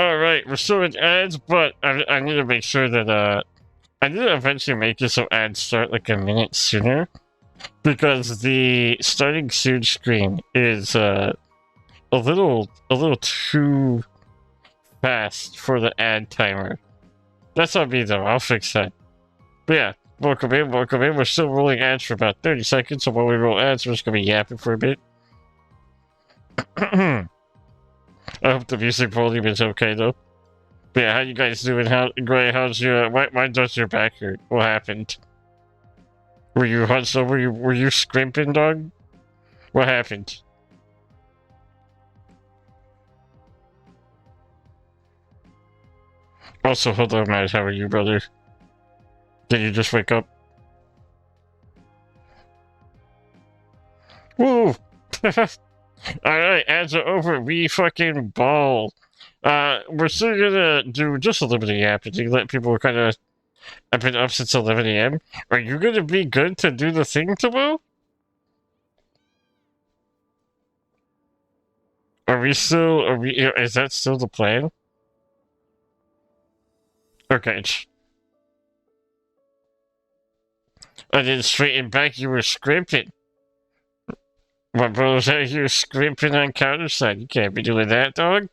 Alright, we're still in ads, but I need to make sure that, I need to eventually make it so ads start like a minute sooner. Because the starting soon screen is, a little too fast for the ad timer. That's on me though, I'll fix that. But yeah, welcome in, welcome in. We're still rolling ads for about 30 seconds, so while we roll ads, we're just gonna be yapping for a bit. I hope the music volume is okay though. But yeah, how you guys doing? Gray, how's your, why does your back hurt? What happened? Were you hunched over? Were you scrimping, dog? What happened? Also, hello, Matt. How are you, brother? Did you just wake up? Woo! Alright, ads are over. We fucking ball. We're still gonna do just a little bit of yapping to let people kind of... I've been up since 11 a.m. Are you gonna be good to do the thing tomorrow? Is that still the plan? Okay. And then straighten back, you were scrimping. My brother's out here scrimping on counterside. You can't be doing that, dog.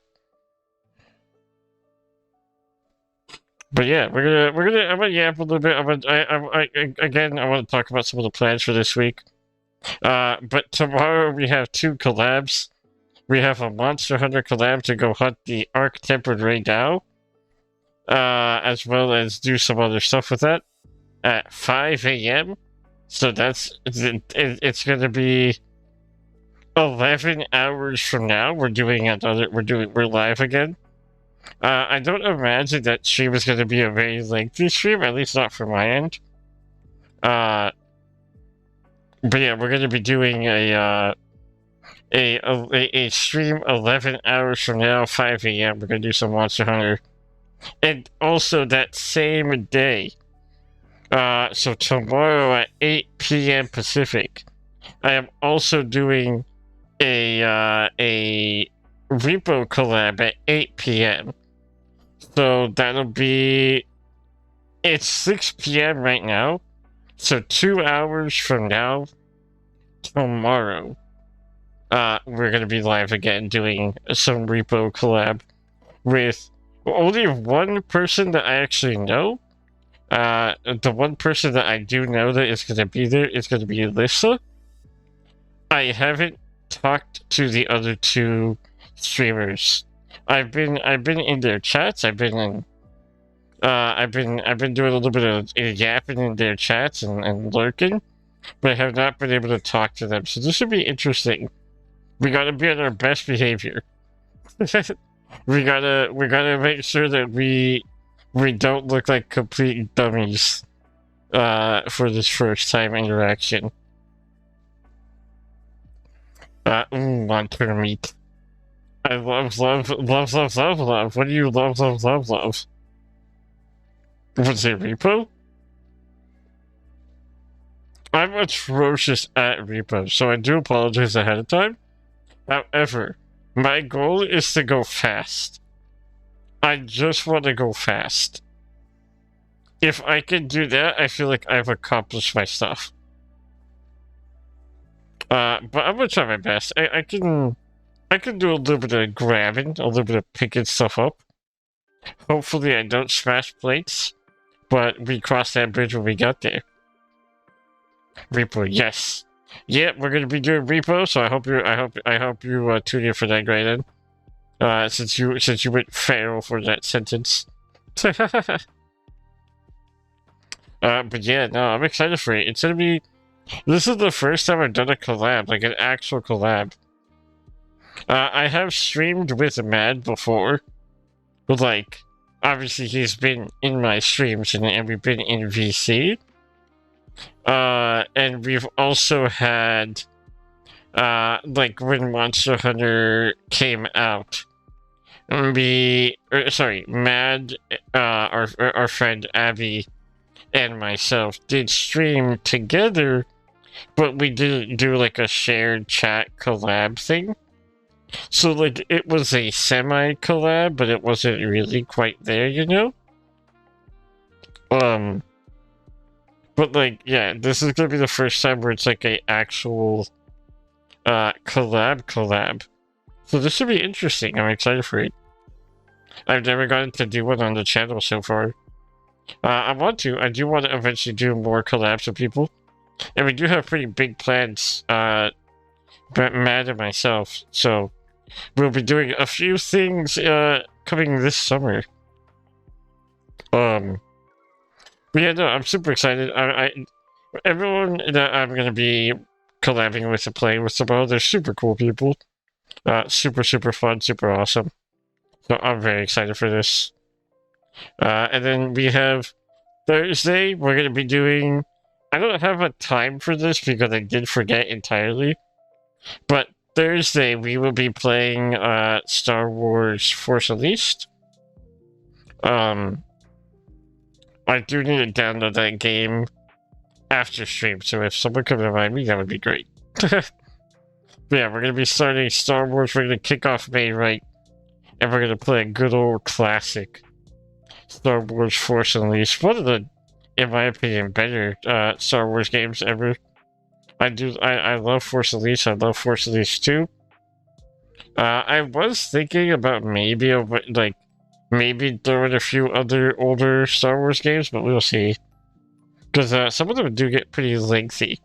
But yeah, I'm gonna yap a little bit. Again, I want to talk about some of the plans for this week. But tomorrow we have 2 collabs. We have a Monster Hunter collab to go hunt the Arc-Tempered Raydao. As well as do some other stuff with that at 5 a.m. So it's gonna be 11 hours from now. We're live again. I don't imagine that stream is gonna be a very lengthy stream, at least not from my end. But yeah, we're gonna be doing a stream 11 hours from now, 5 a.m. We're gonna do some Monster Hunter. And also that same day, so tomorrow at 8 p.m. Pacific, I am also doing a Repo collab at 8 p.m. So that'll be... It's 6 p.m. right now, so 2 hours from now, tomorrow, we're gonna be live again doing some Repo collab with only one person that I actually know. The one person that I do know that is going to be there is going to be Alyssa. I haven't talked to the other 2 streamers. I've been in their chats. I've been doing a little bit of yapping in their chats and lurking, but I have not been able to talk to them. So this should be interesting. We gotta be on our best behavior. We gotta make sure that we don't look like complete dummies for this first time interaction. Monster meat. I love. What do you love? Was it Repo? I'm atrocious at Repo, so I do apologize ahead of time. However, my goal is to go fast. I just want to go fast. If I can do that, I feel like I've accomplished my stuff. But I'm gonna try my best. I can do a little bit of grabbing, a little bit of picking stuff up. Hopefully I don't smash plates, but we cross that bridge when we get there. Repo, yes. Yeah, we're gonna be doing Repo, so I hope you tune in for that, Gray, then. Since you went feral for that sentence. But yeah, no, I'm excited for it. It's gonna be... This is the first time I've done a collab, like an actual collab. I have streamed with Mad before. But like, obviously he's been in my streams and we've been in VC. And we've also had... like when Monster Hunter came out. Mad, our friend Abby and myself did stream together, but we didn't do like a shared chat collab thing. So, like, it was a semi-collab, but it wasn't really quite there, you know? Um, but, like, yeah, this is gonna be the first time where it's, like, a actual, collab. So this should be interesting. I'm excited for it. I've never gotten to do one on the channel so far. I want to. I do want to eventually do more collabs with people. And we do have pretty big plans, but Matt and myself. So we'll be doing a few things coming this summer. But yeah, no, I'm super excited. Everyone that I'm gonna be collabing with and playing with tomorrow, they're super cool people. Super fun, super awesome. So I'm very excited for this. And then we have Thursday, we're gonna be doing. I don't have a time for this because I did forget entirely. But Thursday we will be playing Star Wars Force Unleashed. I do need to download that game after stream, so if someone could remind me, that would be great. But yeah, we're gonna be starting Star Wars. We're gonna kick off May right, and we're gonna play a good old classic Star Wars Force Unleashed. One of the, in my opinion, better Star Wars games ever. I love Force Unleashed. I love Force Unleashed 2. I was thinking about maybe maybe throwing a few other older Star Wars games, but we'll see. Because some of them do get pretty lengthy.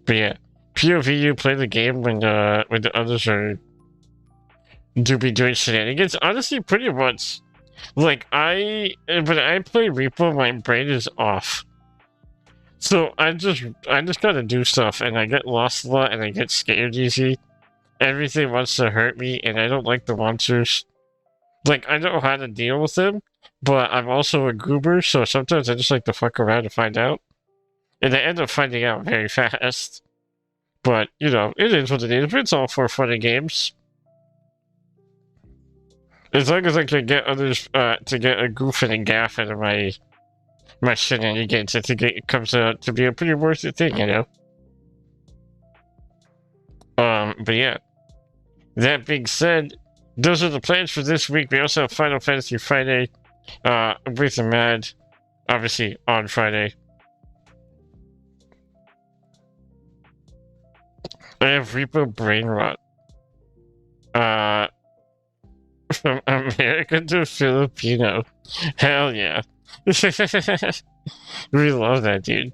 But yeah, POV, you play the game when the others do be doing shenanigans. Honestly, pretty much. Like, when I play Repo, my brain is off. So I just gotta do stuff, and I get lost a lot, and I get scared easy. Everything wants to hurt me, and I don't like the monsters. Like, I know how to deal with them, but I'm also a goober, so sometimes I just like to fuck around and find out. And I end up finding out very fast. But, you know, it is what it is. It's all for fun and games. As long as I can get others to get a goof and a gaff out of my shenanigans, I think it comes out to be a pretty worth it thing, you know? But yeah. That being said, those are the plans for this week. We also have Final Fantasy Friday with Mad, obviously, on Friday. I have Repo Brain Rot. From American to Filipino. Hell yeah. We love that, dude.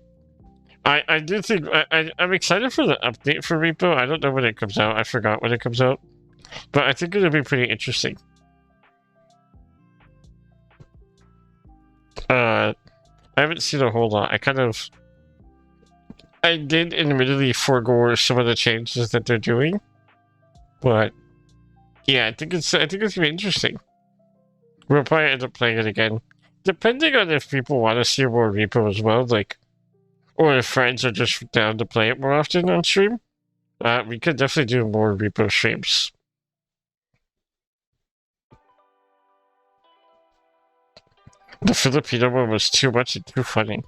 I do think I'm excited for the update for Repo. I don't know when it comes out. I forgot when it comes out. But I think it'll be pretty interesting. I haven't seen a whole lot. I did admittedly forego some of the changes that they're doing. But yeah, I think it's gonna be interesting. We'll probably end up playing it again. Depending on if people want to see more Repo as well, like, or if friends are just down to play it more often on stream, we could definitely do more Repo streams. The Filipino one was too much and too funny.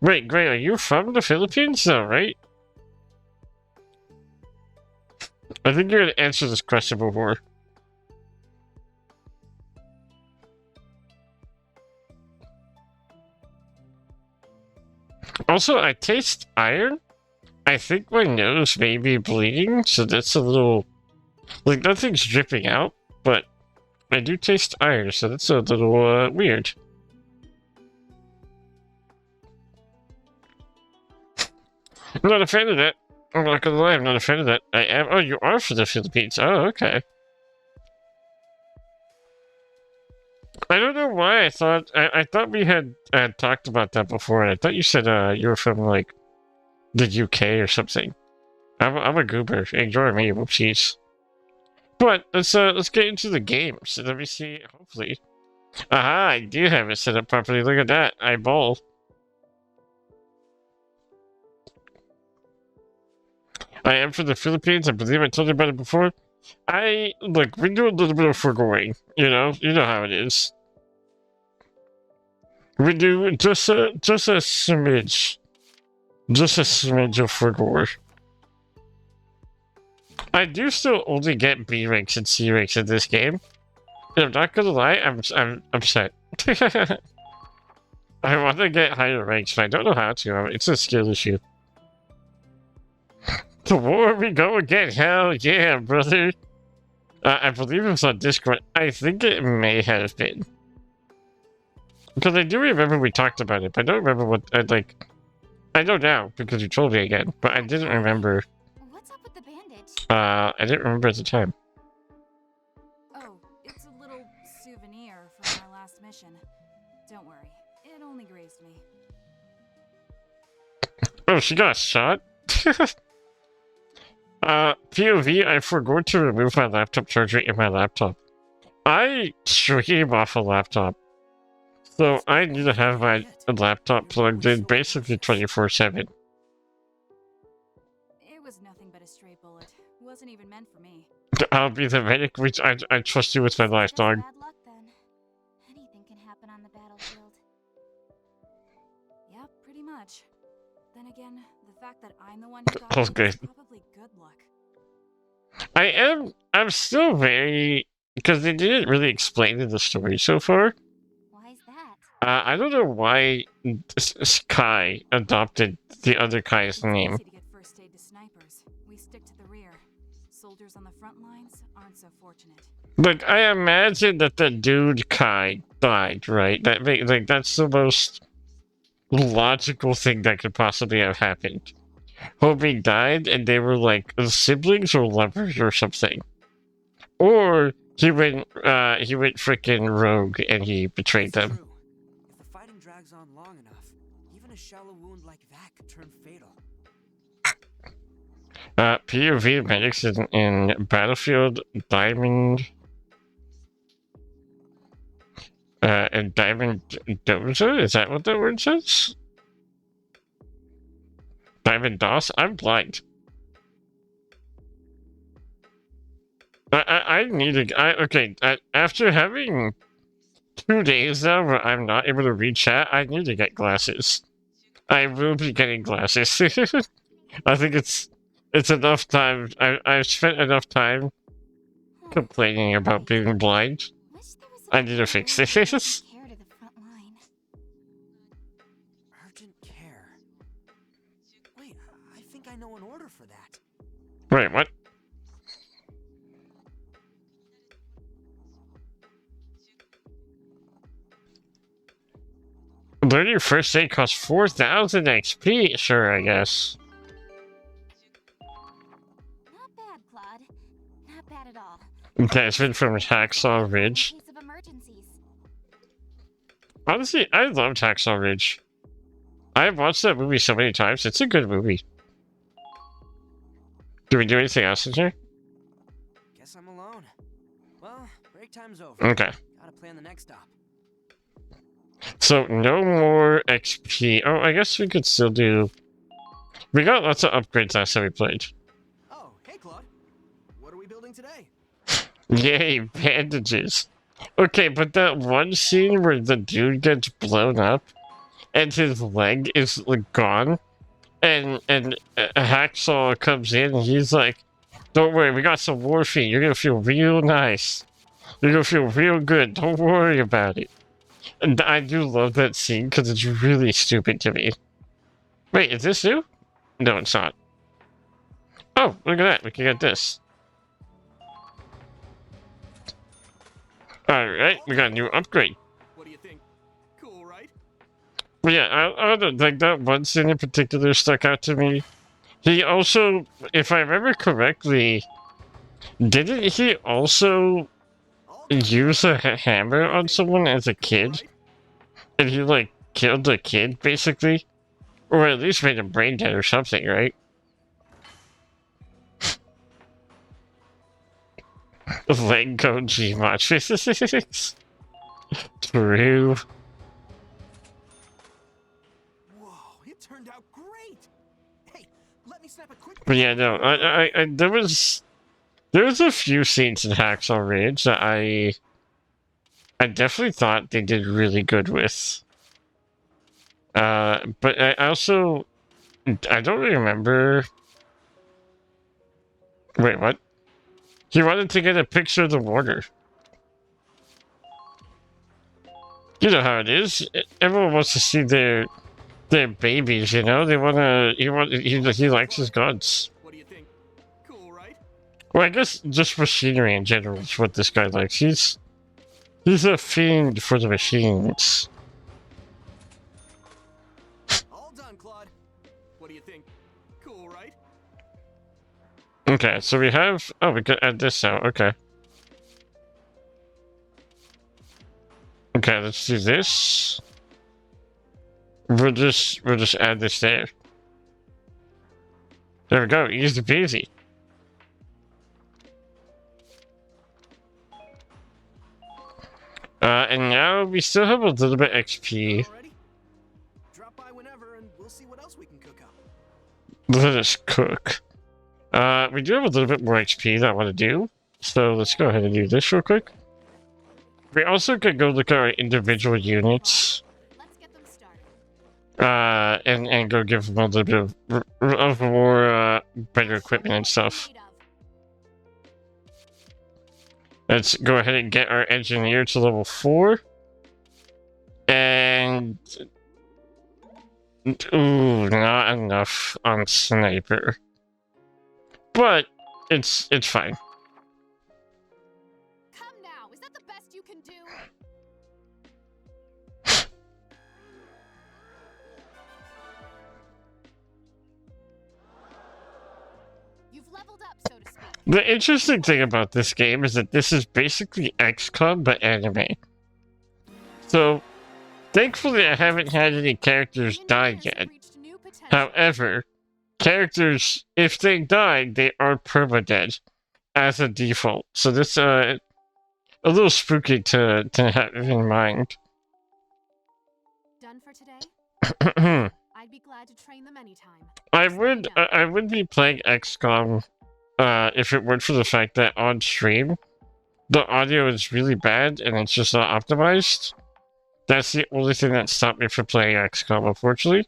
Wait, Gray, are you from the Philippines though, right? I think you're gonna answer this question before. Also, I taste iron. I think my nose may be bleeding, so that's a little... Like, nothing's dripping out, but I do taste iron, so that's a little, weird. I'm not a fan of that. I'm not gonna lie, I'm not a fan of that. I am... Oh, you are from the Philippines. Oh, okay. I don't know why I thought... I thought we had talked about that before, and I thought you said, you were from, like, the UK or something. I'm a goober. Ignore me, whoopsies. But let's get into the games. Let me see. Hopefully, aha! I do have it set up properly. Look at that eyeball. I am from the Philippines. I believe I told you about it before. Look. We do a little bit of foregoing. You know how it is. We do just a smidge of foregoing. I do still only get B ranks and C ranks in this game. And I'm not gonna lie, I'm upset. I want to get higher ranks, but I don't know how to. It's a skill issue. The war we go again, hell yeah, brother. I believe it was on Discord. I think it may have been. Because I do remember we talked about it, but I don't remember what like. I know now because you told me again, but I didn't remember. What's up with the bandage? I didn't remember at the time. Oh, it's a little souvenir from our last mission. Don't worry, it only grazed me. Oh, she got shot? POV, I forgot to remove my laptop charger in my laptop. I stream off a laptop. So I need to have my laptop plugged in basically 24/7. It was nothing but a stray bullet. It wasn't even meant for me. I'll be the medic, which I trust you with my life, dog. Bad luck then. Anything can happen on the battlefield. Yep, pretty much. Then again, the fact that I'm the one who got Okay. it is probably good luck. I'm still very... Because they didn't really explain in the story so far. Why is that? I don't know why Kai adopted the other Kai's name. It's easy to get first aid to snipers. We stick to the rear. Soldiers on the front lines aren't so fortunate. Like, I imagine that the dude Kai died, right? That's the most logical thing that could possibly have happened. Homie died and they were like siblings or lovers or something. Or he went freaking rogue and he betrayed them. True. If the fighting drags on long enough, even a shallow wound like that could turn fatal. POV medics in Battlefield Diamond and Diamond Doza? Is that what that word says? Diamond DOS? I'm blind. I need to... Okay, after having 2 days now where I'm not able to read chat, I need to get glasses. I will be getting glasses. I think it's enough time. I've spent enough time complaining about being blind. I need to fix this. Urgent care. Wait, I think I know an order for that. Wait, what? Learning first aid costs 4,000 XP. Sure, I guess. Not bad, Claude. Not bad at all. Desmond from Hacksaw Ridge. Case of emergencies. Honestly, I love Hacksaw Ridge. I've watched that movie so many times. It's a good movie. Do we do anything else in here? Guess I'm alone. Well, break time's over. Okay. Gotta plan the next stop. So, no more XP. Oh, I guess we could still do... We got lots of upgrades last time we played. Oh, hey Claude. What are we building today? Yay, bandages. Okay, but that one scene where the dude gets blown up and his leg is like gone and Hacksaw comes in and he's like, don't worry, we got some morphine. You're gonna feel real nice. You're gonna feel real good. Don't worry about it. And I do love that scene because it's really stupid to me. Wait, is this new? No, it's not. Oh, look at that. We can get this. Alright, we got a new upgrade. What do you think? Cool, right? But yeah, I don't like that one scene in particular stuck out to me. He also, if I remember correctly, didn't he also use a hammer on someone as a kid? And he, like, killed the kid, basically? Or at least made him brain dead or something, right? Lego Gmod physics. True. Whoa, it turned out great. Hey, let me snap a quick. But yeah, no, there was a few scenes in Hacksaw Ridge that I definitely thought they did really good with. But I also, I don't remember Wait, what? He wanted to get a picture of the water. You know how it is. Everyone wants to see their babies, you know? They wanna he likes his guns. What do you think? Cool, right? Well, I guess just machinery in general is what this guy likes. He's a fiend for the machines. All done, Claude. What do you think? Cool, right? Okay, so we have... Oh, we could add this out. Okay. Okay, let's do this. We'll just add this there. There we go. Easy peasy. And now we still have a little bit XP. Already? Drop by whenever and we'll see what else we can cook up. Let us cook. We do have a little bit more XP that I want to do. So let's go ahead and do this real quick. We also could go look at our individual units. Let's get them started. And go give them a little bit of more, better equipment and stuff. Let's go ahead and get our engineer to level 4. And... Ooh, not enough on sniper. But, it's fine. Come now, is that the best you can do? You've leveled up, so to speak. The interesting thing about this game is that this is basically XCOM but anime. So, thankfully I haven't had any characters die yet. However, characters, if they die, they are permadead as a default. So this a little spooky to have in mind. Done for today? I'd be glad to train them anytime. I would be playing XCOM if it weren't for the fact that on stream the audio is really bad and it's just not optimized. That's the only thing that stopped me from playing XCOM, unfortunately.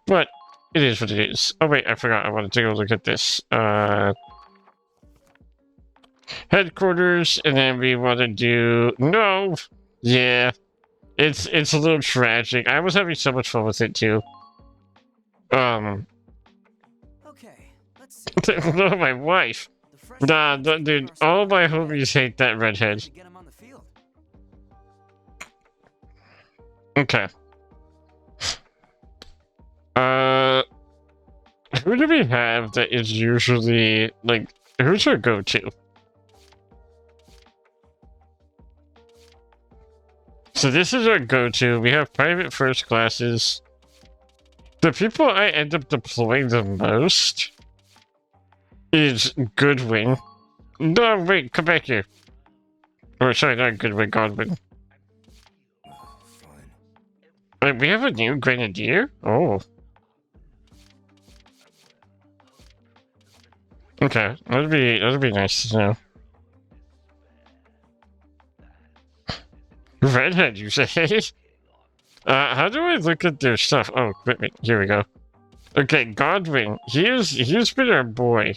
But it is what it is. Oh wait, I forgot. I wanted to go look at this. Headquarters, and then we want to do... No! Yeah. It's a little tragic. I was having so much fun with it, too. Okay, let's see. No, my wife. Nah, dude, all my homies hate that redhead. Get him on the field. Okay. Who do we have that is usually, like, who's our go-to? So this is our go-to. We have private first classes. The people I end up deploying the most is Goodwin. No, wait, come back here. Or sorry, not Goodwin, Godwin. Wait, we have a new Grenadier? Oh. Okay, that'd be nice to know. Redhead, you say? How do I look at their stuff? Oh, equipment. Here we go. Okay, Godwin. He's been our boy.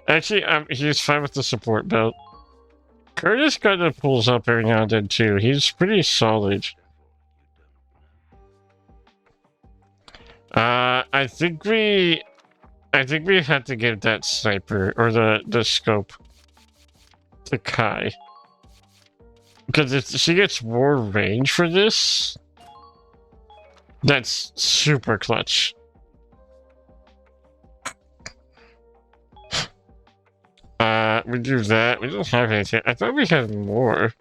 Actually, he's fine with the support belt. Curtis kind of pulls up every now and then too. He's pretty solid. I think we had to give that sniper or the scope to Kai. Because she gets more range for this. That's super clutch. We do that. We don't have anything. I thought we had more.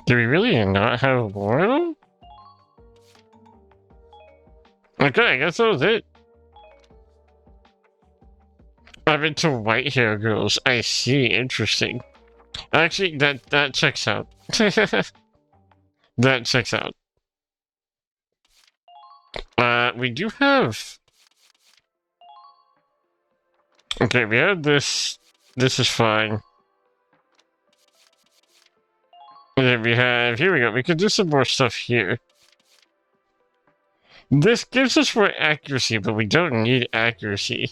Do we really not have more of them? Okay, I guess that was it. I'm into white hair girls. I see. Interesting. Actually, that checks out. That checks out. We do have... Okay, we have this. This is fine. And then we have... Here we go. We can do some more stuff here. This gives us more accuracy, but we don't need accuracy.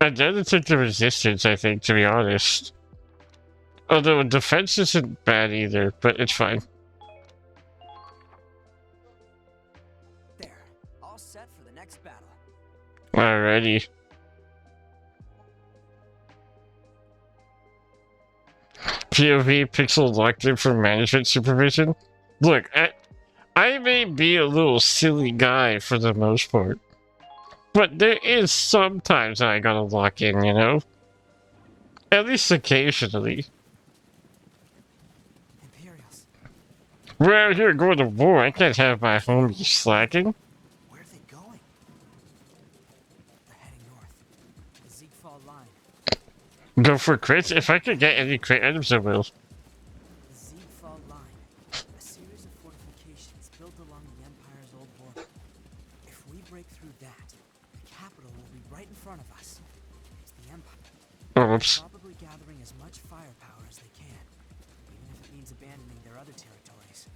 I'd rather take the resistance, I think, to be honest. Although defense isn't bad either, but it's fine. There. All set for the next battle. Alrighty. POV pixel locked in for management supervision. Look, I may be a little silly guy for the most part, but there is sometimes I gotta lock in, you know? At least occasionally. Imperials. We're out here going to war. I can't have my homies slacking. Where are they going? They're heading north. The Ziegfall line. Go for crits? If I could get any crit items, I will. The Ziegfall line. A series of fortifications built along the Empire's old border. If we break through that, the capital will be right in front of us. It's the Empire. Oh, whoops. Probably gathering as much firepower as they can, even if it means abandoning their other territories.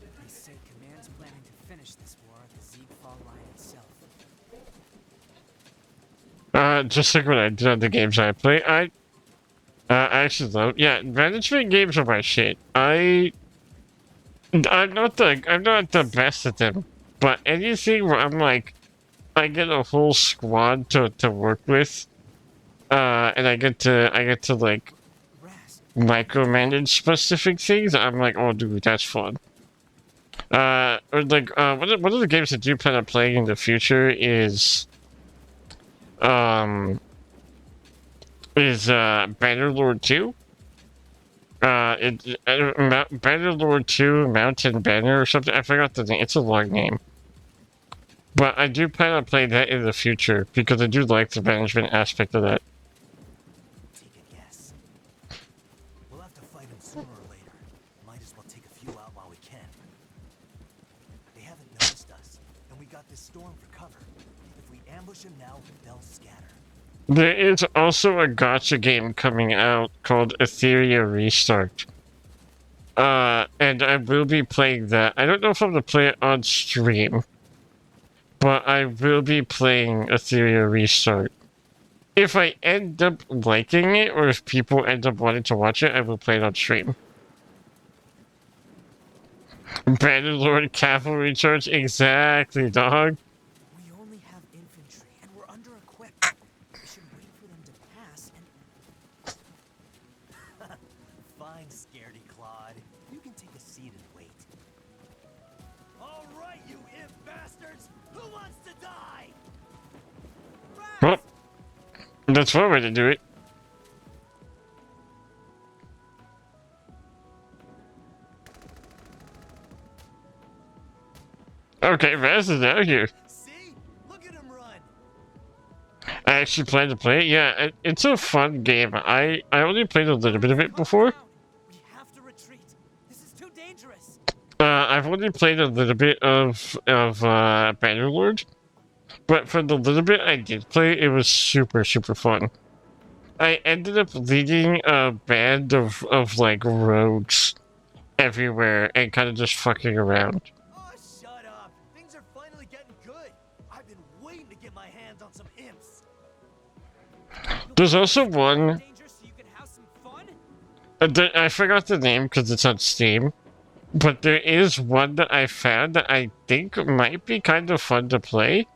They say Command's planning to finish this war at the Ziegfall line itself. Just like what I did on the games I play, I actually love, yeah, management games are my shit. I'm not the best at them, but anything where I'm like, I get a whole squad to work with, and I get to like micromanage specific things, I'm like, oh dude, that's fun. Or like, one of the games I do plan on playing in the future is Bannerlord 2. Bannerlord 2 Mountain Banner or something. I forgot the name. It's a long name. But I do plan on playing that in the future because I do like the management aspect of that. Take a guess. We'll have to fight him sooner or later. Might as well take a few out while we can. They haven't noticed us, and we got this storm for cover. If we ambush him now, they'll scatter. There is also a gacha game coming out called Etheria Restart. And I will be playing that. I don't know if I'm going to play it on stream, but I will be playing Etheria Restart. If I end up liking it, or if people end up wanting to watch it, I will play it on stream. Bannerlord Cavalry Charge, exactly, dog. We only have infantry, and we're under-equipped. We should wait for them to pass and... Fine, scaredy Claude. You can take a seat and wait. All right, you imp bastards! Who wants to die? Well, that's one way to do it. Okay, Raz is out here. See? Look at him run! I actually plan to play it. Yeah, it's a fun game. I only played a little bit of it before. We have to retreat. This is too dangerous. I've only played a little bit of Bannerlord, but for the little bit I did play, it was super fun. I ended up leading a band of like rogues everywhere and kind of just fucking around. Oh, shut up! Things are finally getting good. I've been waiting to get my hands on some imps. There's also one. Danger so you can have some fun? I forgot the name because it's on Steam, but there is one that I found that I think might be kind of fun to play.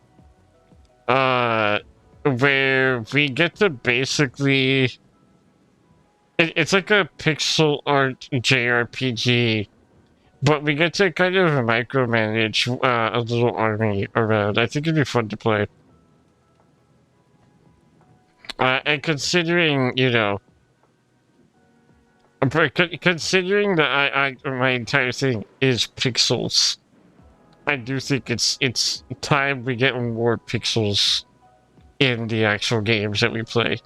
Where we get to basically... It's like a pixel art JRPG, but we get to kind of micromanage a little army around. I think it'd be fun to play. And considering, you know... Considering that my entire thing is pixels, I do think it's time we get more pixels in the actual games that we play.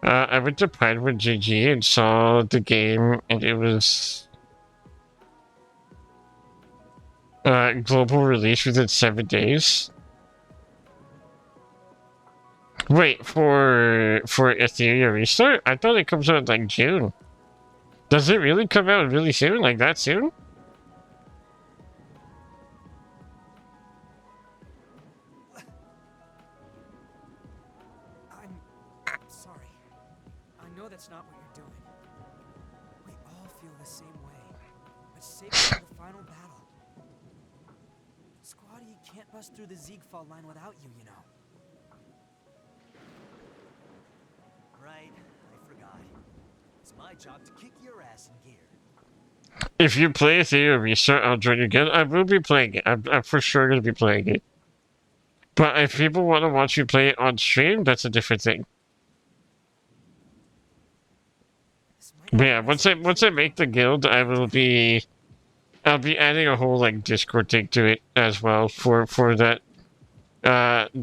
I went to Pinewood GG and saw the game, and it was global release within 7 days. Wait, for Etheria Restart? I thought it comes out in like June. Does it really come out really soon? Like that soon? know that's not what you're doing. We all feel the same way. But save it for the final battle. Squatty can't bust through the Ziegfall line without you, you know. Right, I forgot. It's my job to kick your ass in gear. If you play Theater Restart, I'll join you again. I will be playing it. I'm for sure going to be playing it. But if people want to watch you play it on stream, that's a different thing. But yeah, once I make the guild, I'll be adding a whole like Discord thing to it as well for that.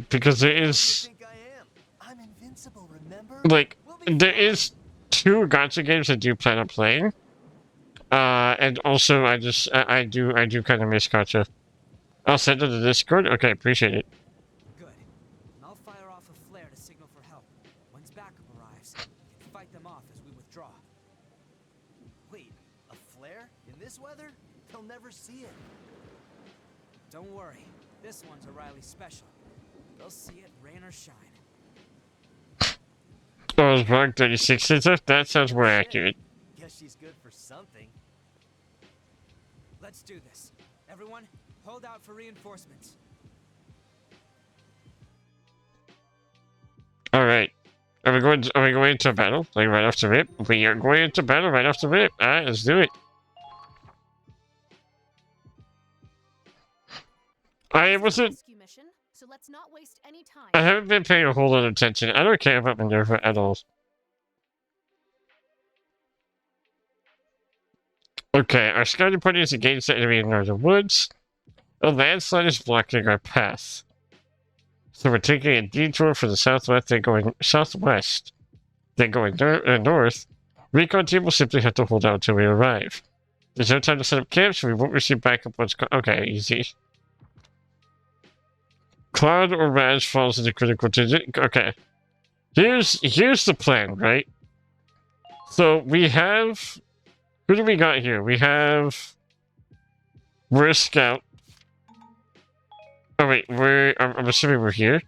Because there is I'm invincible, remember? like there is 2 gacha games I do plan on playing. And also I do kind of miss gacha. I'll send it to Discord. Okay, appreciate it. Good. And I'll fire off a flare to signal for help. Once backup arrives, we can fight them off as we withdraw. Wait, a flare? In this weather? They'll never see it. Don't worry. This one's a Riley special. They'll see it rain or shine. Oh, it's Mark 36 and stuff? That sounds more accurate. Guess she's good for something. Let's do this. Everyone, hold out for reinforcements. Alright. Are we going into battle? Like right off the rip? We are going into battle right off the rip. Alright, let's do it. I wasn't... So let's not waste any time. I haven't been paying a whole lot of attention. I don't care about Minerva at all. Okay, our scouting party is against the enemy in northern woods. A landslide is blocking our path. So we're taking a detour for the southwest, then going southwest, then going north. Recon team will simply have to hold out until we arrive. There's no time to set up camp, so we won't receive backup once... Okay, easy. Cloud or Raz falls into critical digit. Okay. Here's the plan, right? So we have... Who do we got here? We have... We're a scout. Oh wait, I'm assuming we're here.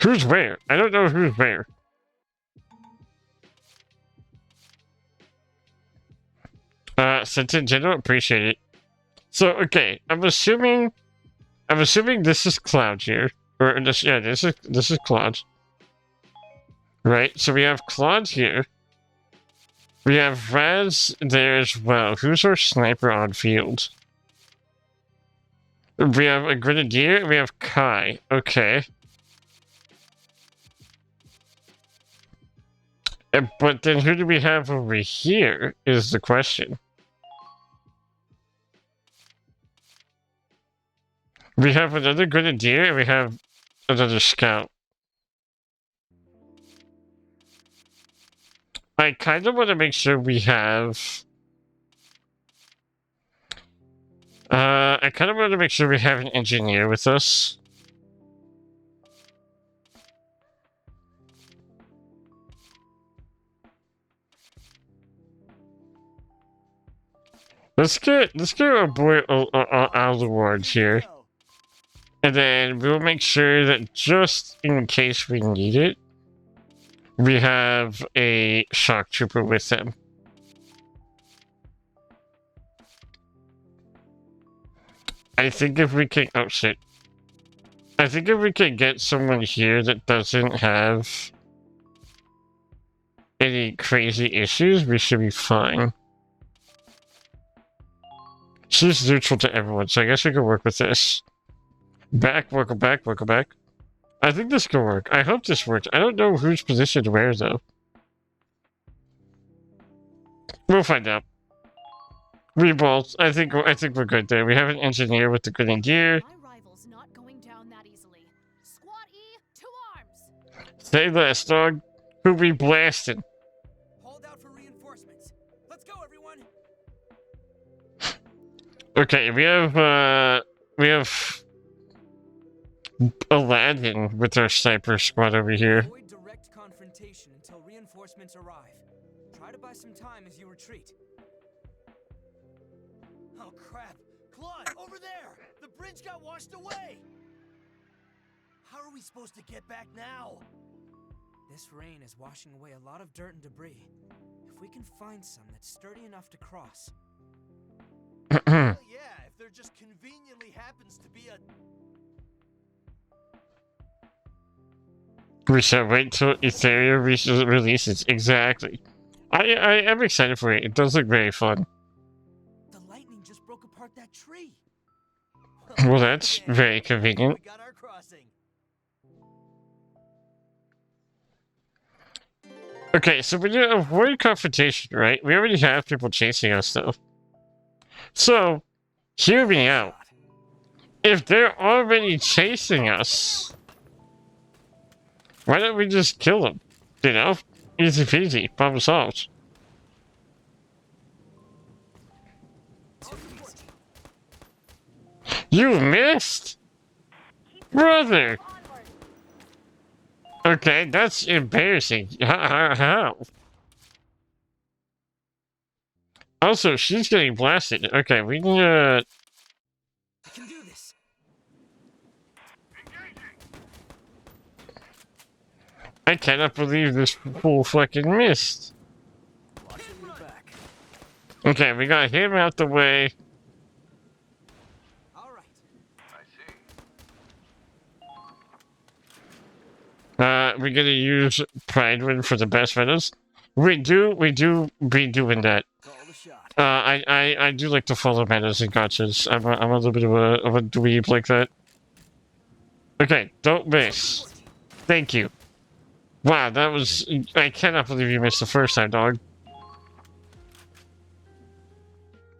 Who's where? I don't know who's where. Sent in general, appreciate it. So, okay, I'm assuming this is Cloud here. Or, this is Cloud. Right, so we have Cloud here. We have Raz there as well. Who's our sniper on field? We have a Grenadier, and we have Kai. Okay. But then who do we have over here is the question. We have another Grenadier, and we have another Scout. I kind of want to make sure we have... I kind of want to make sure we have an engineer with us. Let's get our boy Alderward here. And then we'll make sure that just in case we need it, we have a shock trooper with him. I think if we can... Oh, shit. I think if we can get someone here that doesn't have any crazy issues, we should be fine. She's neutral to everyone, so I guess we can work with this. Welcome back. I think this can work. I hope this works. I don't know who's positioned where, though. We'll find out. We both. I think we're good there. We have an engineer with the Grenadier. My rival's not going down that easily. Squad E, to arms. Say less, dog. Who we blasting? Hold out for reinforcements. Let's go, everyone. Okay, we have Aladdin with our sniper squad over here. Avoid direct confrontation until reinforcements arrive. Try to buy some time as you retreat. Oh crap! Claude, over there! The bridge got washed away! How are we supposed to get back now? This rain is washing away a lot of dirt and debris. If we can find some that's sturdy enough to cross. Well, yeah, if there just conveniently happens to be a... We should wait till Ethereum releases. Exactly. I am excited for it. It does look very fun. The lightning just broke apart that tree. Well, that's yeah, very convenient. we got our crossing. Okay, so we need to avoid confrontation, right? We already have people chasing us, though. So, hear me out. If they're already chasing us, why don't we just kill them? You know? Easy peasy, problem solved. You missed? Brother! Okay, that's embarrassing. How? Also, she's getting blasted. Okay, we need to... I can do this. I cannot believe this fool fucking missed. Watch your back. Okay, we got him out the way. All right. We're gonna use Pride Wind for the best winners. We do be doing that. Call the shot. I do like to follow metas and gotchas. I'm a little bit of a dweeb like that. Okay, don't miss. Thank you. Wow, that was... I cannot believe you missed the first time, dog.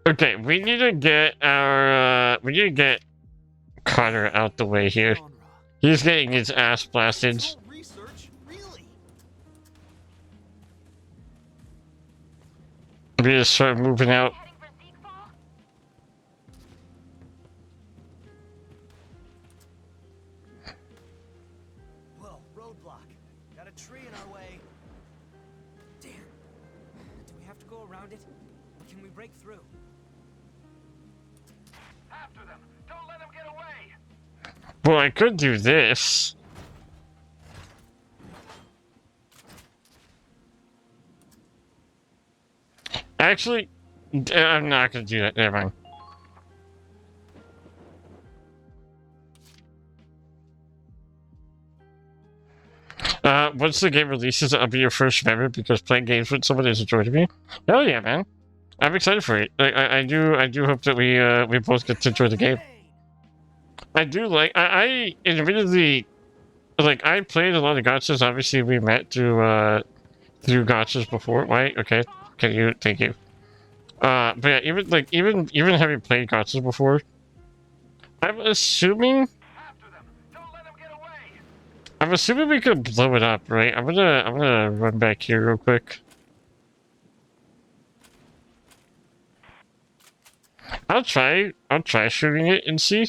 Okay, we need to get our... we need to get Connor out the way here. He's getting his ass blasted. Research, really? We just start moving out. Well, roadblock. Got a tree in our way. Damn. Do we have to go around it? Or can we break through? After them! Don't let them get away! Well, I could do this. Actually, I'm not gonna do that. Never mind. Once the game releases, I'll be your first member because playing games with someone is a joy to me. Hell yeah, man! I'm excited for it. I do hope that we both get to enjoy the game. I do like. I admittedly, like, I played a lot of gotchas. Obviously, we met through gotchas before. Right? Okay. Can you? Thank you. But yeah, even having played gotchas before, I'm assuming. After them! Don't let them get away! I'm assuming we could blow it up, right? I'm gonna run back here real quick. I'll try shooting it and see.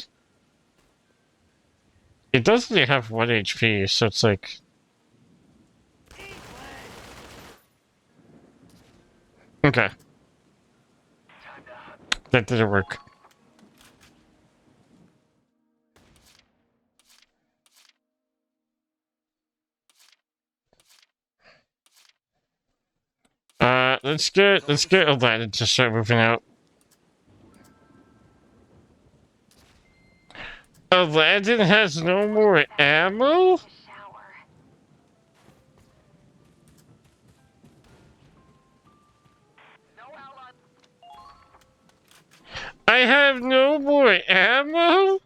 It does only have 1 HP, so it's like... Okay. That didn't work. Let's get Aladdin to start moving out. Aladdin has no more ammo? I have no more ammo?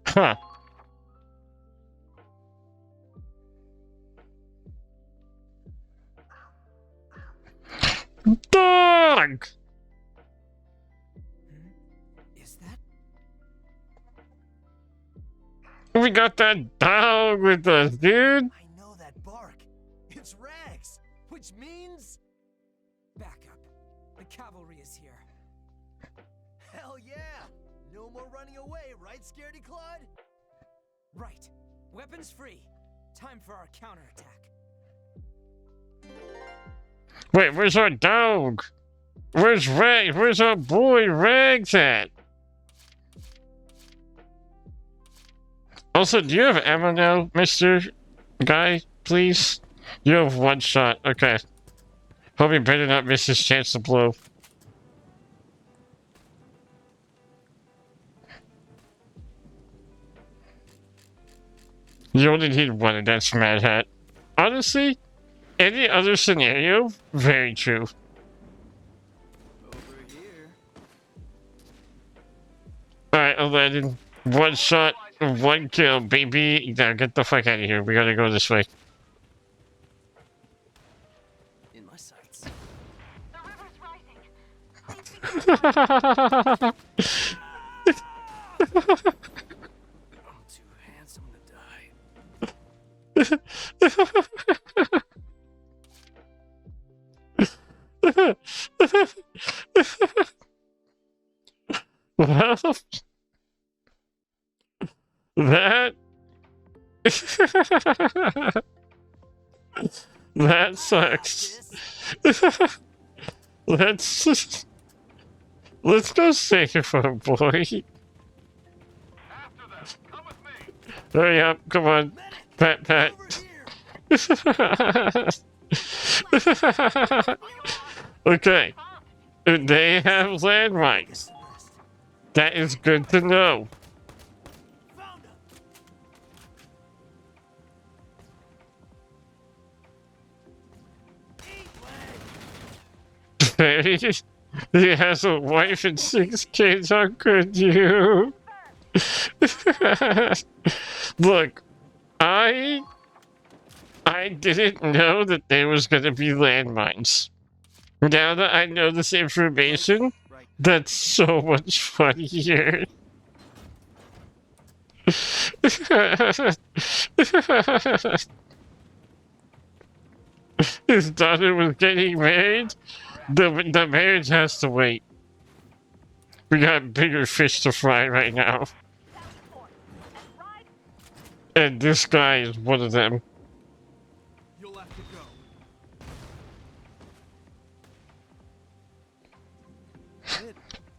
Huh. Dog! Is that? We got that dog with us, dude. I know that bark. It's Rags, which means... Back up. The cavalry is here. Hell yeah! No more running away, right, Scaredy Claude? Right. Weapons free. Time for our counterattack. Wait, where's our dog? Where's Rags? Where's our boy Rags at? Also, do you have ammo now, Mr. Guy, please? You have one shot. Okay. Hope he better not miss his chance to blow. You only need one, and that's Mad Hat. Honestly, any other scenario, very true. Over here. Alright, Aladdin. One shot, one kill, baby. Now get the fuck out of here. We gotta go this way. In my sights. The river's rising. I'm too handsome to die. Well, that that sucks. Let's go save him, boy. After them. Come with me. Hurry up, come on. Pat, pat. Over here. Okay. They have landmines. This list. That is good to know. Found him. Eat leg. He has a wife and 6 kids. How could you? Look, I didn't know that there was gonna be landmines. Now that I know this information, Right. that's so much funnier. His daughter was getting married. The marriage has to wait. We got bigger fish to fry right now. And this guy is one of them. You'll have to go.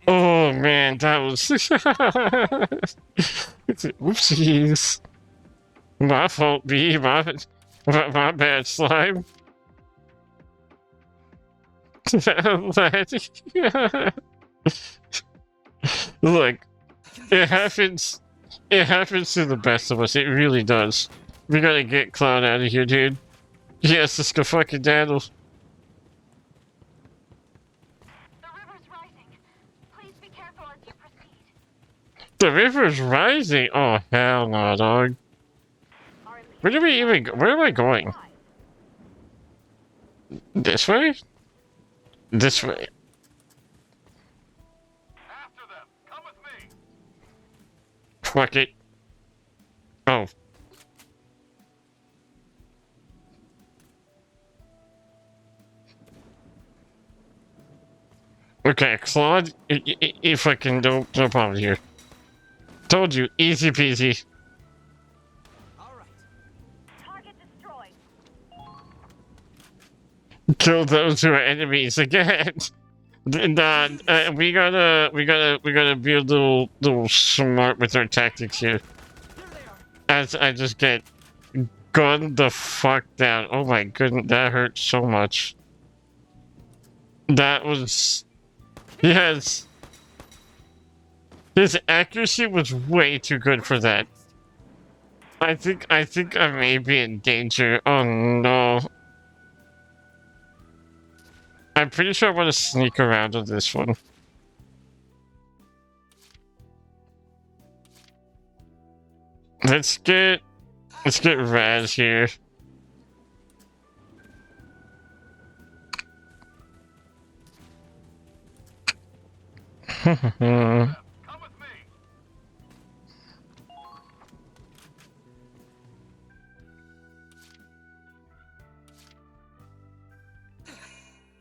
Oh man, that was oopsies. My fault, B. My bad, slime. Look, it happens. It happens to the best of us. It really does. We gotta get Cloud out of here, dude. Yes, let's go fucking daddle. The river's rising. Please be careful as you proceed. The river's rising. Oh hell no, dog. Where do we even go? Where am I going? This way? This way. After them. Come with me. Fuck it. Oh. Okay, Claude, if I can, no problem here. Told you, easy peasy. All right. Target destroyed. Kill those who are enemies again. Nah, we gotta be a little smart with our tactics here. There they are. As I just get gunned the fuck down. Oh my goodness, that hurt so much. That was, yes. His accuracy was way too good for that. I think I may be in danger. Oh no. I'm pretty sure I want to sneak around on this one. Let's get Raz here. Come with me.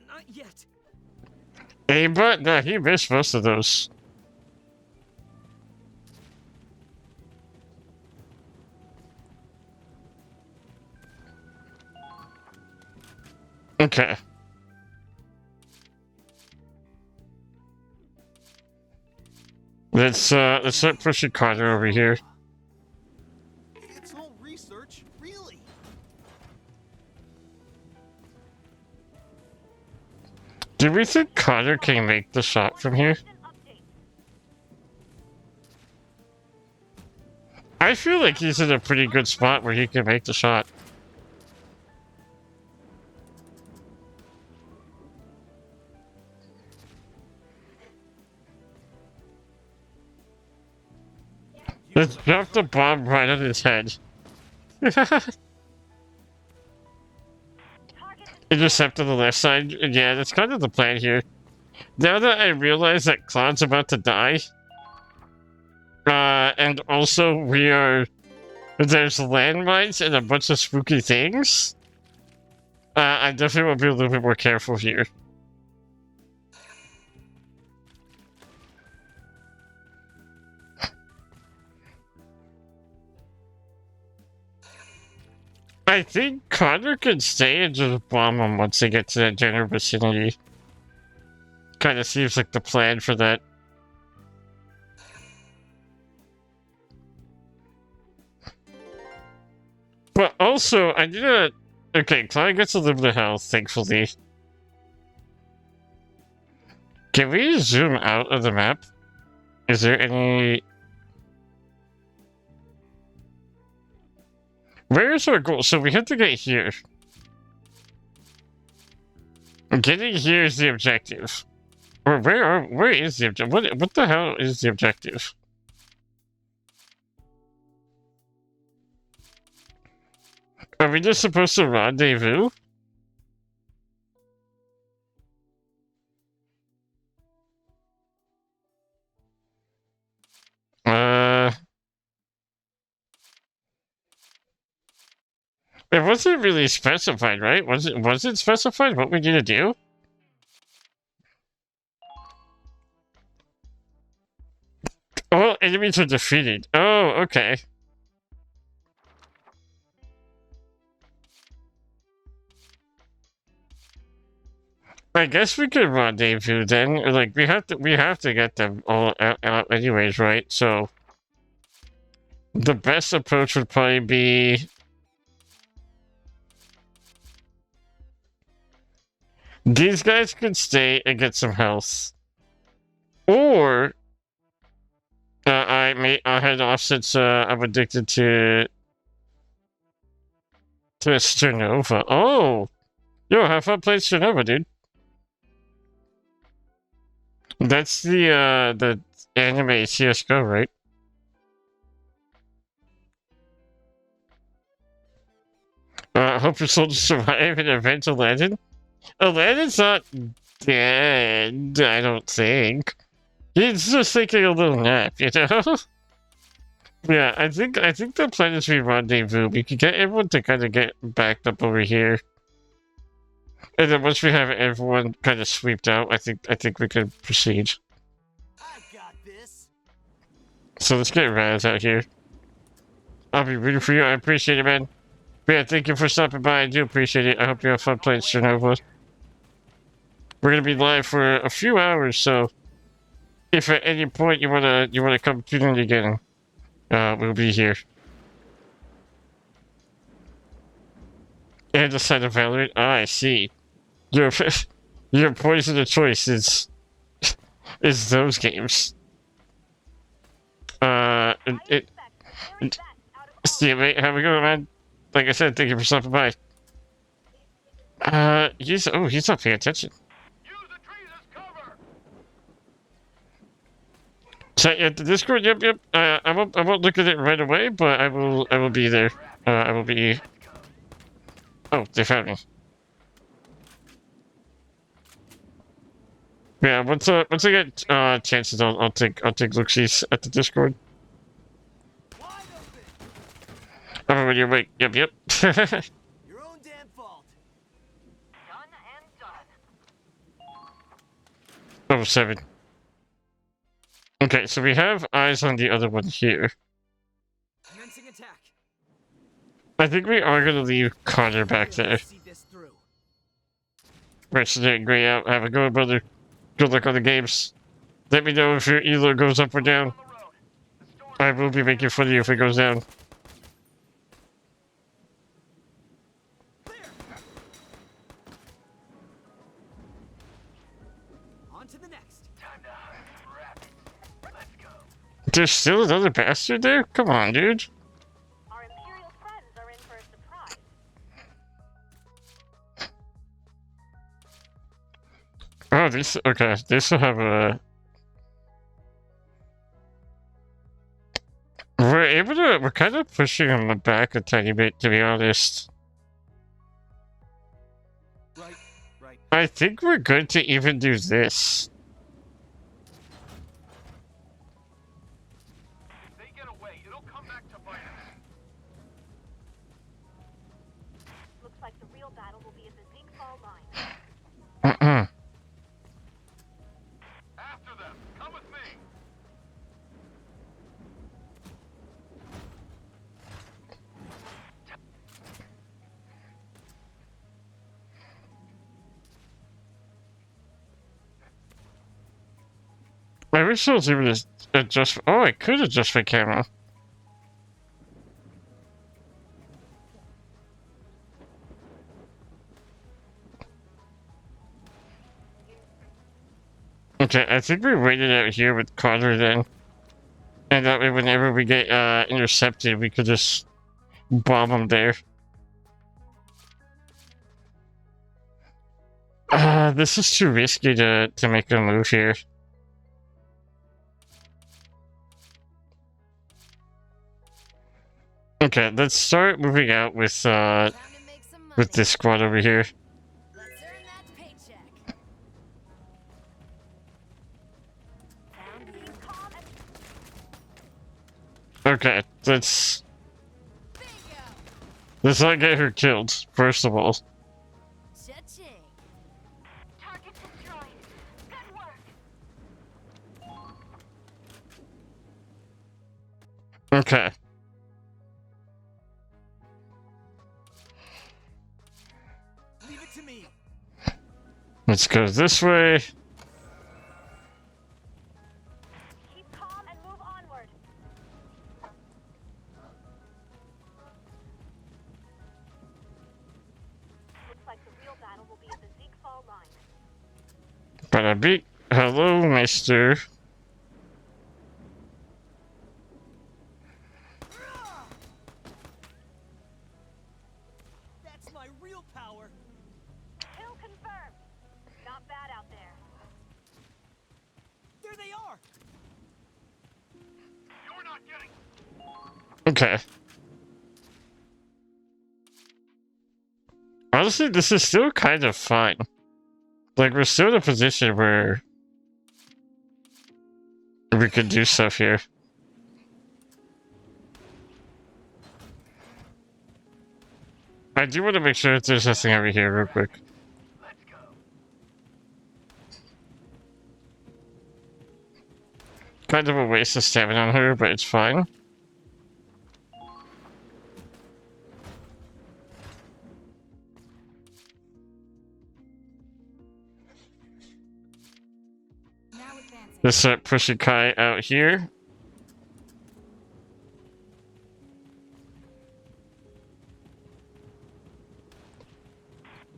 Not yet. Hey, but no, he missed most of those. Okay. Let's start pushing Connor over here. It's all research, really. Do we think Connor can make the shot from here? I feel like he's in a pretty good spot where he can make the shot. Let's drop the bomb right on his head. Intercept on the left side. Yeah, that's kind of the plan here. Now that I realize that Cloud's about to die, and also there's landmines and a bunch of spooky things, I definitely will be a little bit more careful here. I think Connor can stay and just bomb them once they get to that general vicinity. Kind of seems like the plan for that. But also, I need to... Okay, Clyde gets a little bit of health, thankfully. Can we zoom out of the map? Is there any... Where is our goal? So we have to get here. Getting here is the objective. Or where is the objective? What the hell is the objective? Are we just supposed to rendezvous? It wasn't really specified, right? Was it specified what we need to do? All enemies are defeated. Oh, okay. I guess we could rendezvous then. Like we have to get them all out anyways, right? So the best approach would probably be these guys could stay and get some health, or I'll head off since I'm addicted to Sternova. Oh, yo, have fun playing Sternova, dude. That's the anime CS:GO, right? Hope your soldiers survive an event, Aladdin. Aladdin's not dead, I don't think. He's just taking a little nap, you know? Yeah, I think the plan is we rendezvous. We can get everyone to kind of get backed up over here. And then once we have everyone kind of sweeped out, I think we can proceed. I got this. So let's get Raz out here. I'll be rooting for you. I appreciate it, man. But yeah, thank you for stopping by. I do appreciate it. I hope you have fun playing Chernobyl. We're gonna be live for a few hours, so if at any point you wanna come tune in again, we'll be here. And the side of Valorant. Ah, I see. Your poison of choice is those games. Steve, mate, how we going, man? Like I said, thank you for stopping by. He's not paying attention. Use the trees as cover. Chat at the Discord. Yep. I won't look at it right away, but I will be there. I will be. Oh, they found me. Yeah, once I get chances, I'll take look-sees at the Discord. Oh, when you're awake. Yep. Your own damn fault. Done and done. Level 7. Okay, so we have eyes on the other one here. Commencing attack. I think we are gonna leave Connor back there. See this through. Rest of the day, Gray out. Have a good one, brother. Good luck on the games. Let me know if your elo goes up or down. On the road. The storm I will be making fun of you if it goes down. On to the next. time to hunt rabbits. Let's go. There's still another bastard there? Come on, dude. Our Imperial friends are in for a surprise. Oh, this okay. This will have a. We're able to. We're kind of pushing him back a tiny bit, to be honest. Right, right. I think we're good to even do this. They get away. It'll come back to bite us. Looks like the real battle will be at the Ziegfall line. After them. Come with me. I wish I was able to adjust. Oh, I could adjust my camera. Okay, I think we waited out here with Connor then. And that way, whenever we get intercepted, we could just bomb them there. This is too risky to make a move here. Okay, let's start moving out with Time to make some money. this squad over here. Let's earn that paycheck. Found you. Calm and Okay, let's bingo. not get her killed, first of all. Cha-ching. Target destroyed. Good work. Okay. Leave it to me. Let's go this way. Keep calm and move onward. Looks like the real battle will be at the Ziegfall line. Bada beep. Hello, mister. That's my real power. Kill confirmed. Not bad out there. There they are. You're not getting. Okay. Honestly, this is still kind of fine. Like, we're still in a position where we could do stuff here. I do want to make sure that there's nothing over here real quick. Let's go. Kind of a waste of stamina on her, but it's fine. Now advancing. Let's start pushing Kai out here.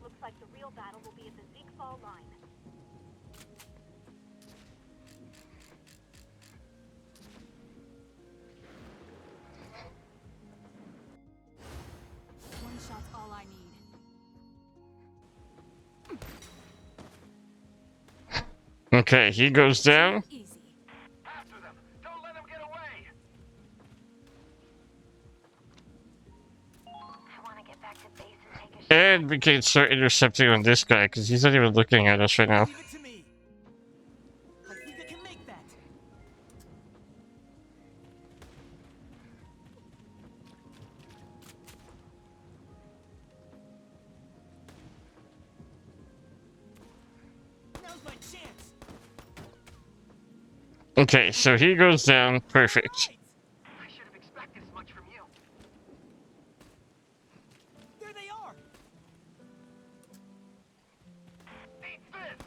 Looks like the real battle will be at the Ziegfall line. One shot's all I need. Okay, he goes down. Easy. After them. Don't let them get away. I want to get back to base and take a shot. And we can start intercepting on this guy, because he's not even looking at us right now. Leave it to me. I think I can make that. Now's my chance. Okay, so he goes down. Perfect. Right. I should have expected as much from you. There they are. Eat this.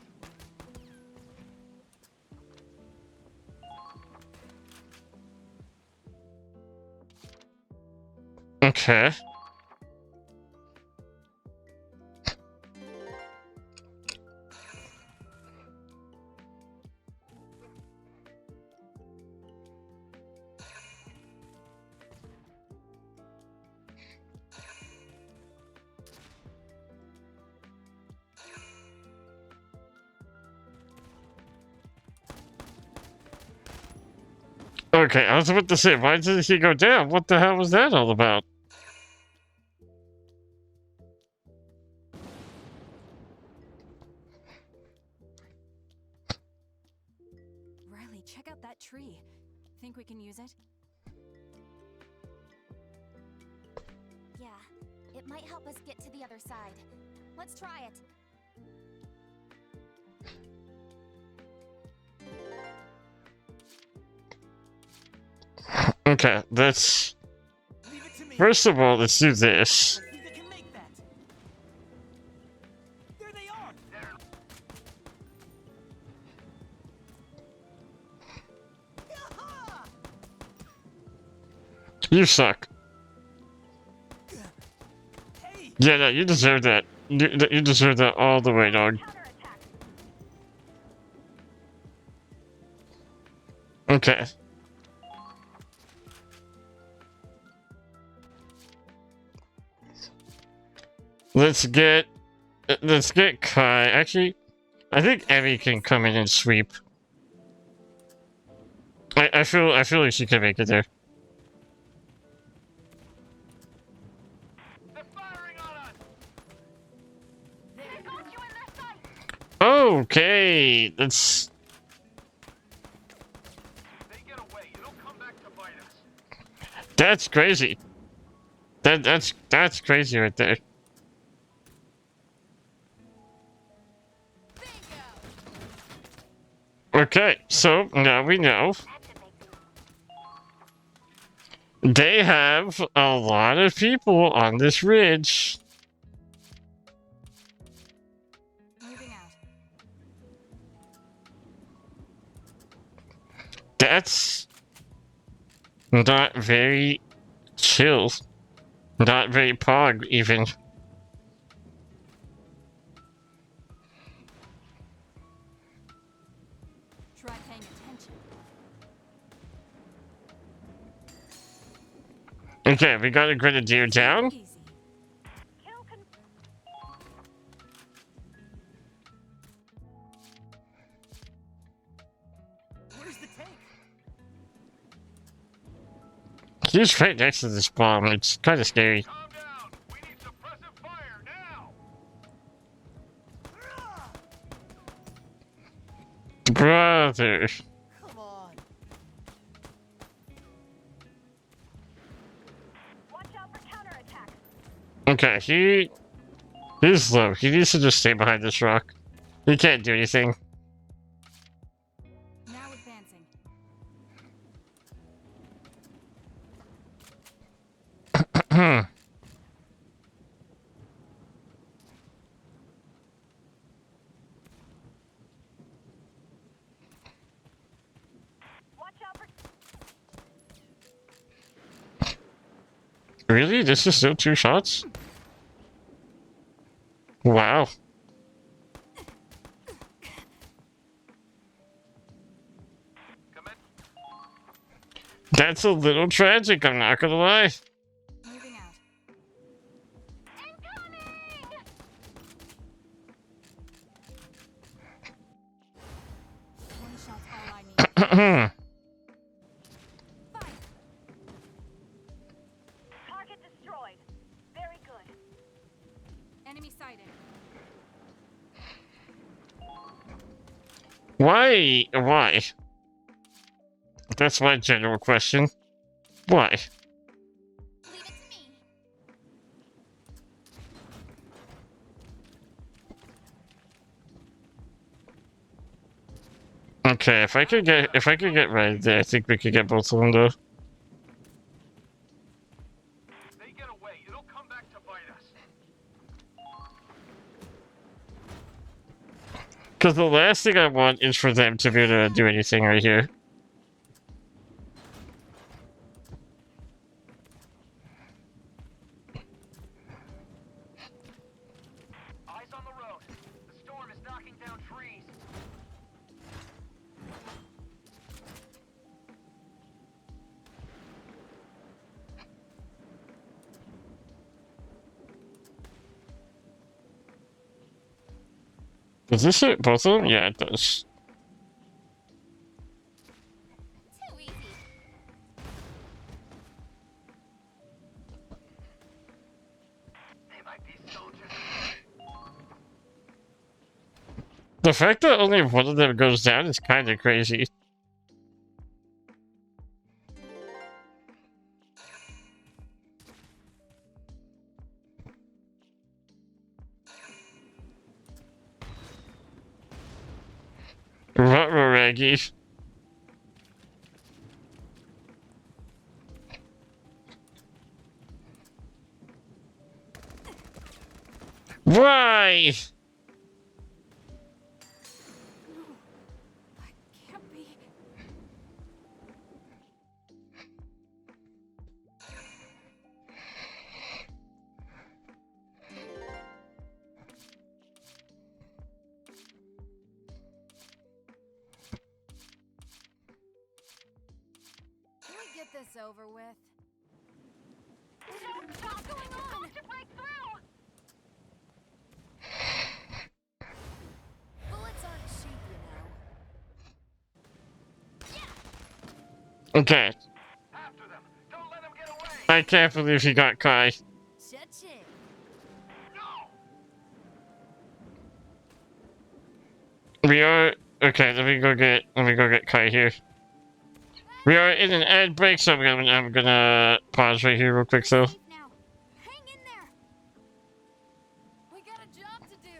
Okay. Okay, I was about to say, why did he go down? What the hell was that all about? Riley, check out that tree. Think we can use it? Yeah, it might help us get to the other side. Let's try it. Okay, let's... Leave it to me. First of all, let's do this. I think I can make that. There they are. Yaha! You suck. Hey, Yeah, no, you deserve that. You deserve that all the way, dog. Counterattack. Okay. Let's get Kai. Actually, I think Emmy can come in and sweep. I feel like she can make it there. They're firing on us. They got you in their sight. Okay, let's. They get away. You don't come back to bite us. That's crazy. That's crazy right there. Okay, so now we know they have a lot of people on this ridge. Moving out. That's not very chill. Not very pog, even. Try paying attention. Okay, we got a grenadier down. Easy. Kill con- where's the tank? He's right next to this bomb. It's kind of scary. Calm down. We need suppressive fire now. Brother. Come on. Watch out for counterattack. Okay, he's low. He needs to just stay behind this rock. He can't do anything. Now advancing. Watch out for Really? This is still 2 shots? Wow. Come in. That's a little tragic, I'm not gonna lie. Moving out. incoming. One shot's all I need. Okay, Fire. Target destroyed. Very good. Enemy sighted. Why? Why? That's my general question. Why? Leave it to me. Okay, if I could get right there, I think we could get both of them though. They get away. You don't come back to bite us. Because the last thing I want is for them to be able to do anything right here. Does this hit both of them? Yeah, it does. Too easy. They might be soldiers. The fact that only one of them goes down is kind of crazy. Ruh-roh, Raggy. Why? I can't be. Can we get this over with? What's going on? To break through! Bullets aren't cheap, you know. Okay. After them. Don't let them get away. I can't believe he got Kai. Cha-ching. No. We are okay. Let me go get Kai here. We are in an ad break, so I'm gonna pause right here real quick though. Safe now. Hang in there. We got a job to do.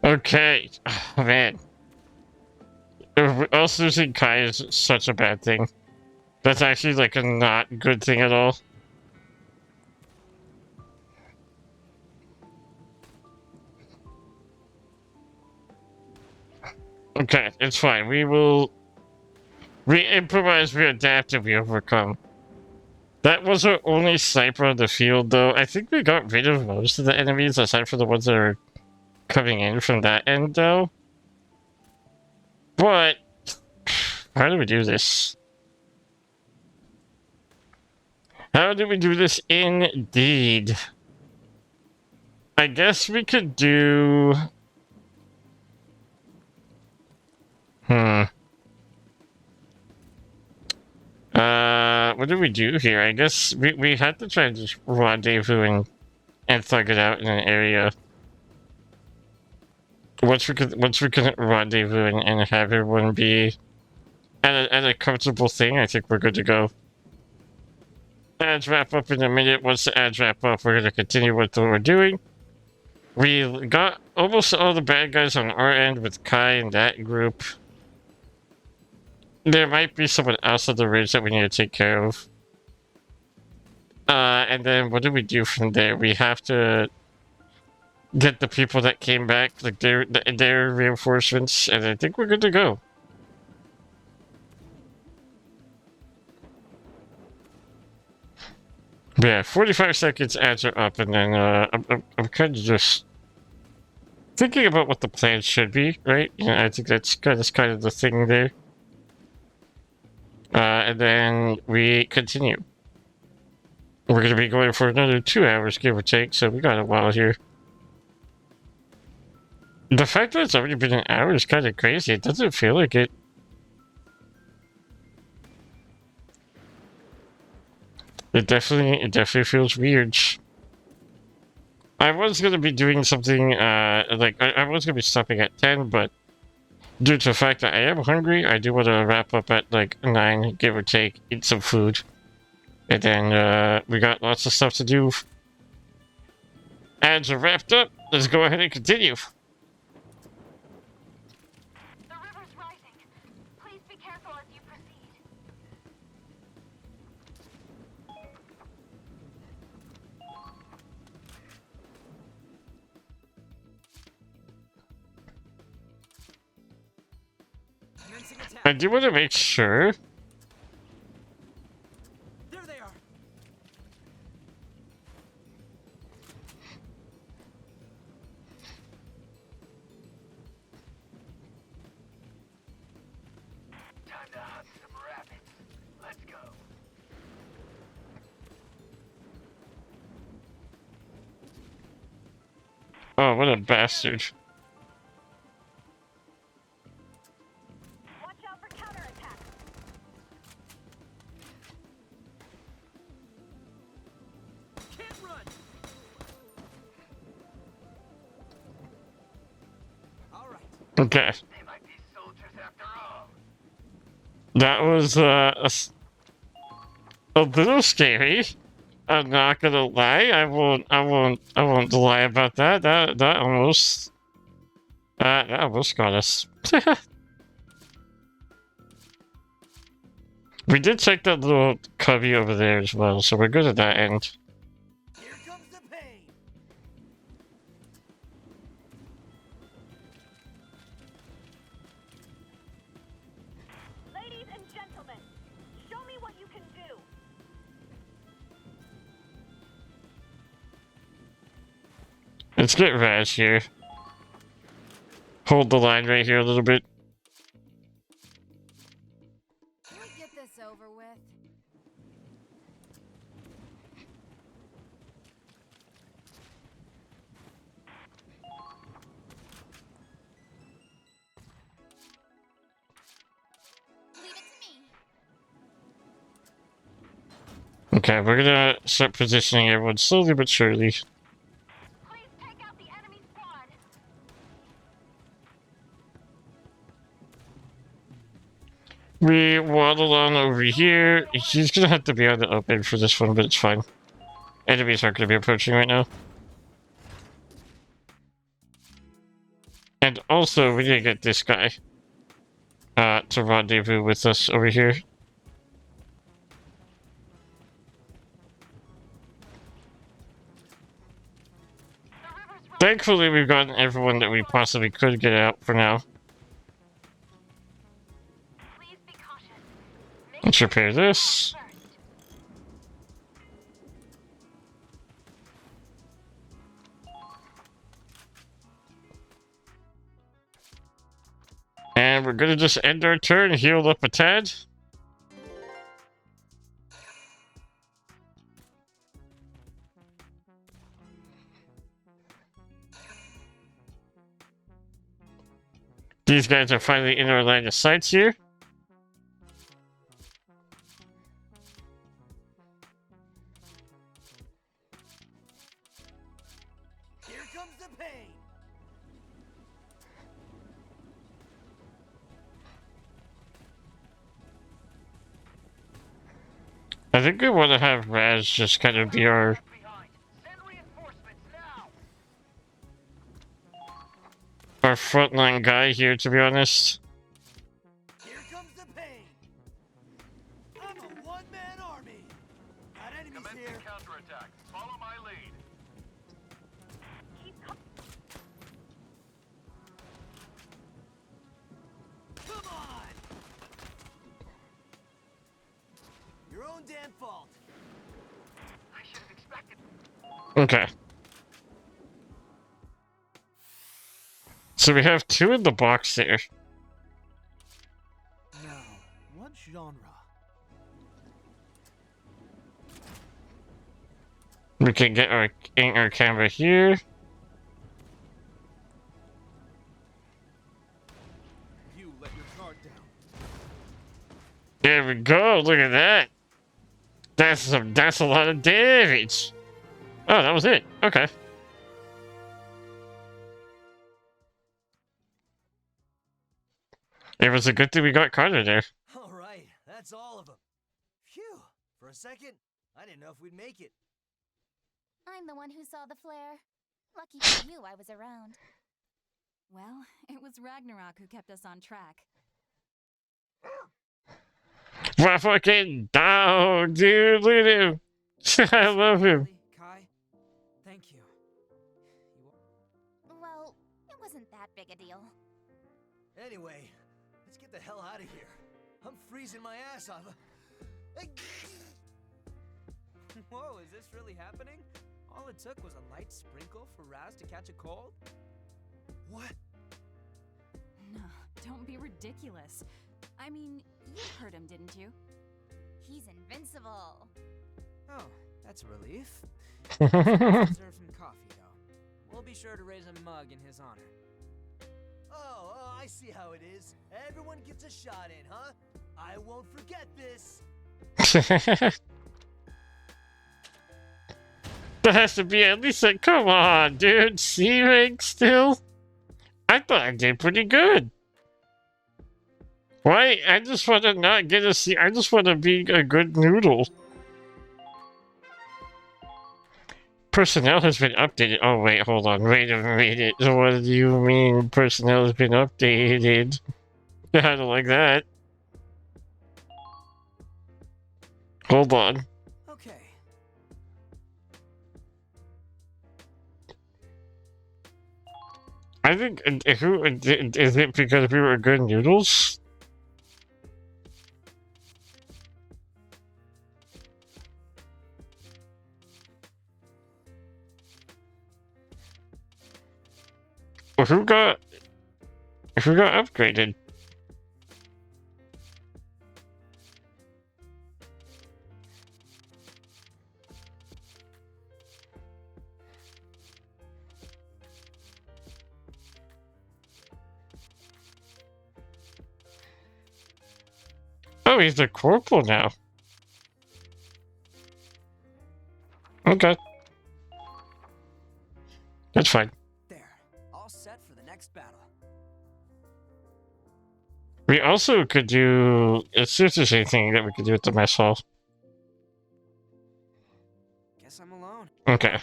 Okay, oh, man. Us losing Kai is such a bad thing. That's actually like a not good thing at all. Okay, it's fine. We improvise, we adapt, and we overcome. That was our only sniper on the field, though. I think we got rid of most of the enemies, aside from the ones that are coming in from that end, though. But how do we do this? How do we do this indeed? I guess we could do... What do we do here? I guess we had to try and just rendezvous and thug it out in an area. Once we could rendezvous and have everyone be at a comfortable thing, I think we're good to go. Ads wrap up in a minute. Once the ads wrap up, we're gonna continue with what we're doing. We got almost all the bad guys on our end with Kai and that group. There might be someone else on the ridge that we need to take care of. And then what do we do from there? We have to get the people that came back, like their reinforcements, and I think we're good to go. Yeah, 45 seconds, ads are up, and then I'm kind of just thinking about what the plan should be, right? Yeah, I think that's kind of the thing there. And then we continue. We're going to be going for another 2 hours, give or take, so we got a while here. The fact that it's already been an hour is kind of crazy. It doesn't feel like it. It definitely feels weird. I was going to be doing something, like, I was going to be stopping at 10, but due to the fact that I am hungry, I do want to wrap up at, like, 9, give or take, eat some food. And then, we got lots of stuff to do. Ads are wrapped up. Let's go ahead and continue. The river's rising. Please be careful as you proceed. Commencing attack. I do want to make sure. There they are. Oh, what a bastard. Watch out for counterattack. Can't run. All right. Okay. They might be soldiers after all. That was, a little scary. I'm not gonna lie. I won't lie about that. That almost got us. We did check that little cubby over there as well, so we're good at that end. Here comes the pain. Ladies and gentlemen, show me what you can do. Let's get Raz here. Hold the line right here a little bit. Can we get this over with? Leave it to me. Okay, we're gonna start positioning everyone slowly but surely. Please take out the enemy squad. We waddle on over here. He's gonna have to be on the open for this one, but it's fine. Enemies aren't gonna be approaching right now. And also, we need to get this guy to rendezvous with us over here. Thankfully, we've gotten everyone that we possibly could get out for now. Please be cautious. Make Let's repair this. first. And we're gonna just end our turn, heal up a tad. These guys are finally in our line of sights here. Here comes the pain. I think we want to have Raz just kind of be our Left behind. Send reinforcements now. frontline guy here, to be honest. Here comes the pain. I'm a one-man army. Got enemies Commencing here. counterattack. Follow my lead. Keep Come on. Your own damn fault. I should have expected. Okay. So we have two in the box there. Now, what genre? We can get our anchor camera here. You let your guard down. There we go. Look at that. That's a lot of damage. Oh, that was it. Okay. It was a good thing we got Carter there. All right, that's all of them. Phew. For a second, I didn't know if we'd make it. I'm the one who saw the flare. Lucky for you, I was around. Well, it was Ragnarok who kept us on track. We're fucking down, dude. Look at him. I love him. Really, Kai? Thank you. Well, it wasn't that big a deal. Anyway, let's get the hell out of here. I'm freezing my ass off. Whoa, is this really happening? All it took was a light sprinkle for Raz to catch a cold? What? No, don't be ridiculous. I mean, you heard him, didn't you? He's invincible. Oh, that's a relief. Deserve some coffee, though. We'll be sure to raise a mug in his honor. Oh, I see how it is. Everyone gets a shot in, huh? I won't forget this. There has to be at least a. Come on, dude. C rank still? I thought I did pretty good. Why? I just want to not get a C. I just want to be a good noodle. Personnel has been updated. Oh, wait, hold on. Wait a minute. What do you mean personnel has been updated? I don't like that. Hold on. Okay. I think, who, is it because we were good noodles? Or who got upgraded? Oh, he's the corporal now. Okay. That's fine. There. All set for the next battle. We also could do... Let's see if there's anything that we could do at the mess hall. Guess I'm alone. Okay.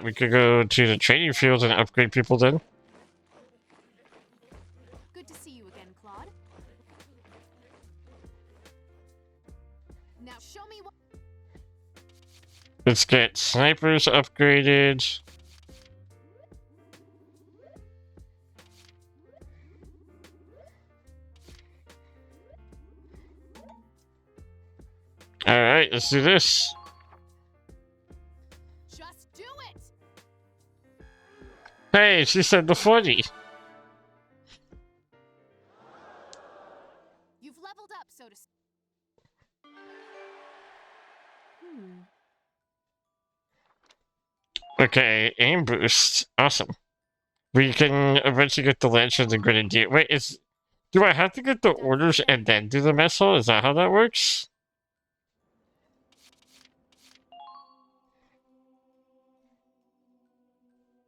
We could go to the training field and upgrade people then. Good to see you again, Claude. Now show me what. Let's get snipers upgraded. Alright, let's do this. Just do it. Hey, she said the 40. You've leveled up, so to speak. Okay, aim boost. Awesome. We can eventually get the Lance and the Grenadier. Wait, do I have to get the orders and then do the mess hall? Is that how that works?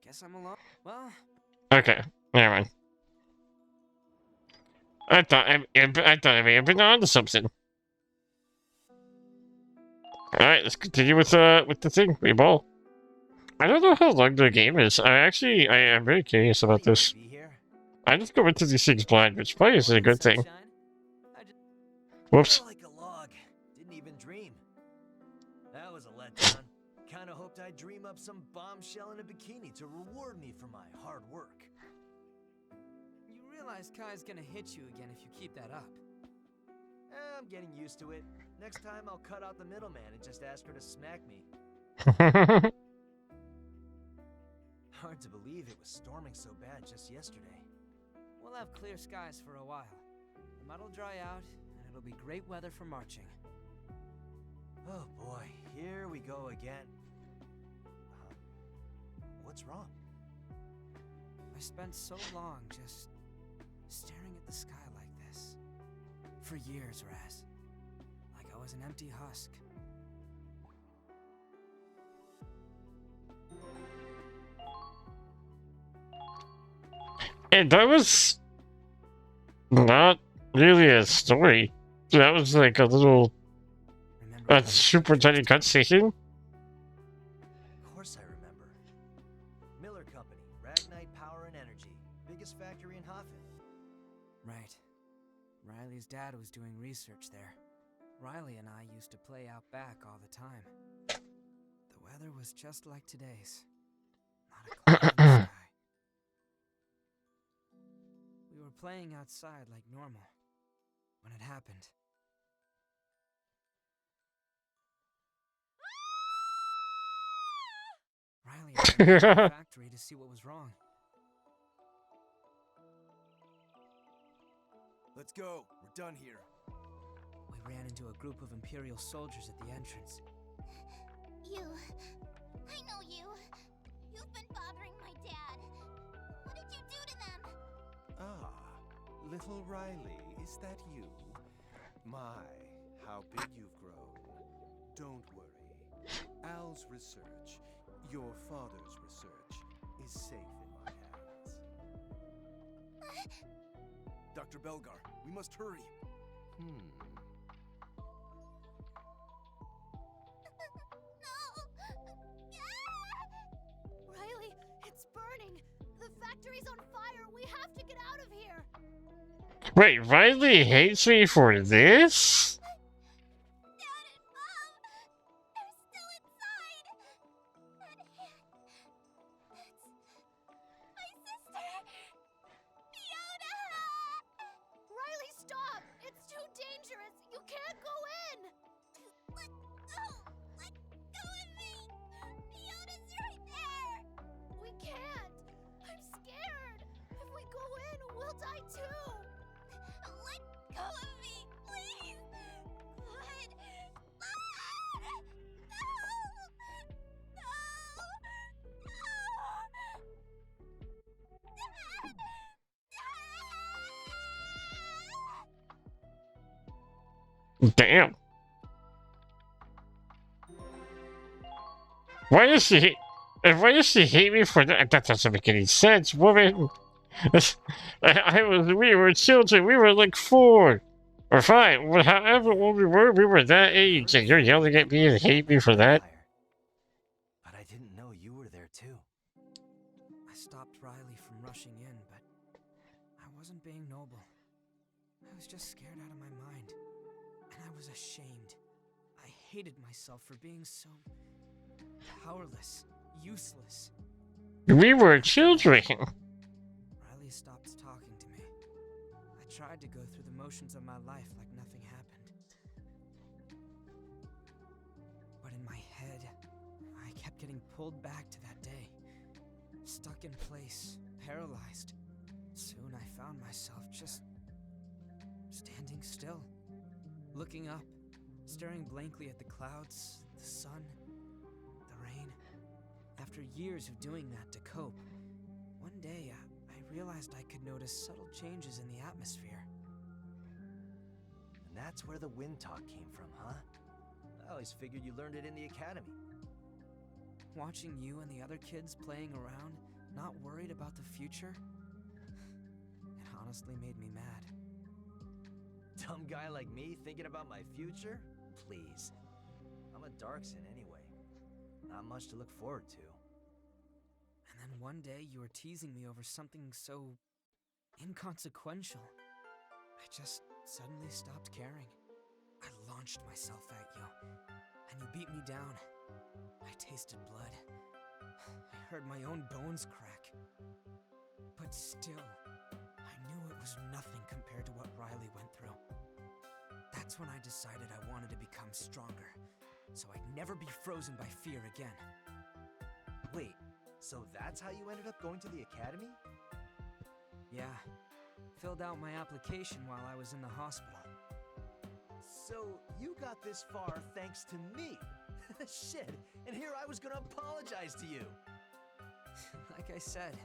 Guess I'm alone. Well, Okay, never mind. I thought I may have been on to something. Alright, let's continue with the thing. We ball. I don't know how long the game is. I am very curious about this. Be here. I just go into these things blind, which probably is a good thing. sunshine. I just... Whoops. Felt like a log. Didn't even dream. That was a letdown. Kinda hoped I'd dream up some bombshell in a bikini to reward me for my hard work. You realize Kai's gonna hit you again if you keep that up. I'm getting used to it. Next time I'll cut out the middleman and just ask her to smack me. Hard to believe it was storming so bad just yesterday. We'll have clear skies for a while. The mud'll dry out, and it'll be great weather for marching. Oh boy, here we go again. What's wrong? I spent so long just staring at the sky like this. For years, Raz. Like I was an empty husk. And that was not really a story. That was like a little Remember super tiny cutscene. Of course I remember. Miller Company, Ragnite Power and Energy. Biggest factory in Hoffen. Right. Riley's dad was doing research there. Riley and I used to play out back all the time. The weather was just like today's. Not a cloud in the sky. We were playing outside like normal when it happened. Riley had to go to the factory to see what was wrong. Let's go. We're done here. We ran into a group of Imperial soldiers at the entrance. I know you. You've been bothering my dad. What did you do to them? Ah, little Riley, is that you? My, how big you've grown. Don't worry. Al's research, your father's research, is safe in my hands. Dr. Belgar, we must hurry. Riley, it's burning. The factory's on fire. We have to get out of here. Wait, Riley hates me for this? Dad and Mom, they're still inside. And it's my sister, Fiona. Riley, stop! It's too dangerous. You can't go in. Let go! Let go of me! Fiona's right there. We can't. I'm scared. If we go in, we'll die too. Let go of me, please. Good. Damn. Why does she hate... Why does she hate me for that? That doesn't make any sense, woman. We were children. We were like 4 or 5. However old we were that age, and you're yelling at me and hate me for that? But I didn't know you were there too. I stopped Riley from rushing in, but I wasn't being noble. I was just scared out of my mind. And I was ashamed. I hated myself for being so powerless, useless. We were children. Riley stopped talking to me. I tried to go through the motions of my life like nothing happened. But in my head, I kept getting pulled back to that day. Stuck in place, paralyzed. Soon I found myself just standing still, looking up, staring blankly at the clouds, the sun, the rain. After years of doing that to cope, one day I realized I could notice subtle changes in the atmosphere. And that's where the wind talk came from, huh? I always figured you learned it in the academy. Watching you and the other kids playing around, not worried about the future, it honestly made me mad. Dumb guy like me thinking about my future? Please. I'm a Darkson anyway. Not much to look forward to. And then one day you were teasing me over something so inconsequential. I just suddenly stopped caring. I launched myself at you, and you beat me down. I tasted blood. I heard my own bones crack. But still, I knew it was nothing compared to what Riley went through. That's when I decided I wanted to become stronger, so I'd never be frozen by fear again. Wait, so that's how you ended up going to the academy? Yeah, filled out my application while I was in the hospital. So you got this far thanks to me. Shit, and here I was gonna apologize to you. Like I said,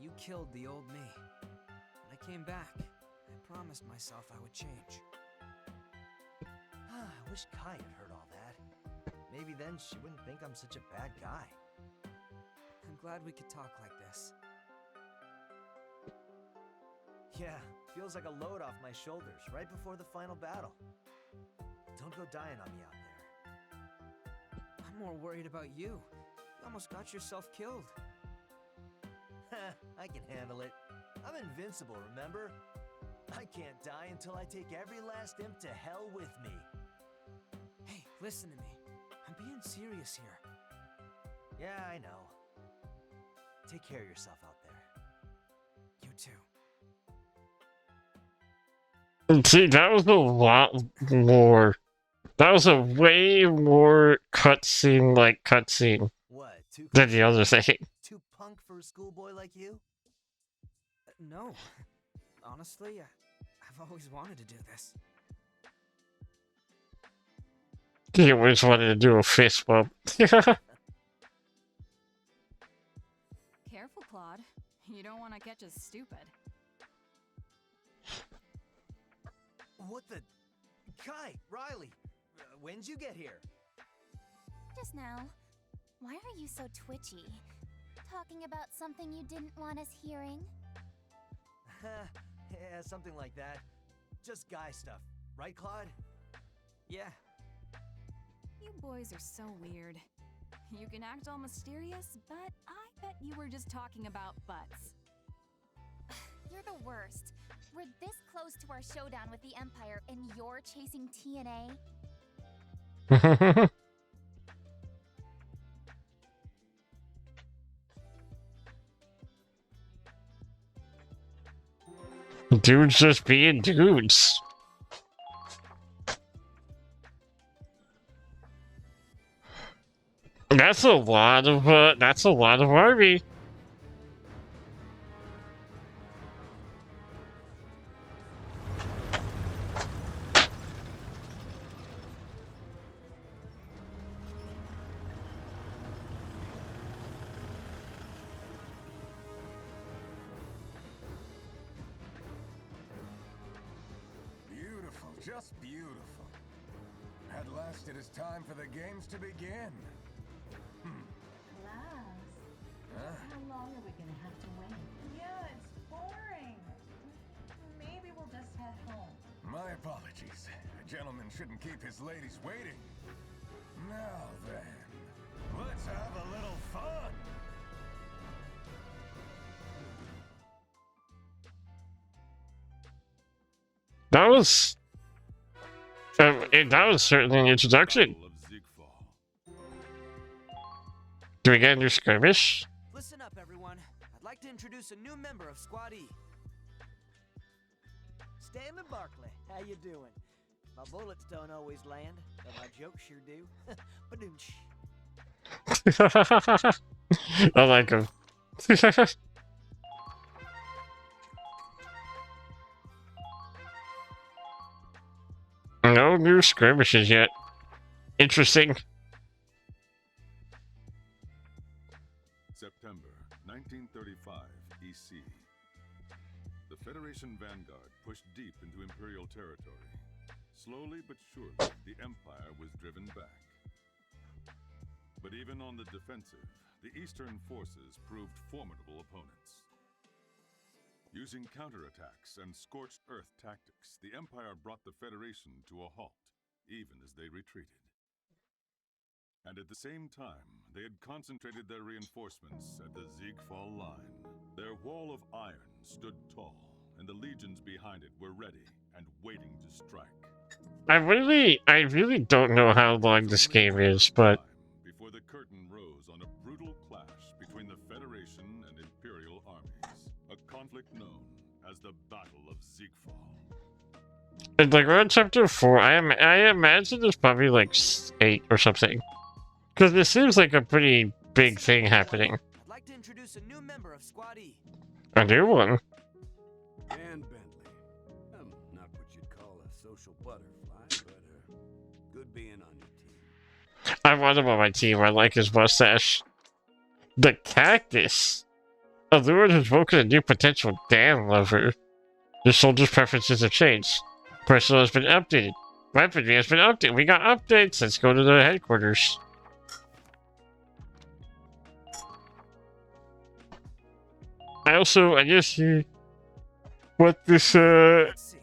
you killed the old me. When I came back, I promised myself I would change. I wish Kai had heard all that. Maybe then she wouldn't think I'm such a bad guy. I'm glad we could talk like this. Yeah, feels like a load off my shoulders right before the final battle. Don't go dying on me out there. I'm more worried about you. You almost got yourself killed. I can handle it. I'm invincible, remember? I can't die until I take every last imp to hell with me. Hey, listen to me. I'm being serious here. Yeah, I know. Take care of yourself out there. You too. See, that was a lot more. That was a way more cutscene What, too than the other thing. too punk for a schoolboy like you? No. Honestly, I've always wanted to do this. He always wanted to do a fist bump. Careful, Claude. You don't want to catch us stupid. What the? Kai, Riley, when'd you get here? Just now. Why are you so twitchy? Talking about something you didn't want us hearing? Yeah, something like that. Just guy stuff, right, Claude? Yeah, You boys are so weird. You can act all mysterious, but I bet you were just talking about butts. You're the worst. We're this close to our showdown with the Empire, and you're chasing TNA? Dudes just being dudes. That's a lot of army. Beautiful, just beautiful. At last it is time for the games to begin. Huh? How long are we gonna have to wait? Yeah, it's boring. Maybe we'll just head home. My apologies. A gentleman shouldn't keep his ladies waiting. Now then, let's have a little fun. That was certainly an introduction. Battle of Ziegfall. Do we get a new skirmish? listen up, everyone. I'd like to introduce a new member of Squad E. Stanley Barkley, how you doing? My bullets don't always land, but my jokes sure do. Ba-doom-tsh. I like him. No new skirmishes yet. Interesting. September 1935, EC. The Federation vanguard pushed deep into Imperial territory. Slowly but surely, the Empire was driven back. But even on the defensive, the Eastern forces proved formidable opponents. Using counterattacks and scorched earth tactics, the Empire brought the Federation to a halt, even as they retreated. And at the same time, they had concentrated their reinforcements at the Ziegfall line. Their wall of iron stood tall, and the legions behind it were ready and waiting to strike. I really don't know how long this game is, but Before the curtain rose on a brutal clash between the Federation and Imperial armies, a conflict known as the Battle of Ziegfall. it's like around chapter 4, I imagine there's probably like 8 or something. Because this seems like a pretty big thing happening. I'd like to introduce a new member of Squad E. A new one. Dan Bentley. Not what you'd call a social butterfly, but good being on your team. I want him on my team. I like his mustache. The cactus. Allure has woken a new potential Dan lover. The soldier's preferences have changed. Personnel has been updated. Weaponry has been updated. We got updates. Let's go to the headquarters. I just see what this, Let's see.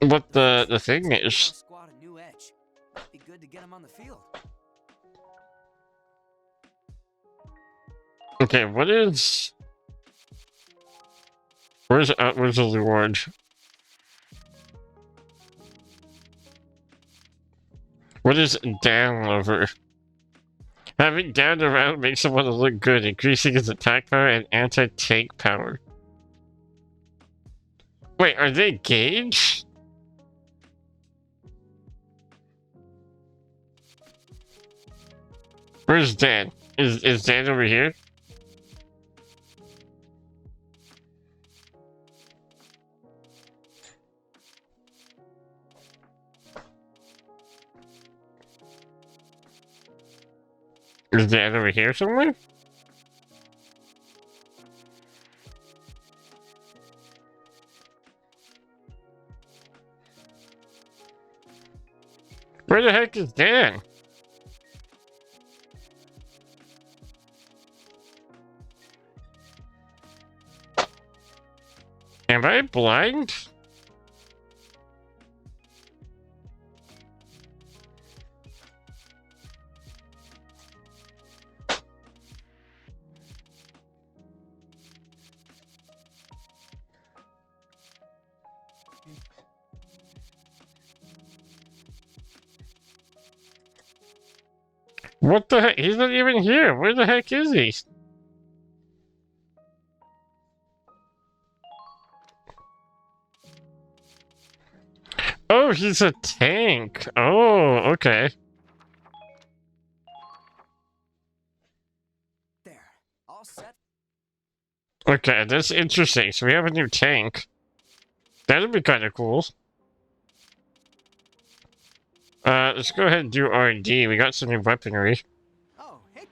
what the thing Give our is. squad a new edge. Might be good to get him on the field. Okay, what is... where's the reward? What is Dan Lover? Having downed around makes someone look good, increasing his attack power and anti-tank power. Wait, are they Gage? Where's Dan? Is Dan over here? Is Dan over here somewhere? Where the heck is Dan? Am I blind? What the heck? He's not even here. Where the heck is he? Oh, he's a tank. Oh, okay. There. All set. Okay, that's interesting. So we have a new tank. That'd be kind of cool. Let's go ahead and do R&D. We got some new weaponry. Oh, hey.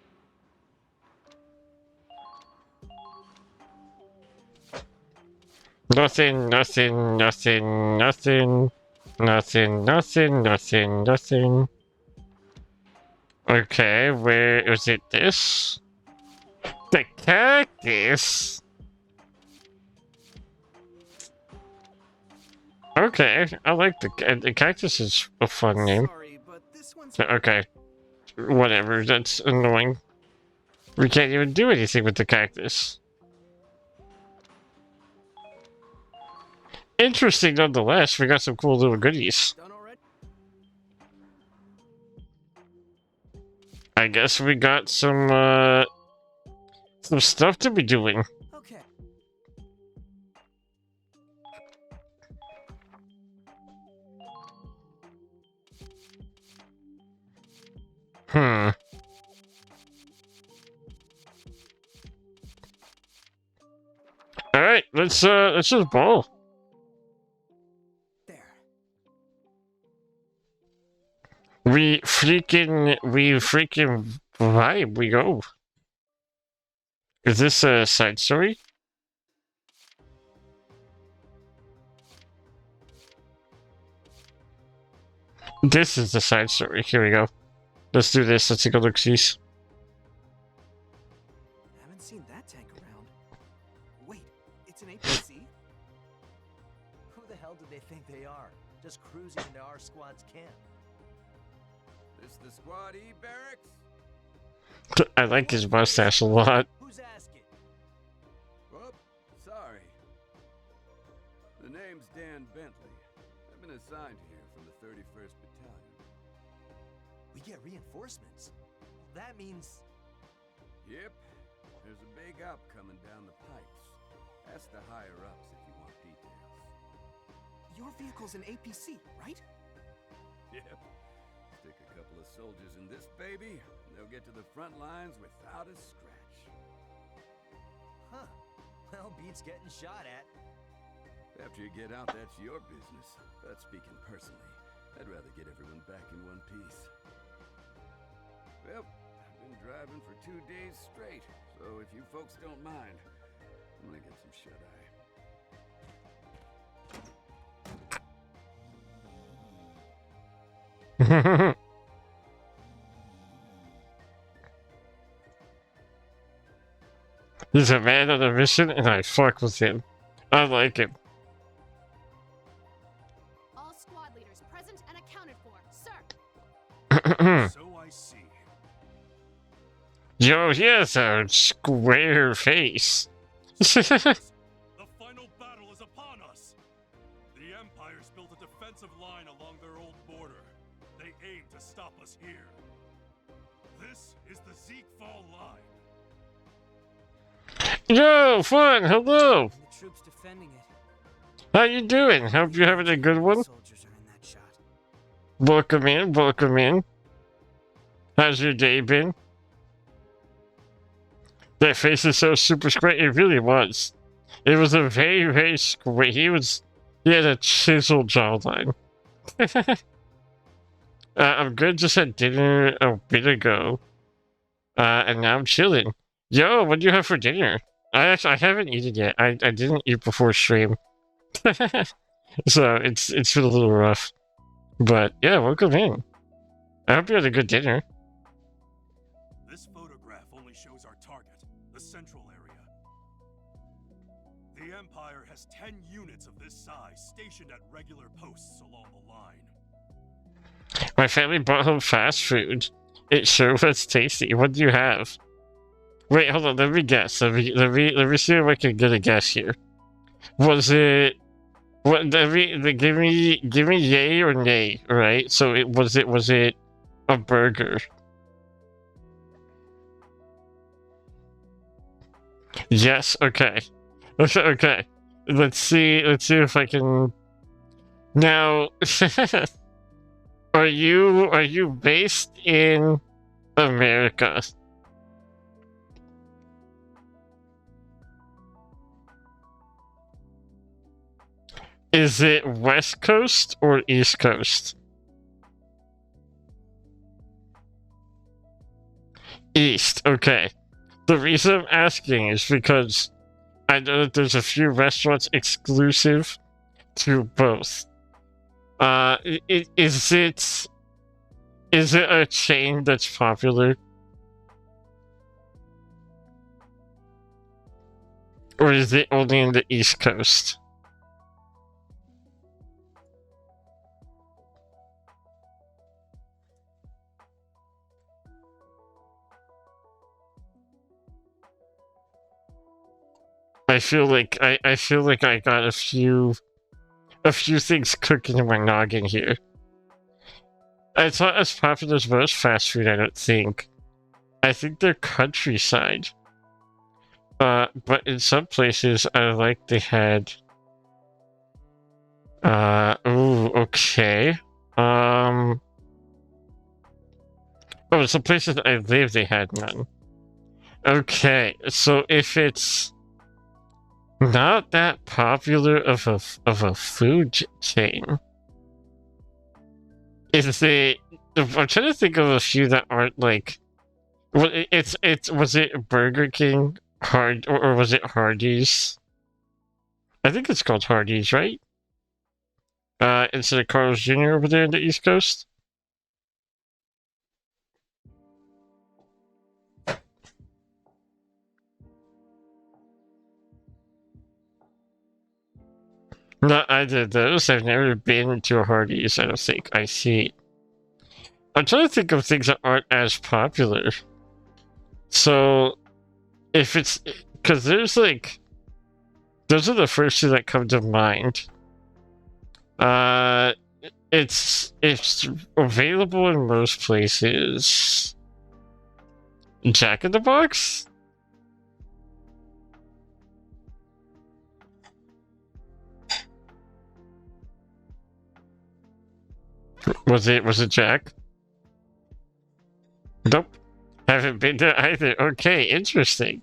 Nothing, nothing, nothing, nothing. Nothing, nothing, nothing, nothing. Okay, where is it? This? The cactus? Okay, I like the cactus is a fun name. Sorry, but this one's Okay, whatever, that's annoying. We can't even do anything with the cactus. Interesting nonetheless, we got some cool little goodies. done already. I guess we got some stuff to be doing. Okay. Hmm. Alright, let's just ball. There. We freaking vibe, we go. Is this a side story? This is the side story. Here we go. Let's do this. Let's take a look-sees. Haven't seen that tank around. Wait, it's an APC? Who the hell do they think they are? Just cruising into our squad's camp. This the Squad E barracks? I like his mustache a lot. Who's asking? Whoop, sorry. The name's Dan Bentley. I've been assigned here from the 31st Battalion. We get reinforcements. That means... Yep, there's a big op coming down the pipes. Ask the higher-ups if you want details. Your vehicle's an APC, right? Yep. Stick a couple of soldiers in this baby, and they'll get to the front lines without a scratch. Huh. Well, beats getting shot at. After you get out, that's your business. But speaking personally, I'd rather get everyone back in one piece. Well, I've been driving for 2 days straight, so if you folks don't mind, I'm gonna get some shut-eye. He's a man on a mission, and I fuck with him. I like him. All squad leaders present and accounted for, sir. So I see. Yo, he has a square face. The final battle is upon us. The Empire's built a defensive line along their old border. They aim to stop us here. This is the Zeekfall line. Yo, fun, hello. And the troops defending it. How you doing? Hope you're having a good one. Soldiers are in that shot. Welcome in, welcome in. How's your day been? That face is so super square. It really was. It was a very, very square. He had a chiseled jawline. I'm good. Just had dinner a bit ago. And now I'm chilling. Yo, what do you have for dinner? I haven't eaten yet. I didn't eat before stream. So it's been a little rough. But yeah, welcome in. I hope you had a good dinner. This photograph only shows our target, the central area. The Empire has 10 units of this size stationed at regular posts along the line. My family brought home fast food. It sure was tasty. What do you have? Wait, hold on. Let me guess. Let me see if I can get a guess here. Was it? What? Give me yay or nay. Right. So it was it a burger? Yes. Okay. Okay. Let's see if I can. Now, are you based in America? Is it West Coast or East Coast? East. Okay. The reason I'm asking is because I know that there's a few restaurants exclusive to both. Is it a chain that's popular? Or is it only in the East Coast? I feel like I got a few things cooking in my noggin here. It's not as popular as most fast food, I don't think. I think they're countryside. But in some places I like they had ooh, okay. Oh, some places I live they had none. Okay, so if it's not that popular of a food chain, is it? I'm trying to think of a few that aren't like. Well, was it Burger King, or was it Hardee's? I think it's called Hardee's, right? Instead of Carl's Jr. over there in the East Coast. Not either of those. I've never been to a Hardee's, I don't think. I see. I'm trying to think of things that aren't as popular. So, if it's... Because there's like... Those are the first two that come to mind. It's available in most places. Jack in the Box? Was it Jack? Nope. Haven't been there either. Okay, interesting.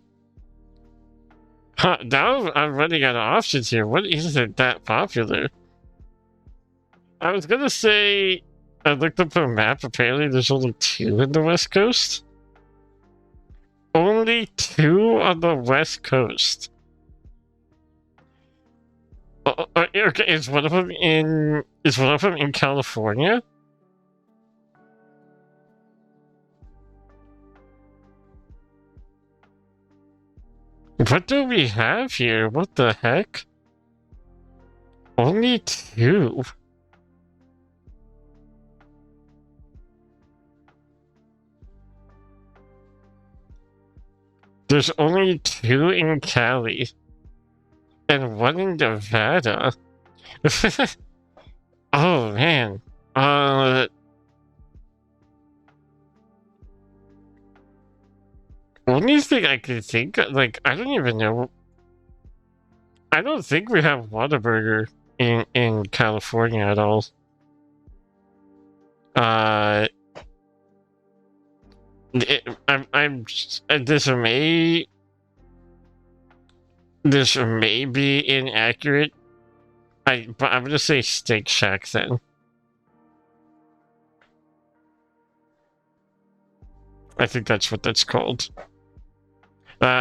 Huh, now I'm running out of options here. What isn't that popular? I was gonna say, I looked up a map. Apparently there's only 2 in the West Coast. Only 2 on the West Coast. Okay, is one of them in California? What do we have here? What the heck? Only 2. There's only 2 in Cali. And 1 in Nevada. Oh man. Only thing I can think of, like, I don't even know. I don't think we have Whataburger in California at all. This may be inaccurate. But I'm gonna say Steak Shack then. I think that's what that's called.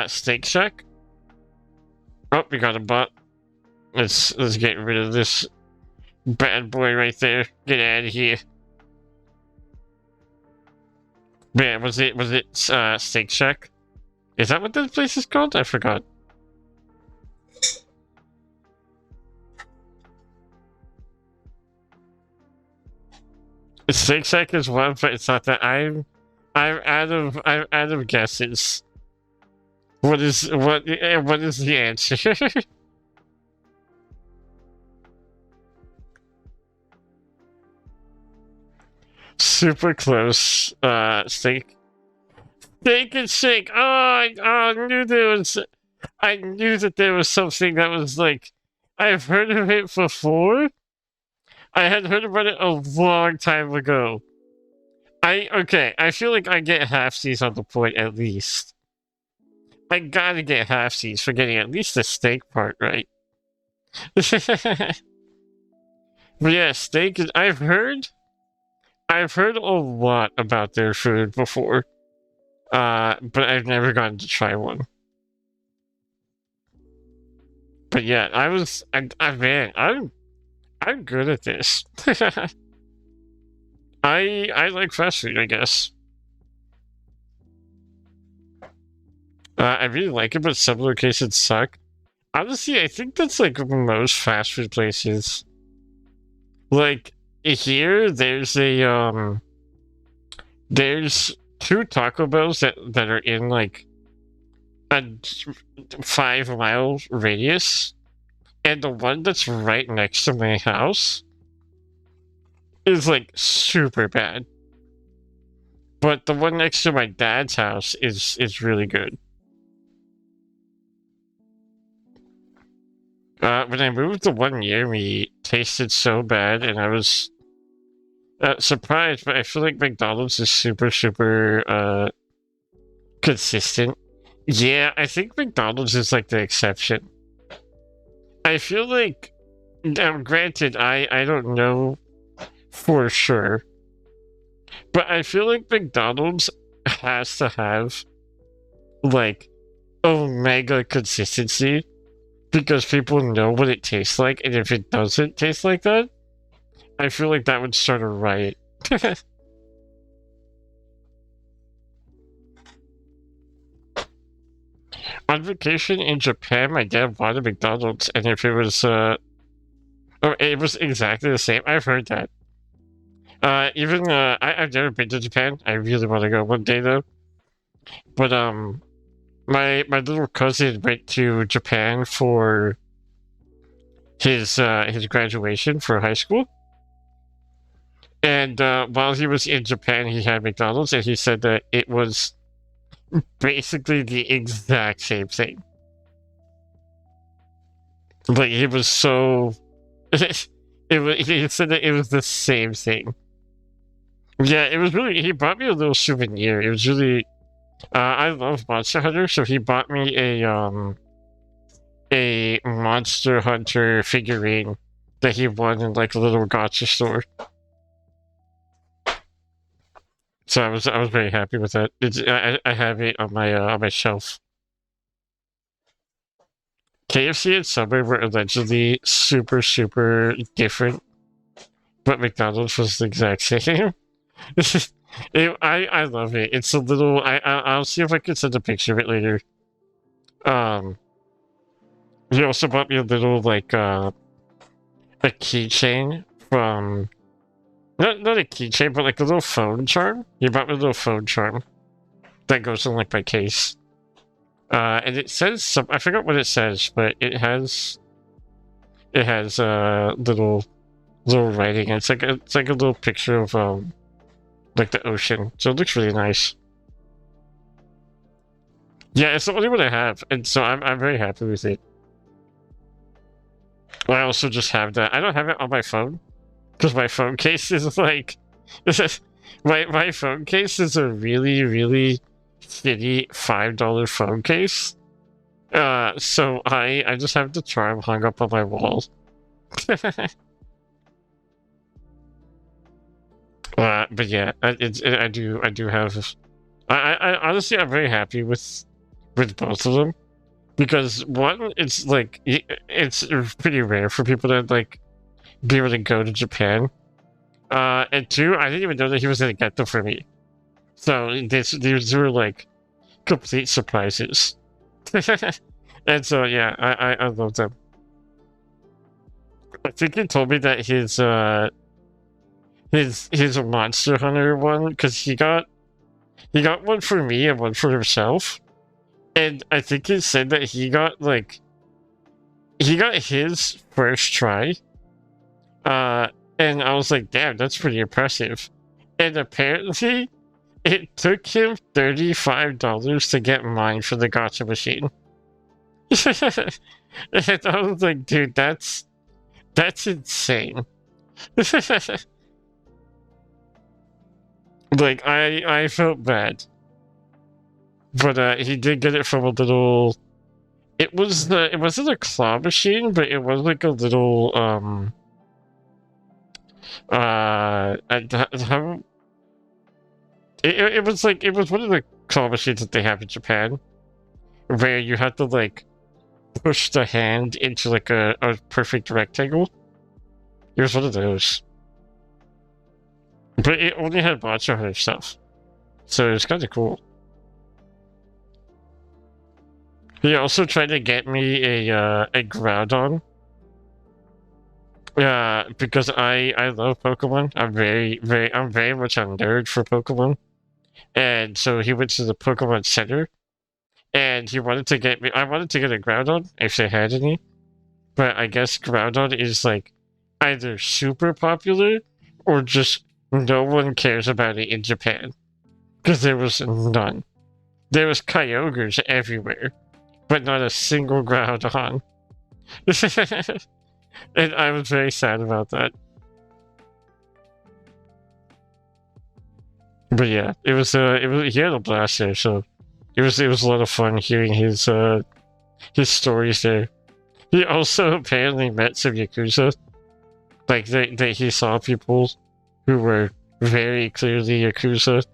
Steak Shack. Oh, we got a bot. Let's get rid of this bad boy right there. Get out of here. Man, was it Steak Shack? Is that what this place is called? I forgot. Steak Shack is one, but it's not that. I'm out of guesses. What is the answer? Super close. Steak and Shake. I knew there was. I knew that there was something that was like. I've heard of it before. I had heard about it a long time ago. Okay. I feel like I get halfsies on the point at least. I gotta get halfsies for getting at least the steak part right. But yeah, steak is. I've heard a lot about their food before, but I've never gotten to try one. But yeah, man, I'm good at this. I like fast food, I guess. I really like it, but some locations suck. Honestly, I think that's like most fast food places. Like here, there's two Taco Bells that are in like a 5-mile radius, and the one that's right next to my house is like super bad. But the one next to my dad's house is really good. When I moved, the one near me tasted so bad, and I was surprised. But I feel like McDonald's is super consistent. Yeah, I think McDonald's is like the exception. I feel like, now granted, I don't know for sure, but I feel like McDonald's has to have like omega consistency because people know what it tastes like, and if it doesn't taste like that, I feel like that would start a riot. On vacation in Japan, my dad bought a McDonald's, and if it was, it was exactly the same. I've heard that. I've never been to Japan. I really want to go one day, though. But, my little cousin went to Japan for his graduation for high school. And, while he was in Japan, he had McDonald's, and he said that it was basically the exact same thing. Like, he was so... he said that it was the same thing. Yeah, it was really... He bought me a little souvenir. It was really... I love Monster Hunter, so he bought me a Monster Hunter figurine that he won in, like, a little gacha store. So I was very happy with that. I have it on my shelf. KFC and Subway were allegedly super different, but McDonald's was the exact same. I love it. It's a little. I'll see if I can send a picture of it later. He also bought me a little like a keychain from. Not a keychain, but like a little phone charm. He bought me a little phone charm that goes in like my case. And it says some. I forgot what it says, but it has little writing. It's like a little picture of like the ocean. So it looks really nice. Yeah, it's the only one I have, and so I'm very happy with it. I also just have that. I don't have it on my phone because my phone case is like my phone case is a really shitty $5 phone case. So I just have the charm hung up on my wall. But yeah, I do have. I honestly, I'm very happy with both of them because one, it's like it's pretty rare for people to like be able to go to Japan. And two, I didn't even know that he was gonna get them for me. So these were like complete surprises. And so yeah, I love them. I think he told me that his Monster Hunter one, because he got one for me and one for himself. And I think he said that he got his first try. And I was like, damn, that's pretty impressive. And apparently it took him $35 to get mine for the gacha machine. And I was like, dude, that's insane. Like, I felt bad. But he did get it from a little... It wasn't a claw machine, but it was like a little, it was one of the claw machines that they have in Japan, where you have to, like, push the hand into, like, a perfect rectangle. It was one of those. But it only had Monster Hunter stuff. So it was kind of cool. He also tried to get me a Groudon. Because I love Pokemon. I'm very much a nerd for Pokemon. And so he went to the Pokemon Center, and he wanted to get me... I wanted to get a Groudon, if they had any. But I guess Groudon is, like, either super popular, or just no one cares about it in Japan. Because there was none. There was Kyogres everywhere, but not a single Groudon. And I was very sad about that. But yeah, it was he had a blast there, so it was a lot of fun hearing his stories there. He also apparently met some Yakuza. Like that he saw people who were very clearly Yakuza.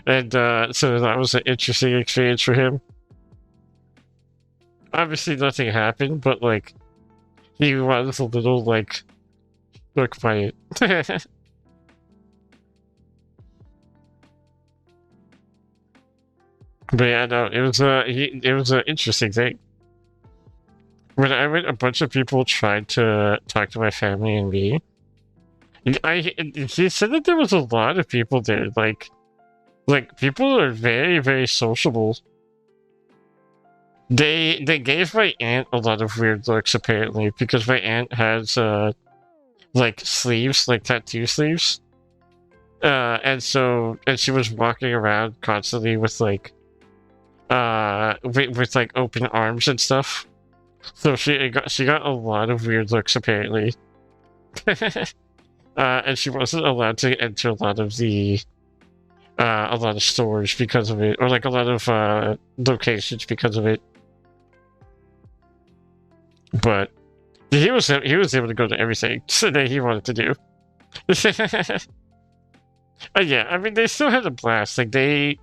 And so that was an interesting experience for him. Obviously nothing happened, but like he was a little like shook by it. But yeah, no, it was an interesting thing. When I went, a bunch of people tried to talk to my family and me. He said that there was a lot of people there. Like people are very, very sociable. They gave my aunt a lot of weird looks apparently, because my aunt has like sleeves, like tattoo sleeves. And she was walking around constantly with like with like open arms and stuff. So she got a lot of weird looks apparently. And she wasn't allowed to enter a lot of stores because of it, or like a lot of locations because of it. But he was able to go to everything that he wanted to do. Yeah, I mean, they still had a blast. Like they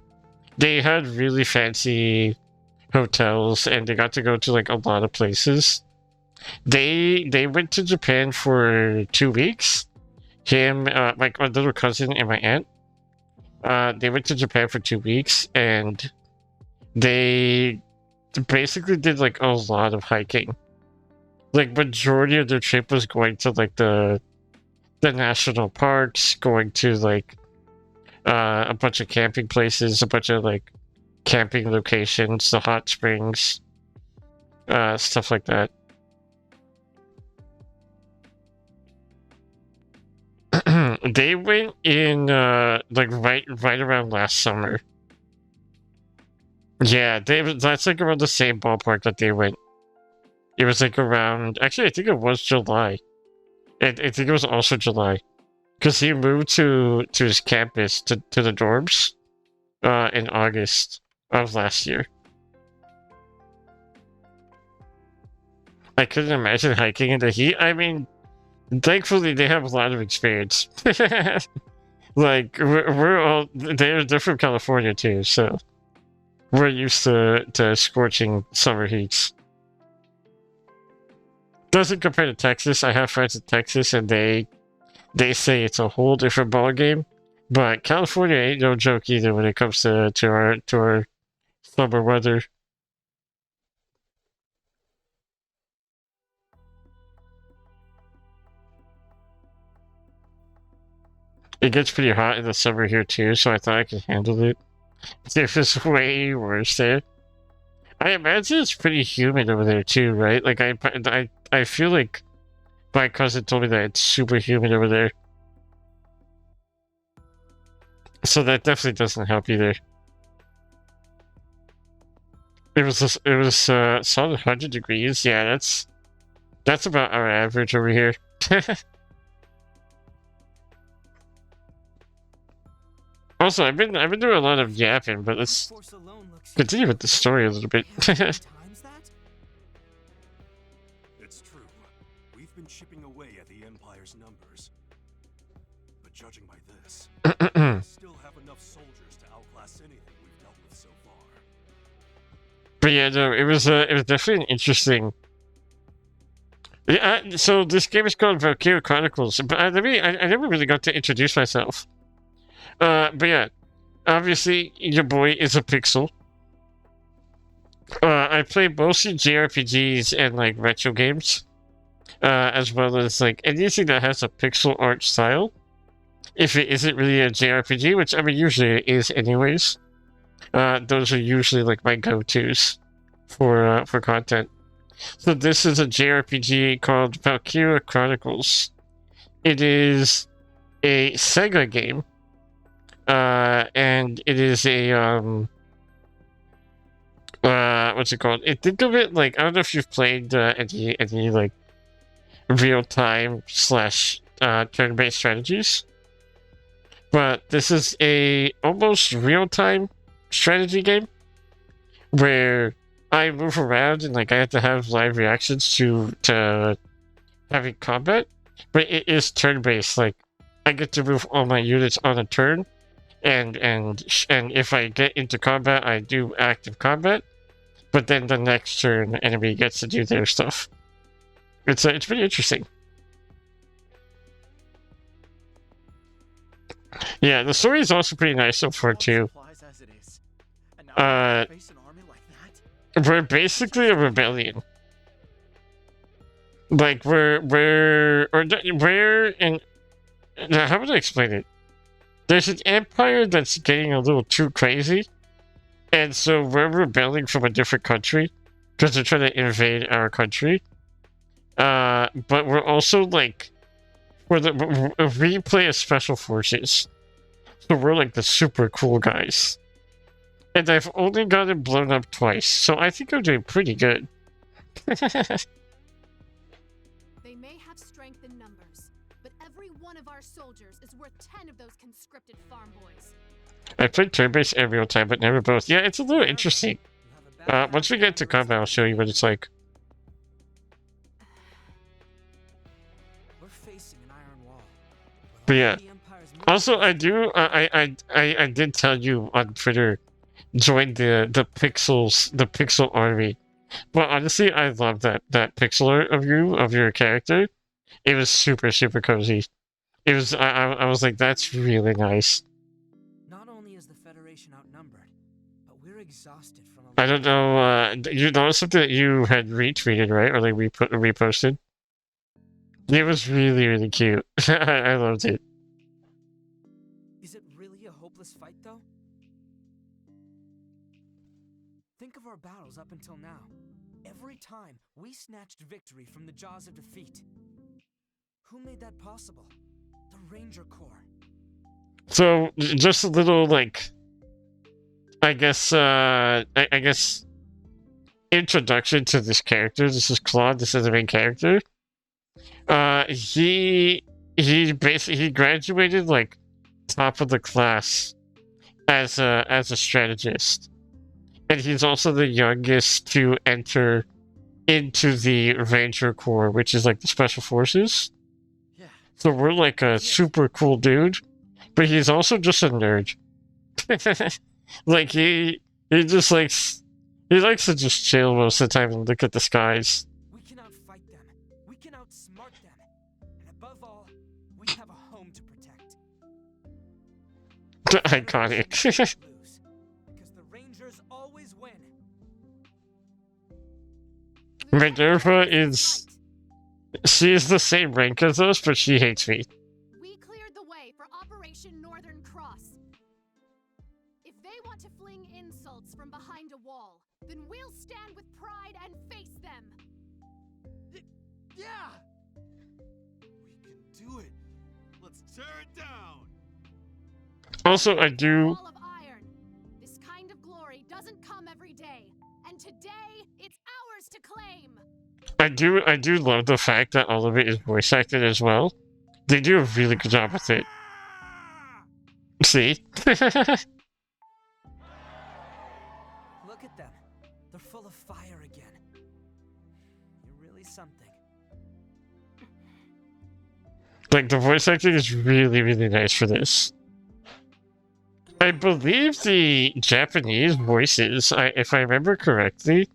had really fancy hotels, and they got to go to like a lot of places. They went to Japan for 2 weeks. Him, my little cousin, and my aunt. They went to Japan for 2 weeks, and they basically did like a lot of hiking. Like majority of their trip was going to like the national parks, going to like a bunch of camping places, a bunch of like camping locations, the hot springs, stuff like that. They went in like right around last summer. Yeah, that's like around the same ballpark that they went. It was like around... Actually, I think it was July. I think it was also July. Because he moved to his campus, to the dorms, in August of last year. I couldn't imagine hiking in the heat. I mean, thankfully they have a lot of experience. Like, they're from California too, so we're used to scorching summer heats. Doesn't compare to Texas. I have friends in Texas, and they say it's a whole different ballgame. But California ain't no joke either when it comes to our summer weather. It gets pretty hot in the summer here too, so I thought I could handle it. It was way worse there. I imagine it's pretty humid over there too, right? Like I feel like my cousin told me that it's super humid over there. So that definitely doesn't help either. It was solid 100 degrees. Yeah, that's about our average over here. Also, I've been doing a lot of yapping, but let's continue with the story a little bit. It's true. We've been chipping away at the Empire's numbers. But judging by this, we still have enough soldiers to outclass anything we've dealt with so far. But yeah, no, it was definitely an interesting. Yeah, so this game is called Valkyria Chronicles, but I never really got to introduce myself. But yeah, obviously your boy is a pixel. I play mostly JRPGs and like retro games, as well as like anything that has a pixel art style. If it isn't really a JRPG, which I mean usually it is anyways, those are usually like my go-tos for content. So this is a JRPG called Valkyria Chronicles. It is a Sega game. And it is a what's it called? Think of it like, I don't know if you've played any like real time / turn-based strategies, but this is a almost real time strategy game where I move around and like I have to have live reactions to having combat, but it is turn-based. Like I get to move all my units on a turn. And if I get into combat, I do active combat, but then the next turn, the enemy gets to do their stuff. It's pretty interesting. Yeah, the story is also pretty nice so far too. We're basically a rebellion. Like we're in. Now, how would I explain it? There's an empire that's getting a little too crazy, and so we're rebelling from a different country because they're trying to invade our country. But we're also like, we play as special forces, so we're like the super cool guys. And I've only gotten blown up twice, so I think I'm doing pretty good. They may have strength in numbers, but every one of our soldiers is worth 10 of those conscripted farm boys. I played turn-based and real time, but never both. Yeah, it's a little interesting. Once we get to combat, I'll show you what it's like. We're facing an iron wall. But yeah. Also, I did tell you on Twitter, join the pixel army. But honestly, I love that pixel art of your character. It was super cozy. It was I was like, that's really nice. Not only is the Federation outnumbered, but we're exhausted from. I don't know. You noticed something that you had retweeted, right, or like reposted? It was really cute. I loved it. Is it really a hopeless fight, though? Think of our battles up until now. Every time we snatched victory from the jaws of defeat. Who made that possible? The Ranger Corps. So, just a little, like, I guess introduction to this character. This is Claude. This is the main character. He graduated like top of the class as a strategist, and he's also the youngest to enter into the Ranger Corps, which is like the special forces. Yeah. So we're like a super cool dude, but he's also just a nerd. Like he likes to just chill most of the time and look at the skies. We can outfight them. We can outsmart them. And above all, we have a home to protect. Iconic. Because the Rangers always win. Minerva is... She is the same rank as us, but she hates me. We cleared the way for Operation Northern Cross. If they want to fling insults from behind a wall, then we'll stand with pride and face them. Yeah! We can do it. Let's tear it down. Also, I do... Wall of iron. This kind of glory doesn't come every day, and today it's ours to claim. I do love the fact that all of it is voice acted as well. They do a really good job with it. See? Look at them. They're full of fire again. You're really something. Like, the voice acting is really, really nice for this. I believe the Japanese voices, if I remember correctly,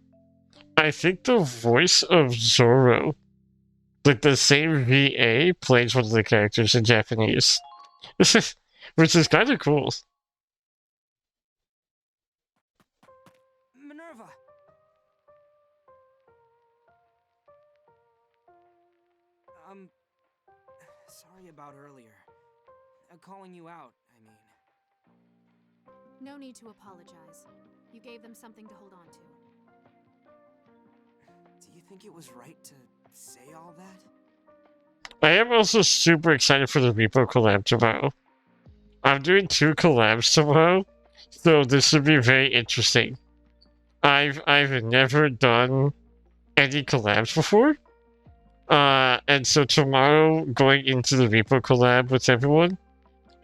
I think the voice of Zoro, like the same VA, plays one of the characters in Japanese. Which is kind of cool. Minerva! Sorry about earlier. Calling you out, I mean. No need to apologize. You gave them something to hold on to. Do you think it was right to say all that? I am also super excited for the Repo collab tomorrow. I'm doing 2 collabs tomorrow, so this should be very interesting. I've never done any collabs before. And so tomorrow, going into the Repo collab with everyone,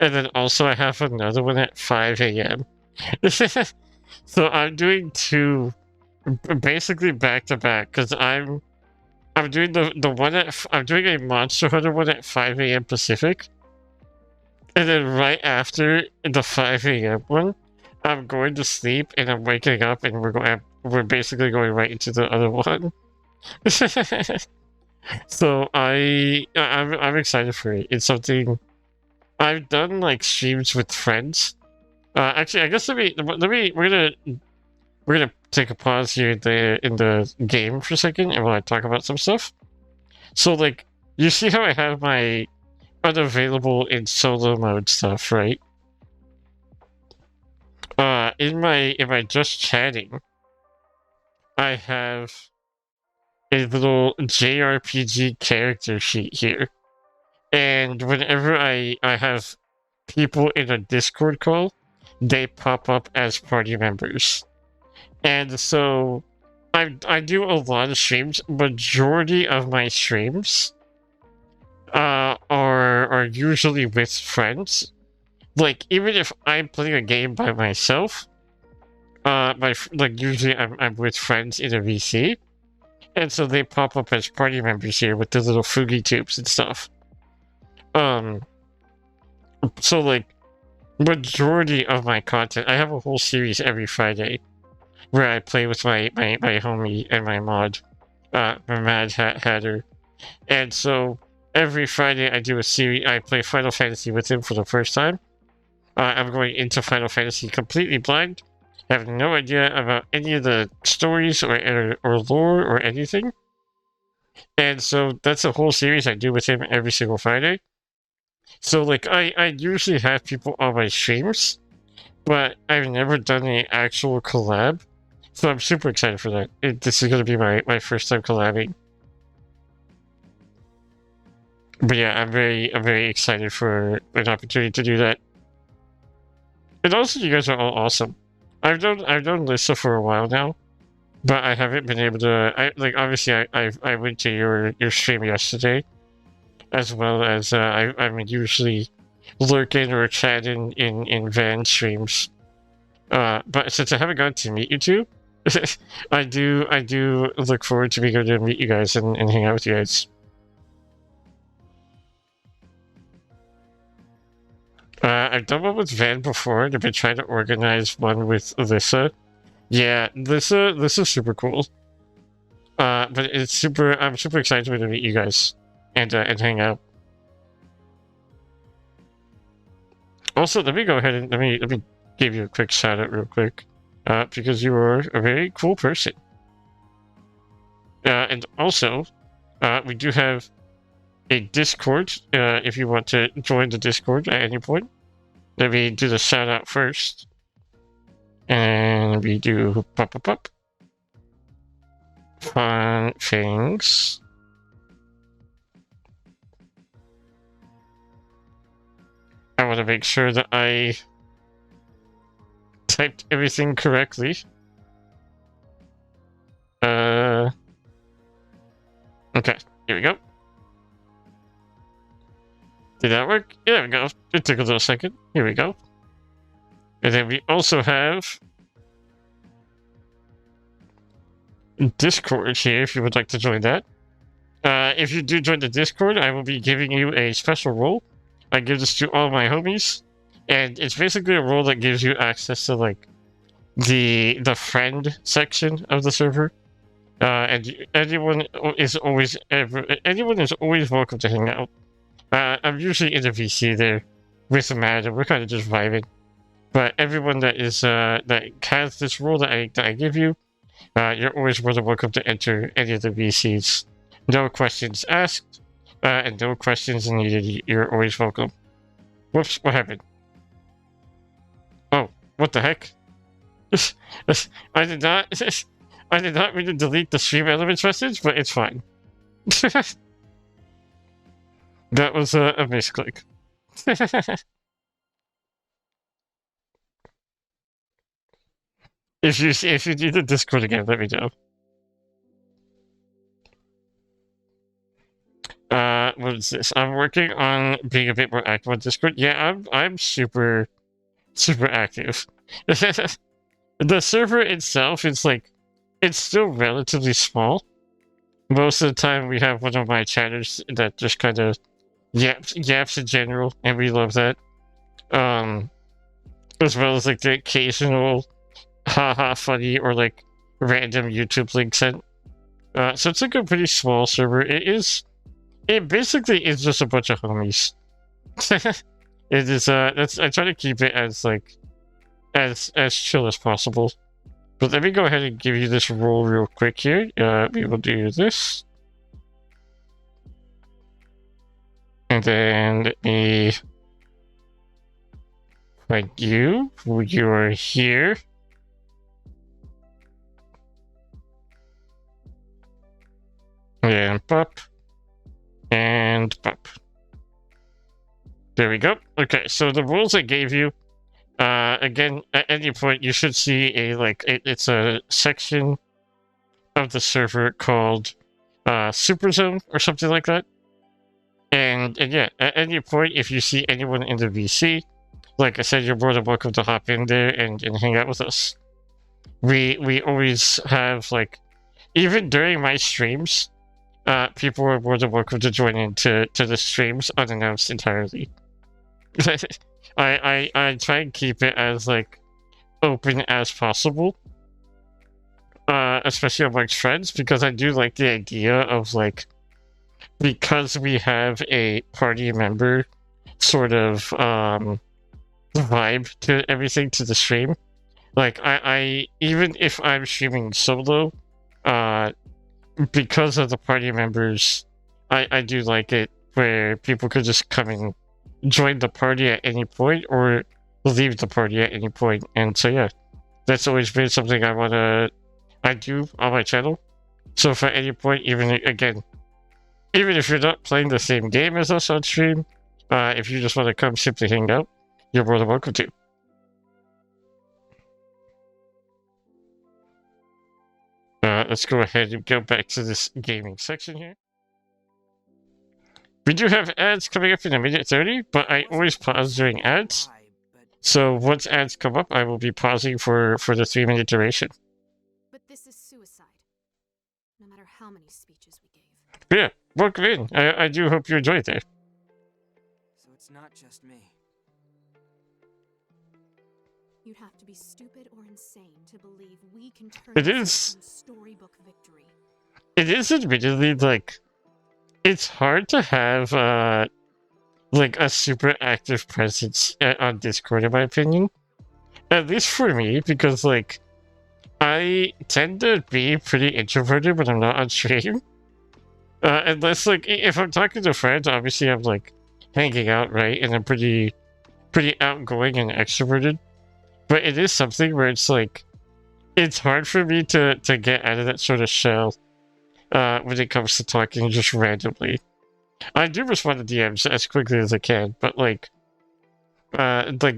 and then also I have another one at 5 a.m. So I'm doing 2, basically back to back, because I'm doing the one at I'm doing a Monster Hunter one at 5 a.m. Pacific, and then right after the 5 a.m. one, I'm going to sleep and I'm waking up and we're basically going right into the other one. So I'm excited for it. It's something I've done, like streams with friends. Actually, I guess we're gonna take a pause here in the game for a second, and while I talk about some stuff. So, like, you see how I have my unavailable in solo mode stuff, right? In my just chatting, I have a little JRPG character sheet here. And whenever I have people in a Discord call, they pop up as party members. And so I do a lot of streams. Majority of my streams are usually with friends. Like, even if I'm playing a game by myself, usually I'm with friends in a VC. And so they pop up as party members here with the little Fugi tubes and stuff. So, like, majority of my content, I have a whole series every Friday where I play with my homie and my mod, my Mad Hatter. And so every Friday I do a series, I play Final Fantasy with him for the first time. I'm going into Final Fantasy completely blind. I have no idea about any of the stories or lore or anything. And so that's a whole series I do with him every single Friday. So, like, I usually have people on my streams, but I've never done an actual collab. So I'm super excited for that. This is going to be my first time collabing. But yeah, I'm very excited for an opportunity to do that. And also, you guys are all awesome. I've known Lisa for a while now, but I haven't been able to. Obviously, I went to your stream yesterday, as well as I'm usually lurking or chatting in Van streams. But since I haven't gotten to meet you two, I do look forward to being able to meet you guys and hang out with you guys. I've done one with Van before, and I've been trying to organize one with Alyssa. Yeah, Alyssa's super cool. But I'm super excited to meet you guys and hang out. Also, let me go ahead and let me give you a quick shout out real quick, because you are a very cool person. And also, we do have a Discord. If you want to join the Discord at any point, let me do the shout out first, and we do pop. Fun things. I want to make sure that I typed everything correctly. Okay, here we go. Did that work? Yeah, there we go. It took a little second. Here we go. And then we also have Discord here if you would like to join that. If you do join the Discord, I will be giving you a special role. I give this to all my homies, and it's basically a role that gives you access to like the friend section of the server. And anyone is always welcome to hang out. I'm usually in the VC there with Matt, and we're kind of just vibing. But everyone that is that has this role that I give you, you're always more than welcome to enter any of the VCs. No questions asked, and no questions needed. You're always welcome. Whoops! What happened? Oh, what the heck? I did not. I did not mean to delete the stream elements message, but it's fine. That was a misclick. If you need the Discord again, let me know. What is this? I'm working on being a bit more active on Discord. Yeah, I'm super active. The server itself is like, it's still relatively small. Most of the time we have one of my chatters that just kind of yaps in general, and we love that. As well as like the occasional haha funny or like random YouTube link sent. So it's like a pretty small server. It basically is just a bunch of homies. It is I try to keep it as like as chill as possible. But let me go ahead and give you this role real quick here. We will do this. And then let me find you. You are here. And pop. And pop. There we go. Okay, so the rules I gave you, again, at any point you should see it's a section of the server called Super Zone or something like that. And yeah, at any point if you see anyone in the VC, like I said, you're more than welcome to hop in there and hang out with us. We always have like, even during my streams, people are more than welcome to join into the streams unannounced entirely. I try and keep it as like open as possible, especially amongst friends, because I do like the idea of like, because we have a party member sort of vibe to everything, to the stream. Like I even if I'm streaming solo, because of the party members, I do like it where people could just come and join the party at any point or leave the party at any point. And so yeah, that's always been something I do on my channel. So for any point, even if you're not playing the same game as us on stream, if you just want to come simply hang out, you're more than welcome to. Let's go ahead and go back to this gaming section here. We do have ads coming up in a minute 30, but I always pause during ads. So once ads come up, I will be pausing for the 3-minute duration. But this is suicide. No matter how many speeches we gave. Yeah, welcome in. I do hope you enjoyed that. So it's not just me. You'd have to be stupid or insane to believe we can turn It this is. into storybook victory. It is admittedly like, it's hard to have like a super active presence on Discord, in my opinion. At least for me, because like I tend to be pretty introverted when I'm not on stream. Unless like if I'm talking to friends, obviously I'm like hanging out, right? And I'm pretty outgoing and extroverted. But it is something where it's like it's hard for me to get out of that sort of shell when it comes to talking just randomly. I do respond to DMs as quickly as I can, but like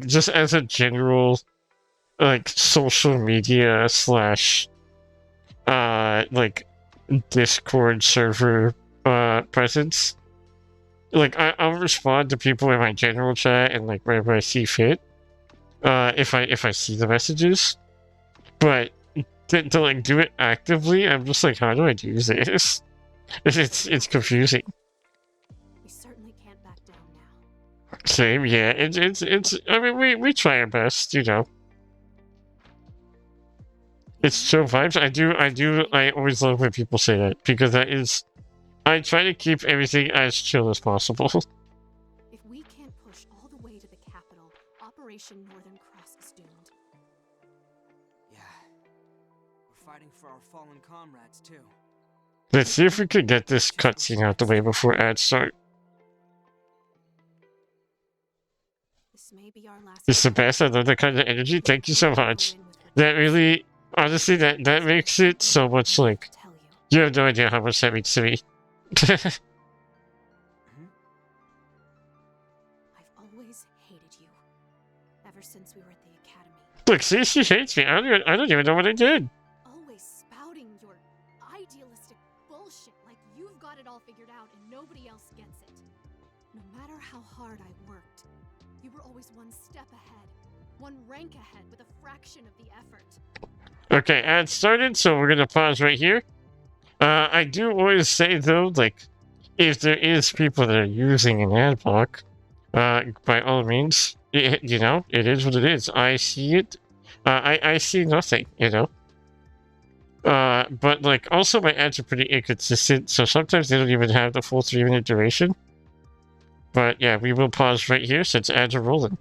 just as a general like social media slash like Discord server presence, like I'll respond to people in my general chat and like wherever I see fit, if I see the messages, but to like do it actively, I'm just like, how do I do this? It's confusing. We certainly can't back down now. Same, yeah. It's. I mean, we try our best, you know. It's chill vibes. I always love when people say that because that is. I try to keep everything as chill as possible. If we can't push all the way to the capital, Operation Northern Cross is doomed. Yeah. We're fighting for our fallen comrades, too. Let's see if we could get this cutscene out the way before ads start. This may be our last. It's the best. I love that kind of energy. Thank you so much. That really, honestly, that makes it so much like. You have no idea how much that means to me. I've always hated you. Ever since we were at the academy. Look, see, she hates me. I don't even know what I did. Always spouting your idealistic bullshit like you've got it all figured out and nobody else gets it. No matter how hard I worked, you were always one step ahead, one rank ahead with a fraction of the effort. Okay, ad started, so we're gonna pause right here. I do always say though, like, if there is people that are using an ad block, by all means, you know, it is what it is. I see it. I see nothing, you know. But like, also my ads are pretty inconsistent, so sometimes they don't even have the full 3-minute duration. But yeah, we will pause right here since ads are rolling.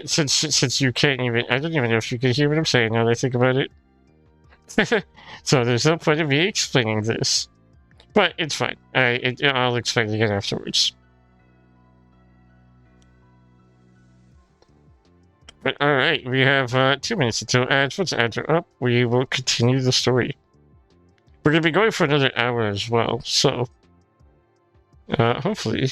Since you can't even, I don't even know if you can hear what I'm saying now that I think about it. So there's no point in me explaining this, but it's fine. I'll explain it again afterwards. But alright, we have 2 minutes until ads. Once ads are up, we will continue the story. We're going to be going for another hour as well, so hopefully.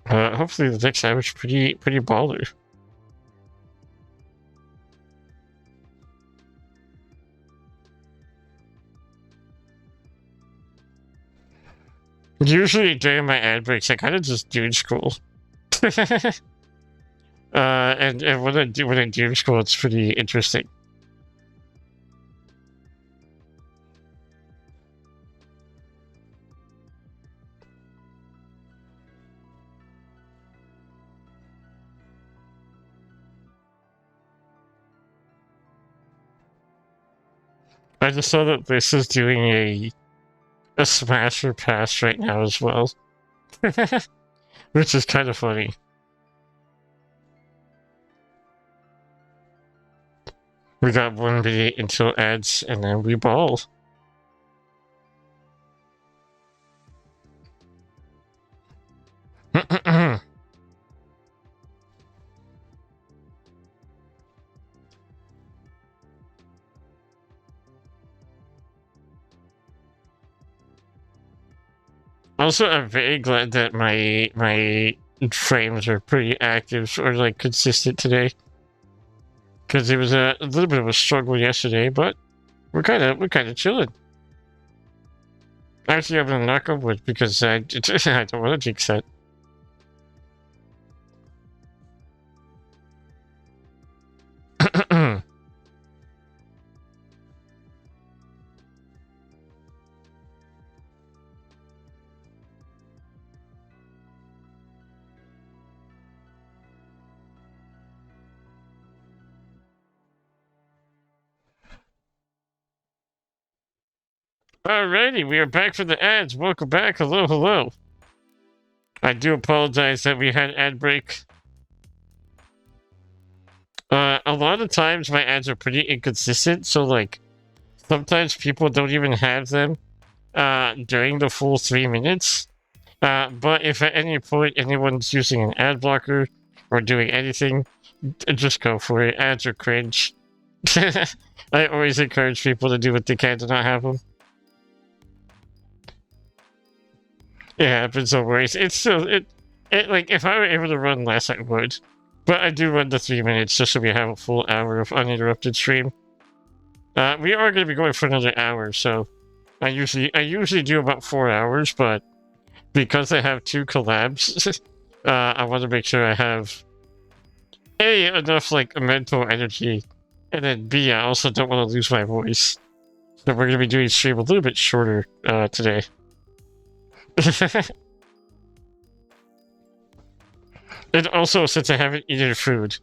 Hopefully the next hour is pretty baller. Usually during my ad breaks, I kind of just doom scroll. And when I doom scroll, it's pretty interesting. I just saw that this is doing a smasher pass right now as well. Which is kind of funny. We got 1 minute until ads, and then we ball. Also, I'm very glad that my frames are pretty active or like consistent today, because it was a little bit of a struggle yesterday, but we're kind of chilling. Actually, I'm gonna knock on wood because I don't want to jinx that. Alrighty, we are back from the ads. Welcome back. Hello, hello. I do apologize that we had ad break. A lot of times my ads are pretty inconsistent, so like sometimes people don't even have them during the full 3 minutes. But if at any point anyone's using an ad blocker or doing anything, just go for it. Ads are cringe. I always encourage people to do what they can to not have them. It happens, no worries. It's still, like, if I were able to run less, I would. But I do run the 3 minutes just so we have a full hour of uninterrupted stream. We are going to be going for another hour, so I usually do about 4 hours, but because I have 2 collabs, I want to make sure I have A, enough, like, mental energy, and then B, I also don't want to lose my voice. So we're going to be doing stream a little bit shorter today. And also, since I haven't eaten food,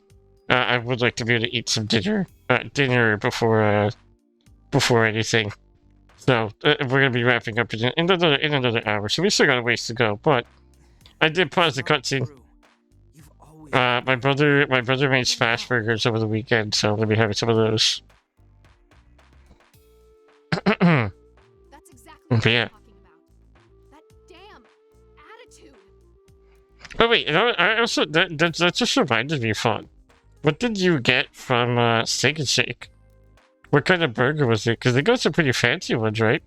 I would like to be able to eat some dinner before anything. So we're gonna be wrapping up in another hour. So we still got a ways to go. But I did pause the cutscene. My brother made smash burgers over the weekend, so I'm gonna be having some of those. That's exactly what Yeah. I'm talking about. That damn attitude. Oh wait, I also that just reminded me, Fawn. What did you get from Steak and Shake? What kind of burger was it? Because they got some pretty fancy ones, right?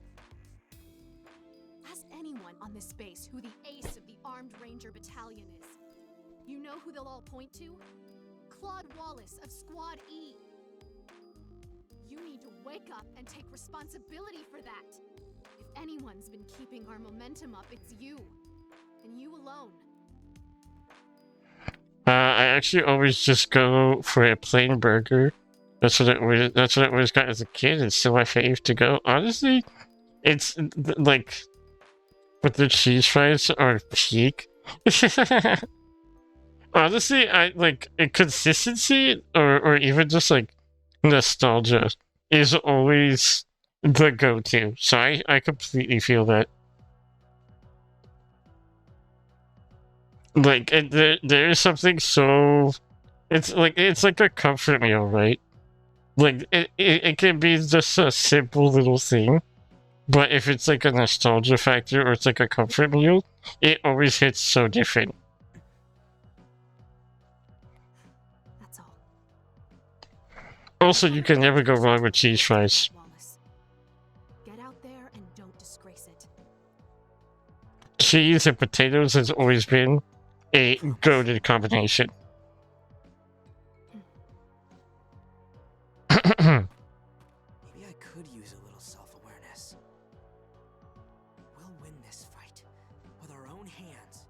Ask anyone on this base who the ace of the Armed Ranger Battalion is. You know who they'll all point to? Claude Wallace of Squad E. You need to wake up and take responsibility for that. If anyone's been keeping our momentum up, it's you. And you alone. I actually always just go for a plain burger. That's what I always got as a kid. It's still my fave to go. Honestly, it's like with the cheese fries are peak. Honestly, I like consistency or even just like nostalgia is always the go-to. So I completely feel that. Like there is something so it's like a comfort meal, right? Like it can be just a simple little thing, but if it's like a nostalgia factor or it's like a comfort meal, it always hits so different. That's all. Also, you can never go wrong with cheese fries. Wallace. Get out there and don't disgrace it. Cheese and potatoes has always been a goated combination. Maybe I could use a little self-awareness. We'll win this fight. With our own hands,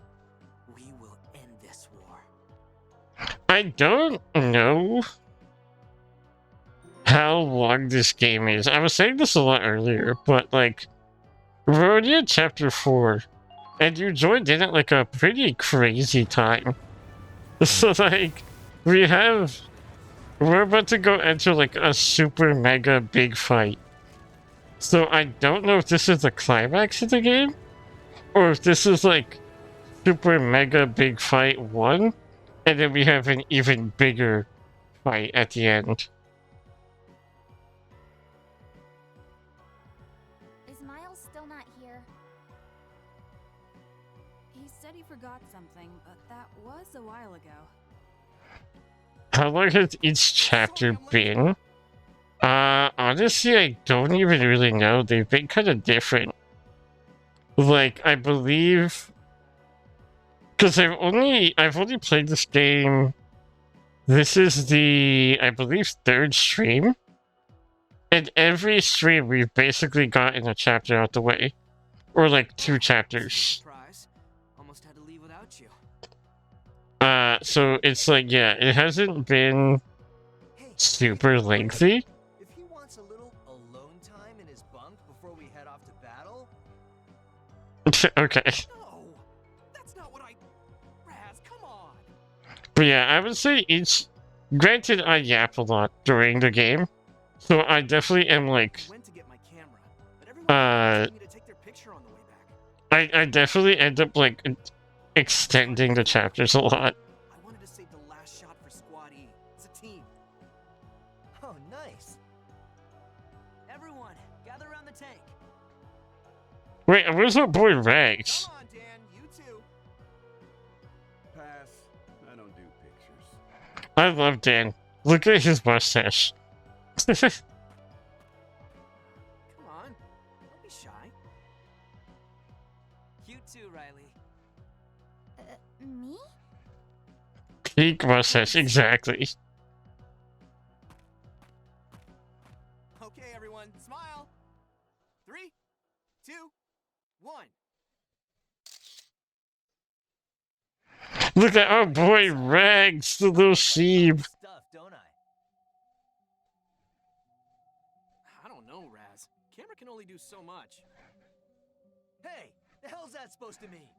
we will end this war. I don't know how long this game is. I was saying this a lot earlier, but like, we're already in chapter 4, and you joined in at like a pretty crazy time. So like, we're about to go enter like a super mega big fight. So I don't know if this is the climax of the game, or if this is like super mega big fight 1, and then we have an even bigger fight at the end. Is Miles still not here? He said he forgot something, but that was a while ago. How long has each chapter been? Honestly, I don't even really know. They've been kind of different. Like, I believe... Because I've only played this game... This is the, I believe, 3rd stream. And every stream, we've basically gotten a chapter out the way. Or like 2 chapters. Surprise. Almost had to leave without you. So it's like, yeah, it hasn't been super lengthy. If he wants a little alone time in his bunk before we head off to battle. Okay. No, that's not what I. Raz, come on. But yeah, I would say each... Granted, I yap a lot during the game. So I definitely am like... Went to get my camera, but asking me to take their picture on the way back. I definitely end up like extending the chapters a lot. I wanted to save the last shot for Squad E. It's a team. Oh, nice. Everyone, gather around the tank. Wait, where's our boy Rags? Come on, Dan. You too. Pass. I don't do pictures. I love Dan. Look at his mustache. Come on. Don't be shy. You too, Riley. Me? Peak mustache, exactly. Okay, everyone, smile. 3, 2, 1. Look at our boy Rags, the little sheep. Stuff, don't I? I don't know, Raz. Camera can only do so much. Hey, the hell's that supposed to mean?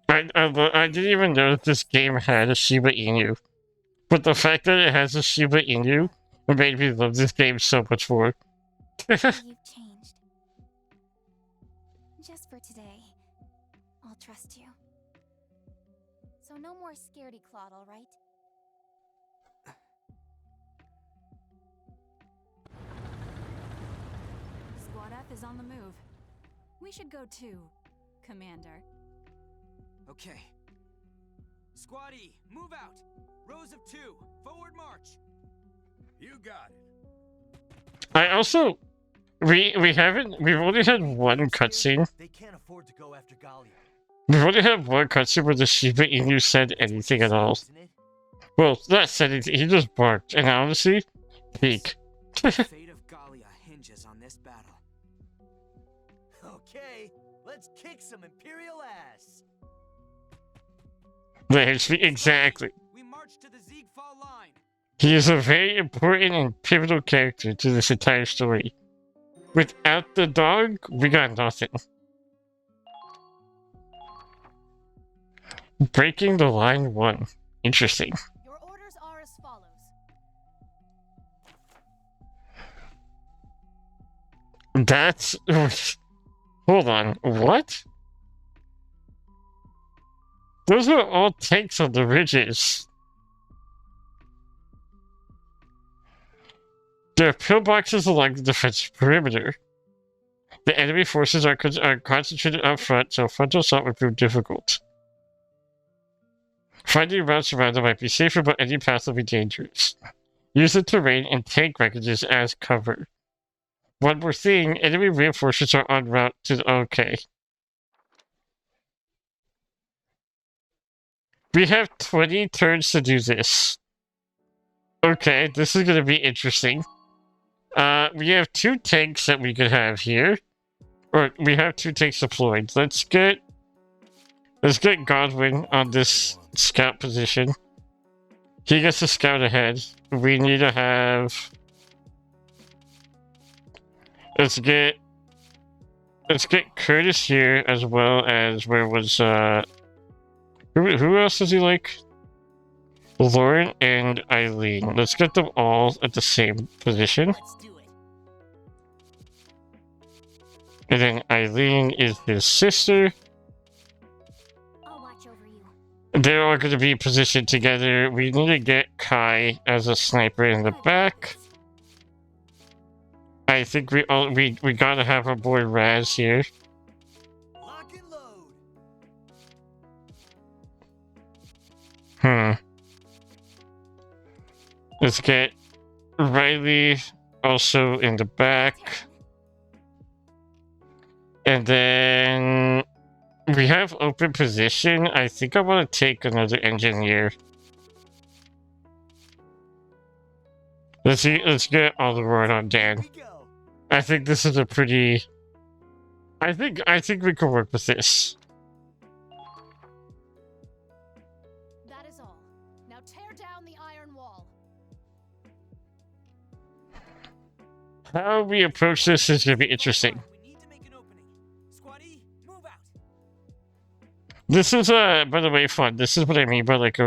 I didn't even know that this game had a Shiba Inu. But the fact that it has a Shiba Inu made me love this game so much more. You've changed. Just for today, I'll trust you. So no more scaredy clot, all right? Squad F is on the move. We should go too, Commander. Okay. Squad E, move out. Rows of 2, forward march. You got it. I also we've only had one cutscene. They can't afford to go after Galia. We've only had one cutscene where the Shiba Inu said anything at all. Isn't it? Well, not said anything, he just barked, and honestly, peak. The fate of Galia hinges on this battle. Okay, let's kick some Imperial ass. Exactly. We march to the Ziegfall line. He is a very important and pivotal character to this entire story. Without the dog, we got nothing. Breaking the line 1. Interesting. Your orders are as follows. That's... Hold on, what? Those are all tanks on the ridges. There are pillboxes along the defensive perimeter. The enemy forces are concentrated up front, so frontal assault would prove difficult. Finding routes around them might be safer, but any path will be dangerous. Use the terrain and tank wreckages as cover. One more thing, enemy reinforcements are en route to the... Okay. We have 20 turns to do this. Okay, this is going to be interesting. We have 2 tanks that we could have here. Or, we have 2 tanks deployed. Let's get Godwin on this scout position. He gets to scout ahead. We need to have... Let's get Curtis here, as well as where was who else does he like? Lauren and Eileen. Let's get them all at the same position. Let's do it. And then Eileen is his sister. I'll watch over you. They're all going to be positioned together. We need to get Kai as a sniper in the back. I think we gotta have our boy Raz here. Lock and load. Let's get Riley also in the back. And then we have open position. I think I want to take another engineer. Let's get all the word on Dan. I think this is a pretty... I think we can work with this. That is all. Now tear down the iron wall. How we approach this is going to be interesting. We need to make an opening. Squad E, move out. This is, by the way, fun. This is what I mean by, like,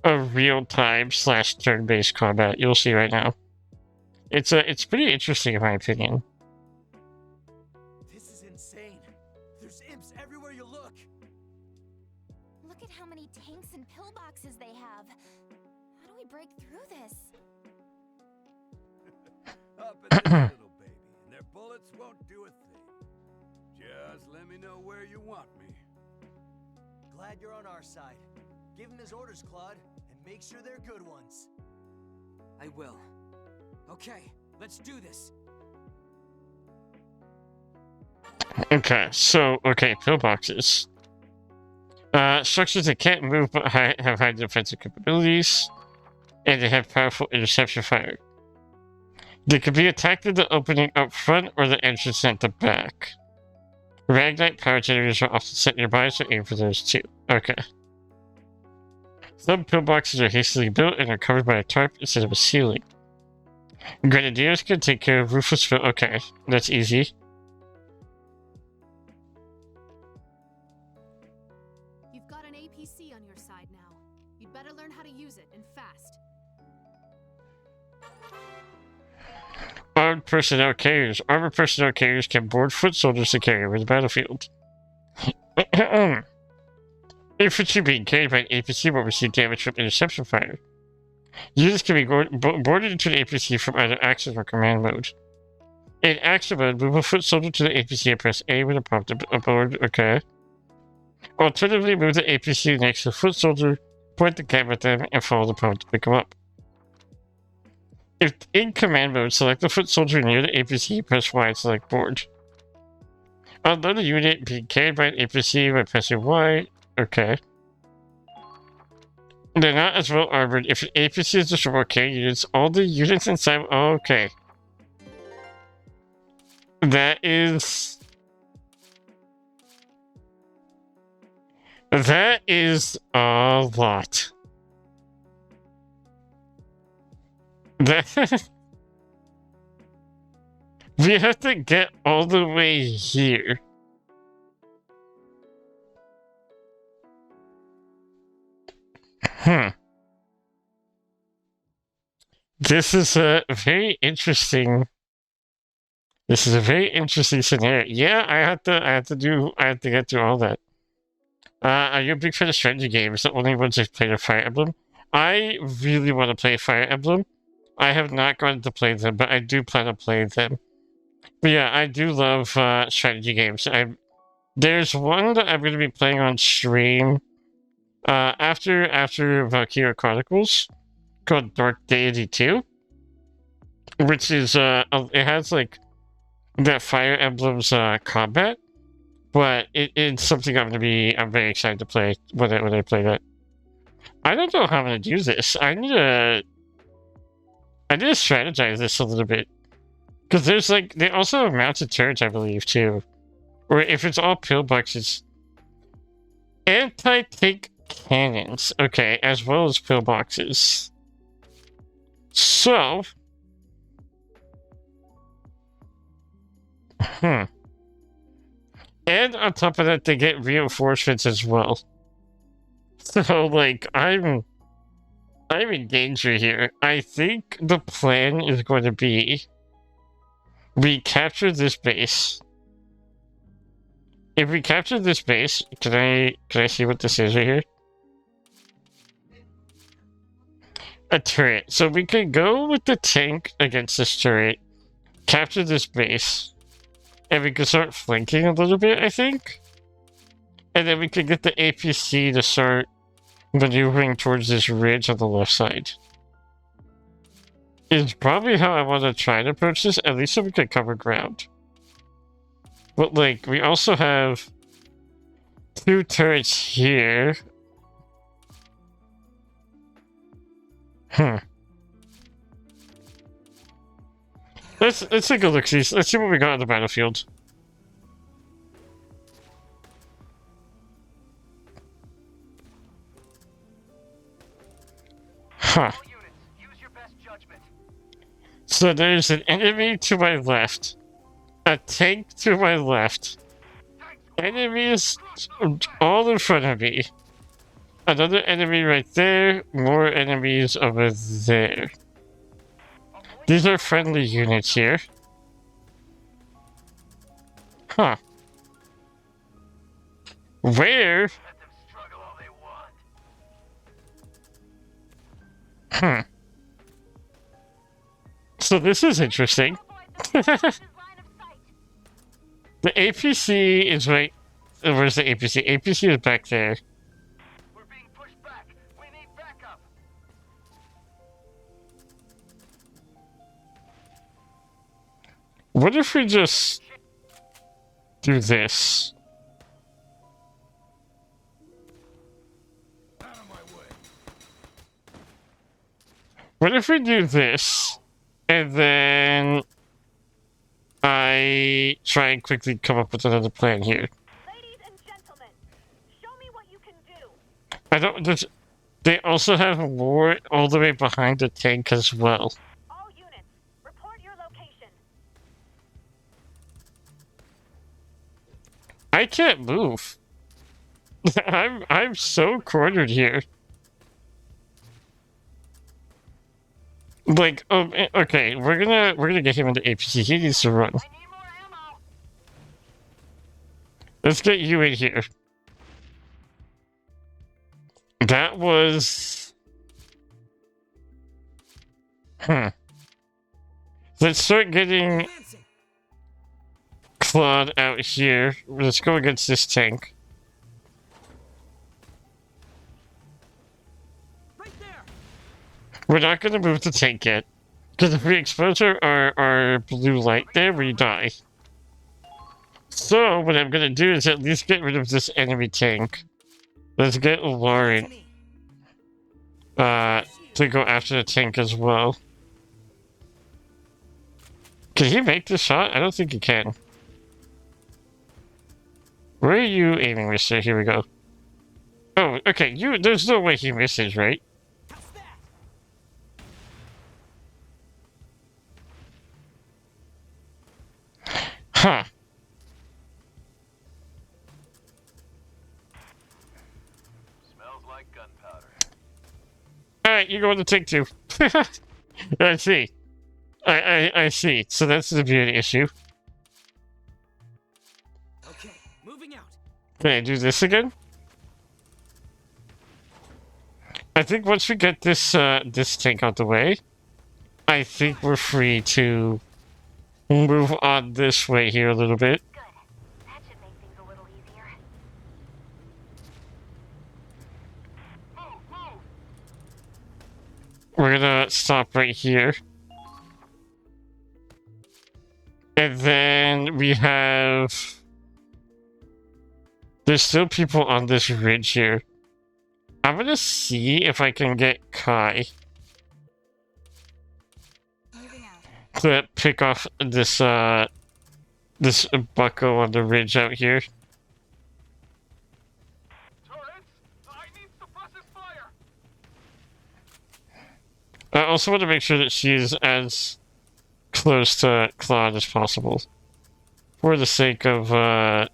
a real-time / turn-based combat. You'll see right now. It's pretty interesting in my opinion. This is insane. There's imps everywhere you look. Look at how many tanks and pillboxes they have. How do we break through this? Up in this little baby, and their bullets won't do a thing. Just let me know where you want me. Glad you're on our side. Give him his orders, Claude, and make sure they're good ones. I will. Okay, let's do this. Okay, pillboxes. Structures that can't move but have high defensive capabilities, and they have powerful interception fire. They can be attacked at the opening up front or the entrance at the back. Ragnite power generators are often set nearby, so aim for those too. Okay. Some pillboxes are hastily built and are covered by a tarp instead of a ceiling. Grenadiers can take care of roofless fill. Okay, that's easy. You've got an APC on your side now. You'd better learn how to use it, and fast. Armed personnel carriers. Armored personnel carriers can board foot soldiers to carry over the battlefield. Infantry being carried by an APC will receive damage from interception fire. Units can be boarded into an APC from either action or command mode. In action mode, move a foot soldier to the APC and press A when prompted aboard. Okay. Alternatively, move the APC next to the foot soldier, point the camera at them, and follow the prompt to pick them up. If in command mode, select the foot soldier near the APC, press Y and select board. Unload a unit being carried by an APC by pressing Y. Okay. They're not as well armored. If an APC is destroyed while carrying units, all the units inside. Oh, okay. That is a lot. That we have to get all the way here. This is a very interesting. This is a very interesting scenario. Yeah, I have to get through all that. Are you a big fan of strategy games? The only ones I've played are Fire Emblem. I really want to play Fire Emblem. I have not gotten to play them, but I do plan on playing them. But yeah, I do love strategy games. There's one that I'm going to be playing on stream after Valkyria Chronicles, called Dark Deity 2, which is it has like that Fire Emblem's combat, but it's something I'm very excited to play when I play that. I don't know how I'm gonna do this. I need to strategize this a little bit, because there's like they also have mounted turrets, I believe, too, or if it's all pillboxes, anti-tank cannons, okay, as well as pillboxes. So, and on top of that, they get reinforcements as well. So, like, I'm in danger here. I think the plan is going to be we capture this base. If we capture this base, can I see what this is right here? A turret. So we could go with the tank against this turret, capture this base, and we could start flanking a little bit, I think. And then we could get the APC to start maneuvering towards this ridge on the left side. Is probably how I want to try to approach this, at least so we could cover ground. But, like, we also have 2 turrets here. Let's take a look. Let's see what we got on the battlefield. Huh. So there's an enemy to my left, a tank to my left, enemies all in front of me, Another enemy right there. More enemies over there. These are friendly units here. Huh. Where? Hmm. So this is interesting. The APC is right. Where's the APC? APC is back there. We're being pushed back. We need backup. What if we just do this? What if we do this, and then I try and quickly come up with another plan here? Ladies and gentlemen, show me what you can do. I don't. They also have war all the way behind the tank as well. All units, report your location. I can't move. I'm so cornered here. Like, okay, we're gonna get him into APC. He needs to run. I need more ammo. Let's get you in here. That was... Let's start getting Claude out here. Let's go against this tank. Right there. We're not gonna move the tank yet. Because if we expose our blue light there, we die. So, what I'm gonna do is at least get rid of this enemy tank. Let's get Lauren to go after the tank as well. Can he make the shot? I don't think he can. Where are you aiming, mister? Here we go. Oh, okay, there's no way he misses, right? Huh. Smells like gunpowder. Alright, you're going to take two. I see. I see. So that's the beauty issue. Okay, moving out. Can I do this again? I think once we get this this tank out the way, I think we're free to move on this way here a little bit. Good. That should make things a little easier. Move, move. We're gonna stop right here. And then we have... There's still people on this ridge here. I'm gonna see if I can get Kai to pick off this this bucko on the ridge out here. Turrets, I need suppressive fire. I also want to make sure that she's as close to Claude as possible. For the sake of,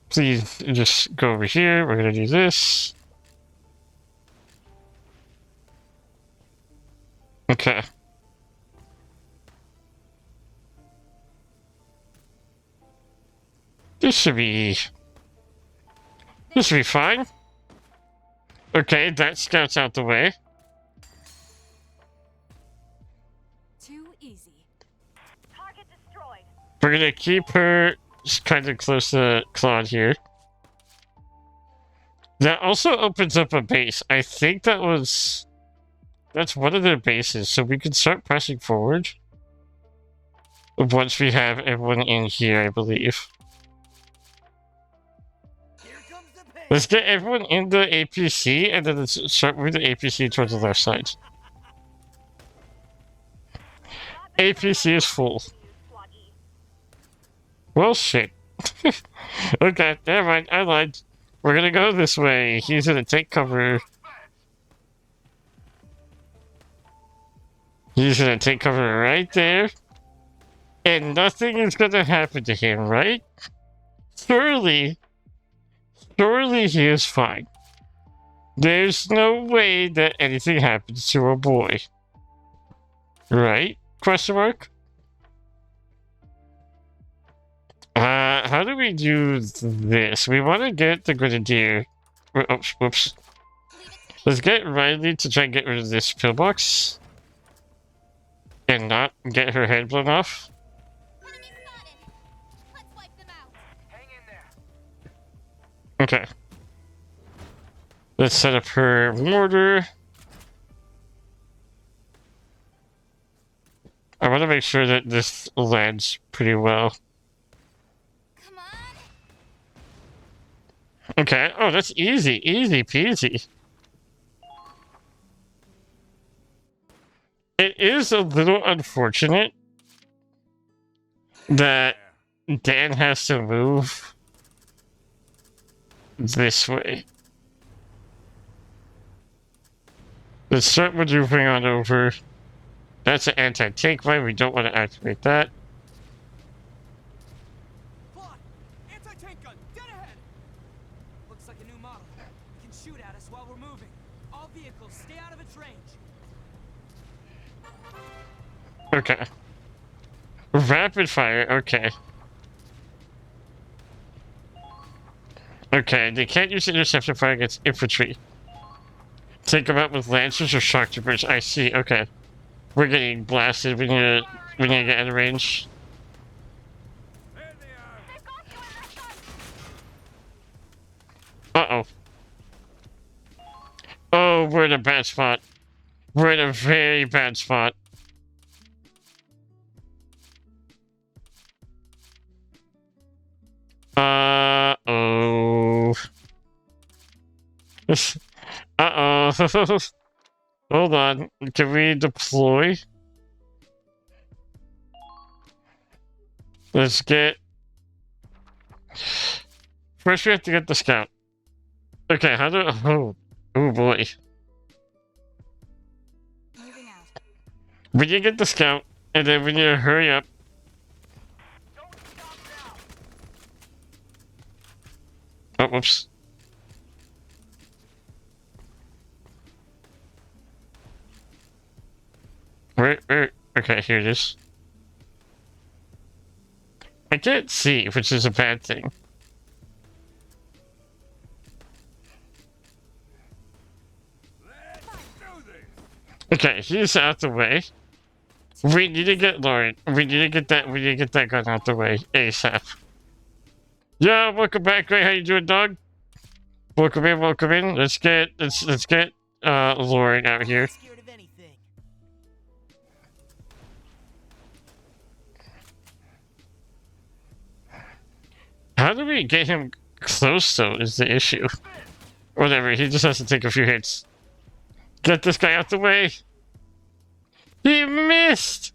please just go over here. We're gonna do this. Okay. This should be fine. Okay, that scout's out the way. Too easy. Target destroyed. We're gonna keep her kind of close to Claude here. That also opens up a base. I think that's one of their bases, so we can start pressing forward once we have everyone in here, I believe. Let's get everyone in the APC, and then let's start moving the APC towards the left side. APC is full. Well, shit. Okay, never mind, I lied. We're gonna go this way. He's gonna take cover. He's gonna take cover right there. And nothing is gonna happen to him, right? Surely, Surely he is fine. There's no way that anything happens to a boy. Right? Question mark? How do we do this? We want to get the Grenadier. Oops, whoops. Let's get Riley to try and get rid of this pillbox. And not get her head blown off. Okay. Let's set up her mortar. I want to make sure that this lands pretty well. Come on. Okay. Oh, that's easy. Easy peasy. It is a little unfortunate that Dan has to move this way. Let's start maneuvering on over. That's an anti-tank mine. We don't want to activate that. Plot! Anti-tank gun, dead ahead! Looks like a new model. It can shoot at us while we're moving. All vehicles, stay out of its range. Okay. Rapid fire, okay. Okay, they can't use interceptor fire against infantry. Take them out with lancers or shock troopers. I see, okay. We're getting blasted. We need to get out of range. Uh-oh. Oh, we're in a bad spot. We're in a very bad spot. Uh-oh. Uh-oh. Hold on. Can we deploy? Let's get... First we have to get the scout. Okay, how do... Oh boy. Moving out. We need to get the scout, and then we need to hurry up. Oh, whoops. Where? Okay, here it is. I can't see, which is a bad thing. Okay, he's out the way. We need to get Lauren. We need to get that gun out the way ASAP. Yeah, welcome back, Ray. How you doing, dog? Welcome in, welcome in. Let's get Lauren out here. How do we get him close, though, is the issue. Whatever, he just has to take a few hits. Get this guy out the way. He missed!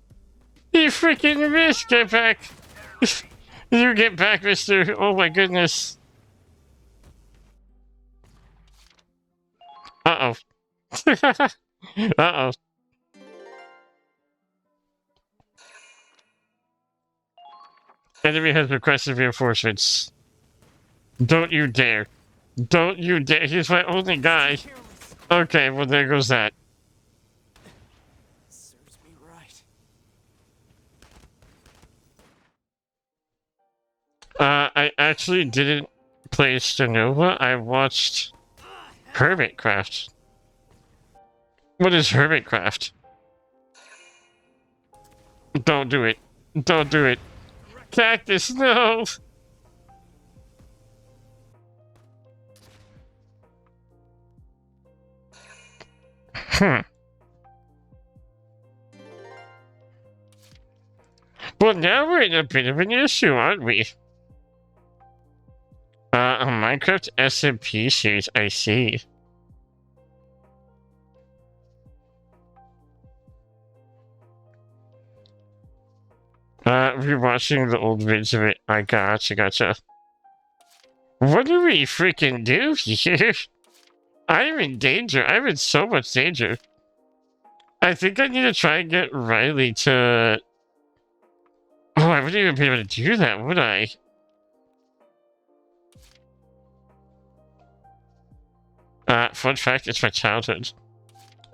He freaking missed! Get back! You get back, mister! Oh my goodness. Uh-oh. Uh-oh. Enemy has requested reinforcements. Don't you dare. Don't you dare. He's my only guy. Okay, well there goes that. Serves me right. I actually didn't play Stanova. I watched Hermitcraft. What is Hermitcraft? Don't do it. Don't do it. Cactus, no! Well, now we're in a bit of an issue, aren't we? A Minecraft SMP series, I see. Rewatching the old vids of it. I gotcha. What do we freaking do here? I'm in danger. I'm in so much danger. I think I need to try and get Riley to... Oh, I wouldn't even be able to do that, would I? Fun fact, it's my childhood.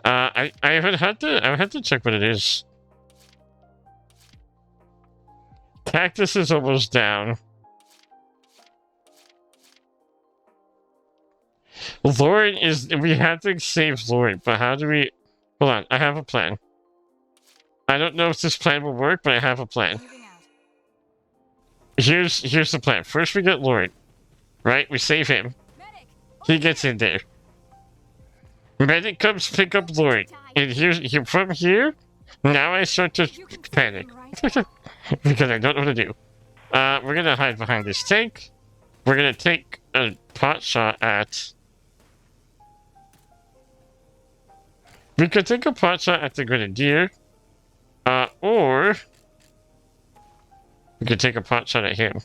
I would have to check what it is. Cactus is almost down. Lauren is. We have to save Lauren, but how do we? Hold on, I have a plan. I don't know if this plan will work, but I have a plan. Here's the plan. First, we get Lauren, right? We save him. He gets in there. Medic comes pick up Lauren, and from here. Now I start to panic because I don't know what to do. We're gonna hide behind this tank. We're gonna take a pot shot at. We could take a pot shot at the grenadier, or we could take a pot shot at him.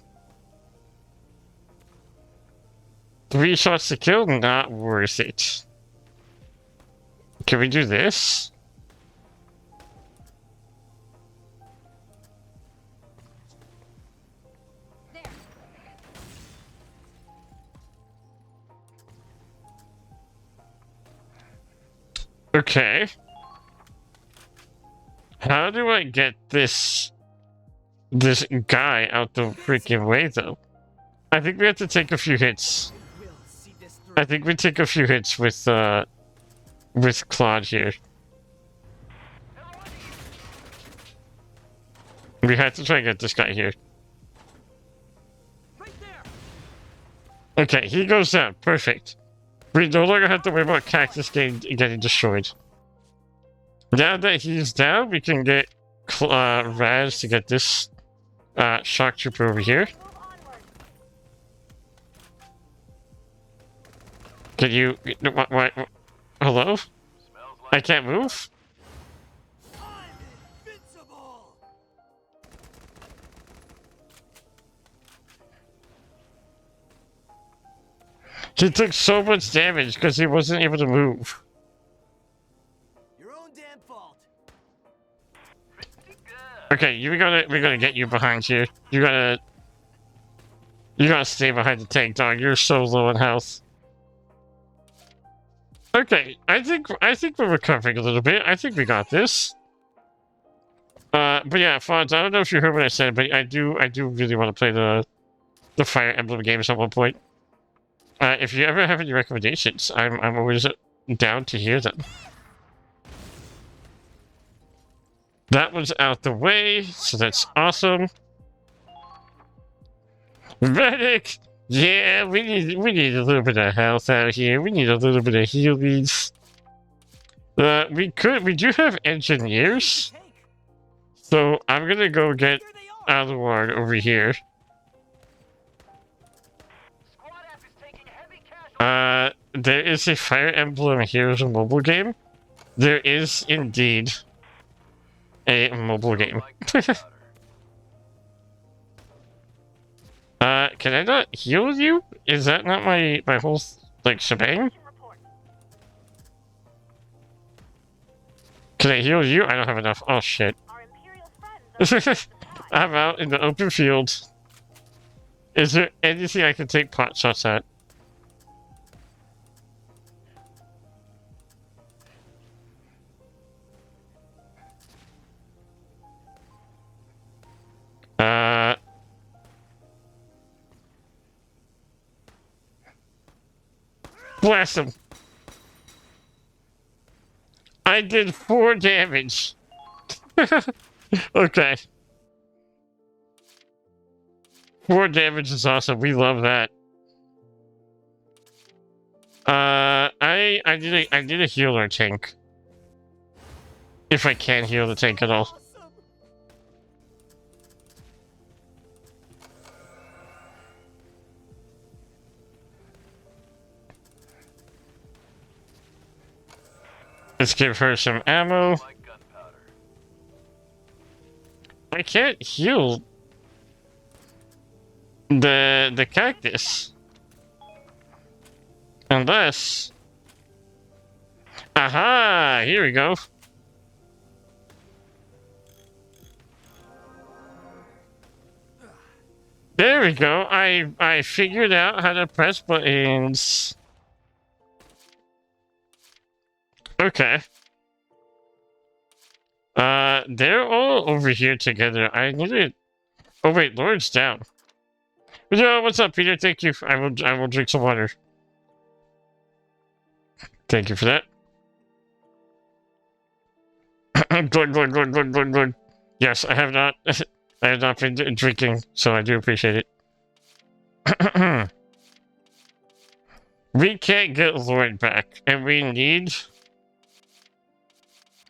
3 shots to kill, not worth it. Can we do this? Okay. How do I get this guy out the freaking way, though? I think we have to take a few hits. I think we take a few hits with Claude here. We have to try and get this guy here. Okay, he goes down. Perfect. We no longer have to worry about Cactus getting destroyed. Now that he's down, we can get Raz to get this shock trooper over here. Can you... What? Hello? I can't move? He took so much damage because he wasn't able to move. Your own damn fault. Okay, we're gonna get you behind here. You gotta stay behind the tank, dog. You're so low in health. Okay, I think we're recovering a little bit. I think we got this. But yeah, Fonz, I don't know if you heard what I said, but I do really want to play the Fire Emblem games at one point. If you ever have any recommendations, I'm always down to hear them. That was out the way, so that's awesome. Medic! Yeah, we need a little bit of health out here. We need a little bit of healies. We do have engineers. So I'm gonna go get Aluard over here. There is a Fire Emblem Heroes mobile game. There is indeed a mobile game. Can I not heal you? Is that not my whole, like, shebang? Can I heal you? I don't have enough. Oh, shit. I'm out in the open field. Is there anything I can take pot shots at? Blast him. I did 4 damage. Okay. 4 damage is awesome. We love that. I need a healer tank. If I can heal the tank at all. Let's give her some ammo. I can't heal the cactus. Unless... Aha! Here we go. There we go. I figured out how to press buttons. Okay. They're all over here together. I need it. Oh wait, Lord's down. Yo, what's up, Peter? Thank you. I will drink some water. Thank you for that. Good. Yes, I have not. I have not been drinking, so I do appreciate it. We can't get Lord back, and we need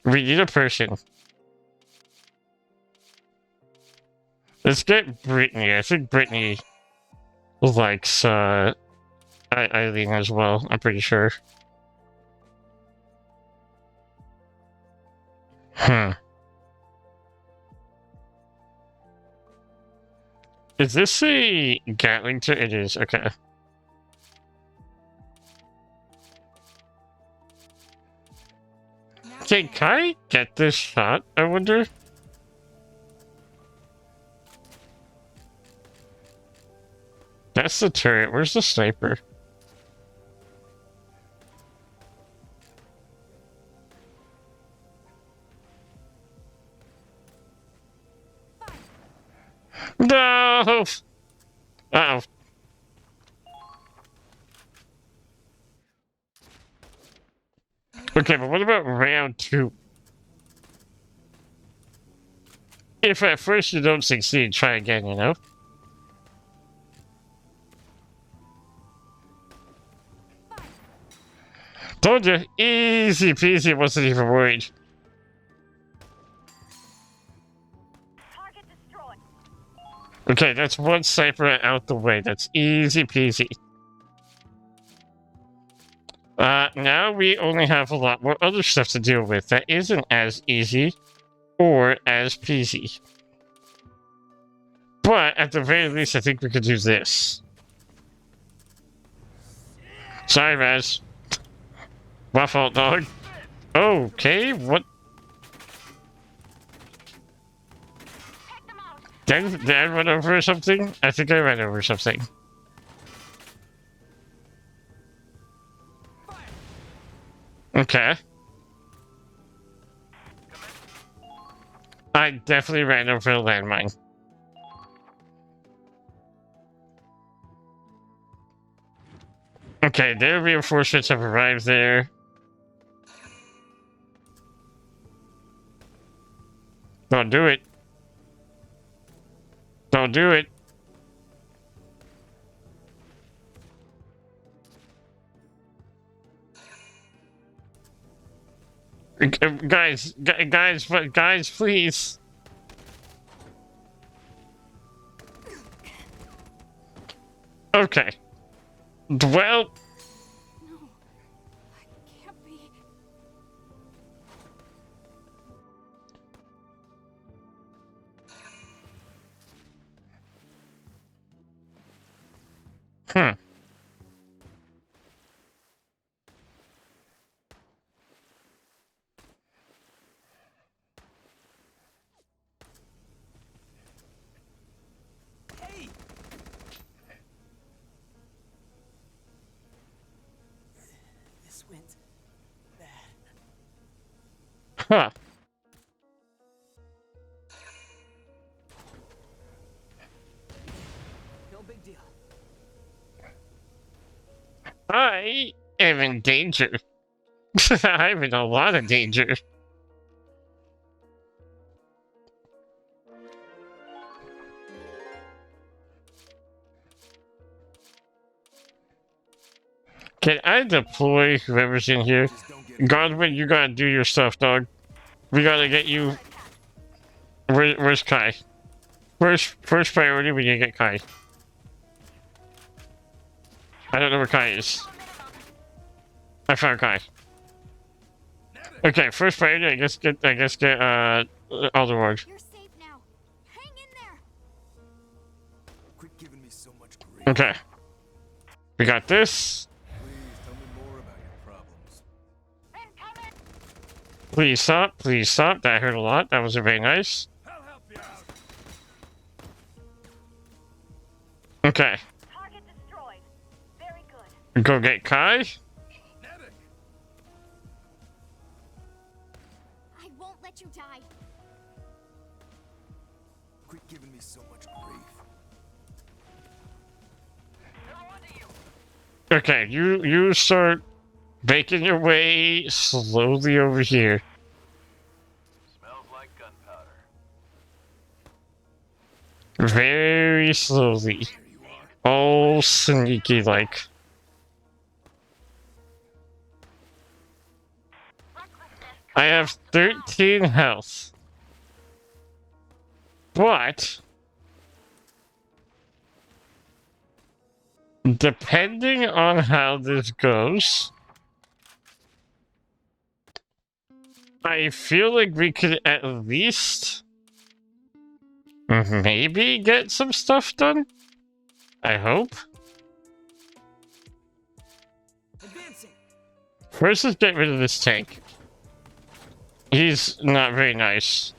a person. Let's get Brittany. I think Brittany likes Eileen as well. I'm pretty sure. Is this a Gatling turret? It is. Okay. Okay, can I get this shot? I wonder. That's the turret. Where's the sniper? No! Uh-oh. Okay, but what about round 2? If at first you don't succeed, try again, you know? Told you, easy peasy, wasn't even worried. Okay, that's one sniper out the way. That's easy peasy. Now we only have a lot more other stuff to deal with that isn't as easy or as peasy. But at the very least, I think we could do this. Sorry, Raz. My fault, dog. Okay, what? Did I run over something? I think I ran over something. Okay. I definitely ran over a landmine. Okay, their reinforcements have arrived there. Don't do it. Don't do it. Guys, please. Okay. Well. No, I can't be. Hey! This went bad. Huh. No big deal. I am in danger. I'm in a lot of danger. Can I deploy whoever's in here? Godwin, you gotta do your stuff, dog. We gotta get you... Where's Kai? First priority, we need to get Kai. I don't know where Kai is. I found Kai. Okay, first priority, I guess get Alderward. You're safe now. Hang in there. Quit giving me so much grief. Okay. We got this. Please tell me more about your problems. Please stop, please stop. That hurt a lot. That was very nice. I'll help you out. Okay. Target destroyed. Very good. Go get Kai. Medic. giving me so much grief. Okay, you start making your way slowly over here. Smells like gunpowder. Very slowly. All sneaky like. I have 13 health. But depending on how this goes, I feel like we could at least maybe get some stuff done. I hope. Advancing. First, let's get rid of this tank. He's not very nice.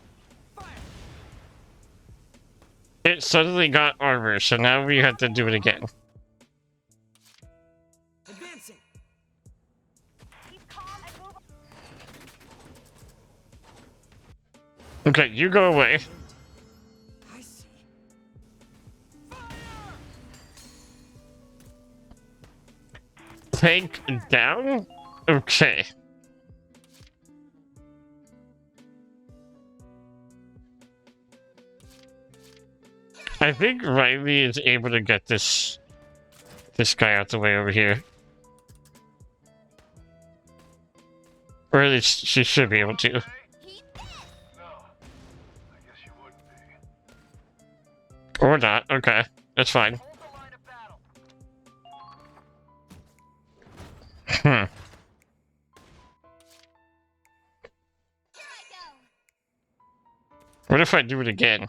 It suddenly got armor, so now we have to do it again. Advancing. Okay, you go away. I see. Tank down? Okay. I think Riley is able to get this guy out the way over here. Or at least she should be able to. Or not. Okay, that's fine. Hmm. What if I do it again?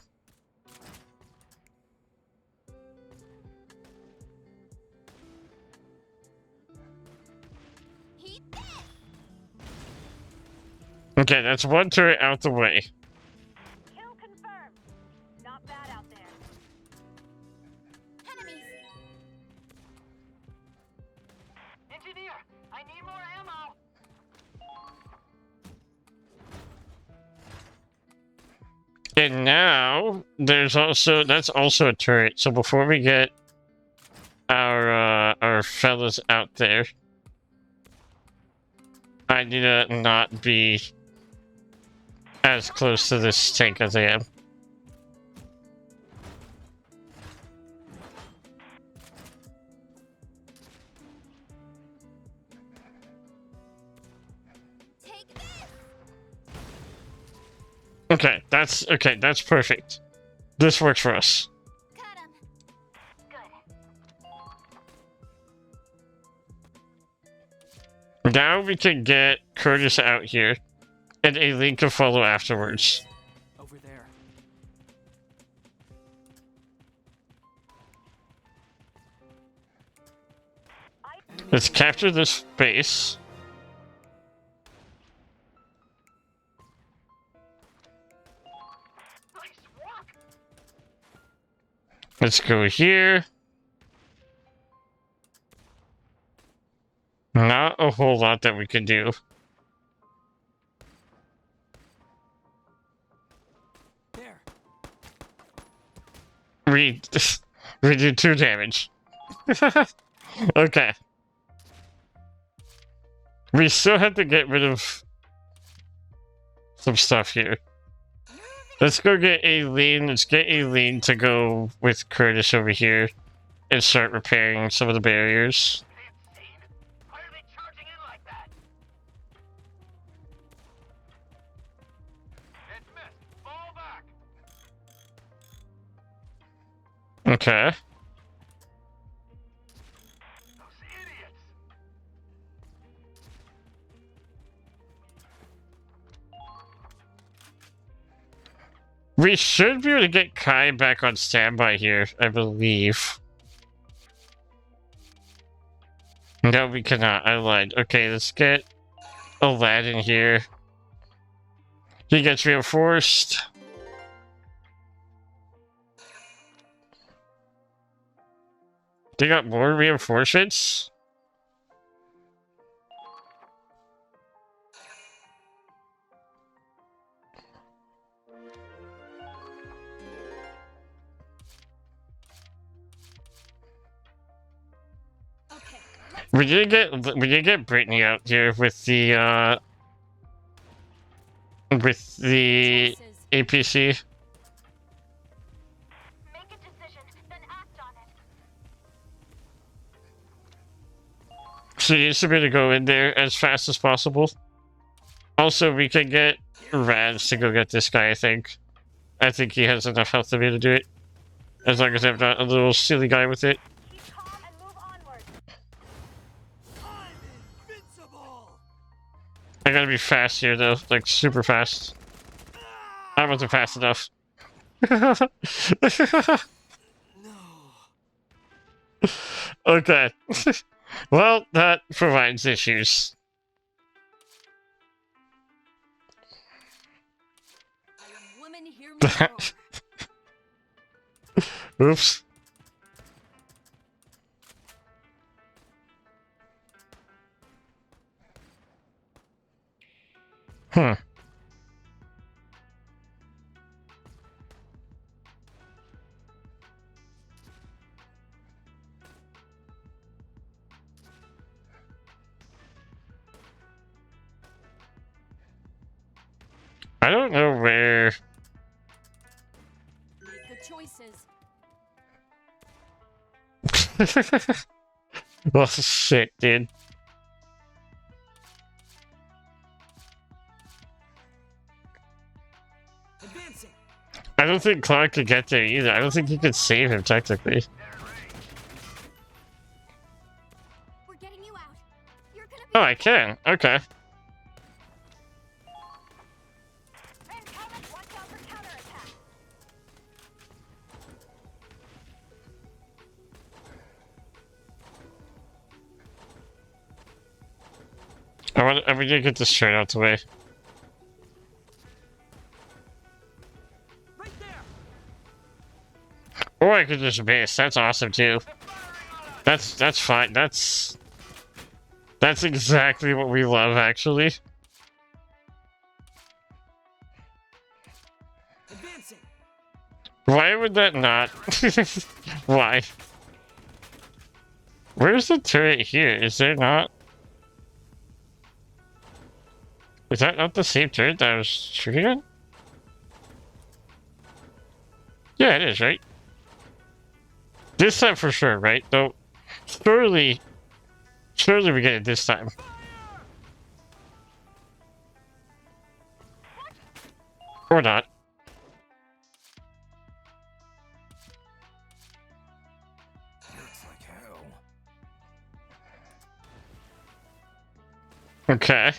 Okay, that's one turret out the way. Kill confirmed. Not bad out there. Enemies. Engineer, I need more ammo. And now there's also that's also a turret. So before we get our fellas out there, I need to not be as close to this tank as I am. Take this. Okay, that's perfect. This works for us. Cut him. Good. Now we can get Curtis out here, and Aileen can follow afterwards. Over there. Let's capture this base. Let's go here. Not a whole lot that we can do. There. We did 2 damage. Okay. We still have to get rid of some stuff here. Let's go get Aileen. Let's get Aileen to go with Curtis over here and start repairing some of the barriers. Why are they charging in like that? It's missed. Fall back. Okay. Those idiots. We should be able to get Kai back on standby here, I believe. No, we cannot. I lied. Okay, let's get Aladdin here. He gets reinforced. They got more reinforcements? We did get Brittany out here with the APC. Make a decision, then act on it. She needs to be able to go in there as fast as possible. Also, we can get Raz to go get this guy, I think. I think he has enough health to be able to do it. As long as I'm not a little silly guy with it. Keep calm and move onward. I'm invincible! I gotta be fast here, though. Like, super fast. I wasn't fast enough. Okay. Well, that provides issues. Woman, hear me roar. Oops. Hmm. I don't know where. Make good choices. Oh shit, dude. Advancing. I don't think Clark could get there either. I don't think he could save him technically. We're getting you out. You're gonna be Oh, I can. Okay. Incoming, watch out for counterattack. I need to get this train out the way. Right there. Or I could just base. That's awesome too. That's fine. That's exactly what we love, actually. Advancing. Why would that not? Why? Where's the turret here? Is there not? Is that not the same turret that I was shooting at? Yeah, it is, right? This time for sure, right? Though, surely we get it this time. Or not. Looks like hell. Okay.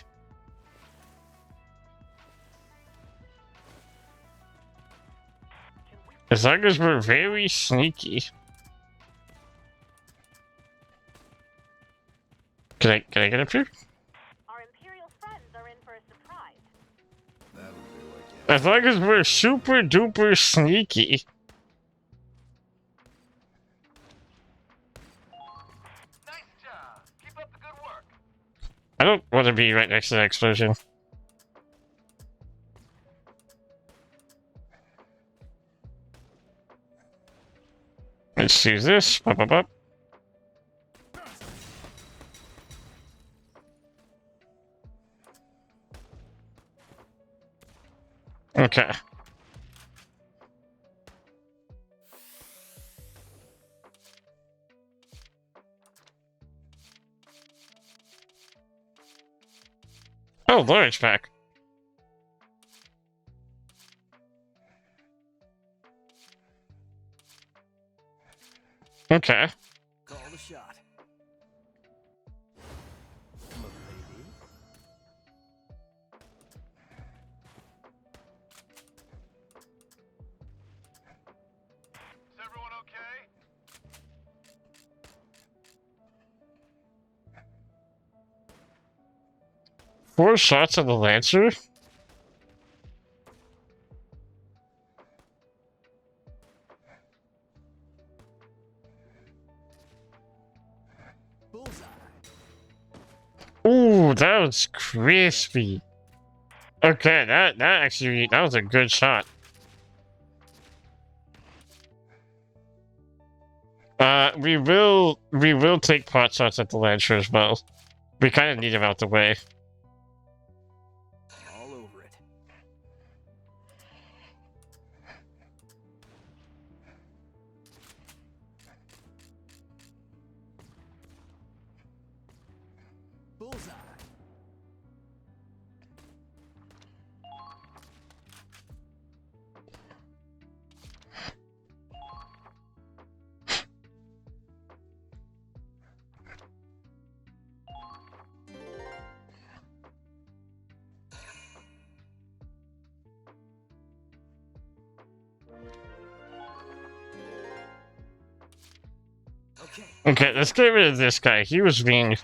As long as we're very sneaky. Can I get up here? Our Imperial friends are in for a surprise. That'll do, I guess. As long as we're super duper sneaky. Nice job. Keep up the good work. I don't want to be right next to that explosion. Let's use this. Bop, bop, bop. Okay. Oh, Lawrence back. Okay. Call the shot. Milady. Is everyone okay? 4 shots of the Lancer? Bullseye. Ooh, that was crispy. Okay, that was a good shot. we will take pot shots at the Lancer as well. We kind of need him out the way. All over it. Bullseye. Okay, let's get rid of this guy. He was being...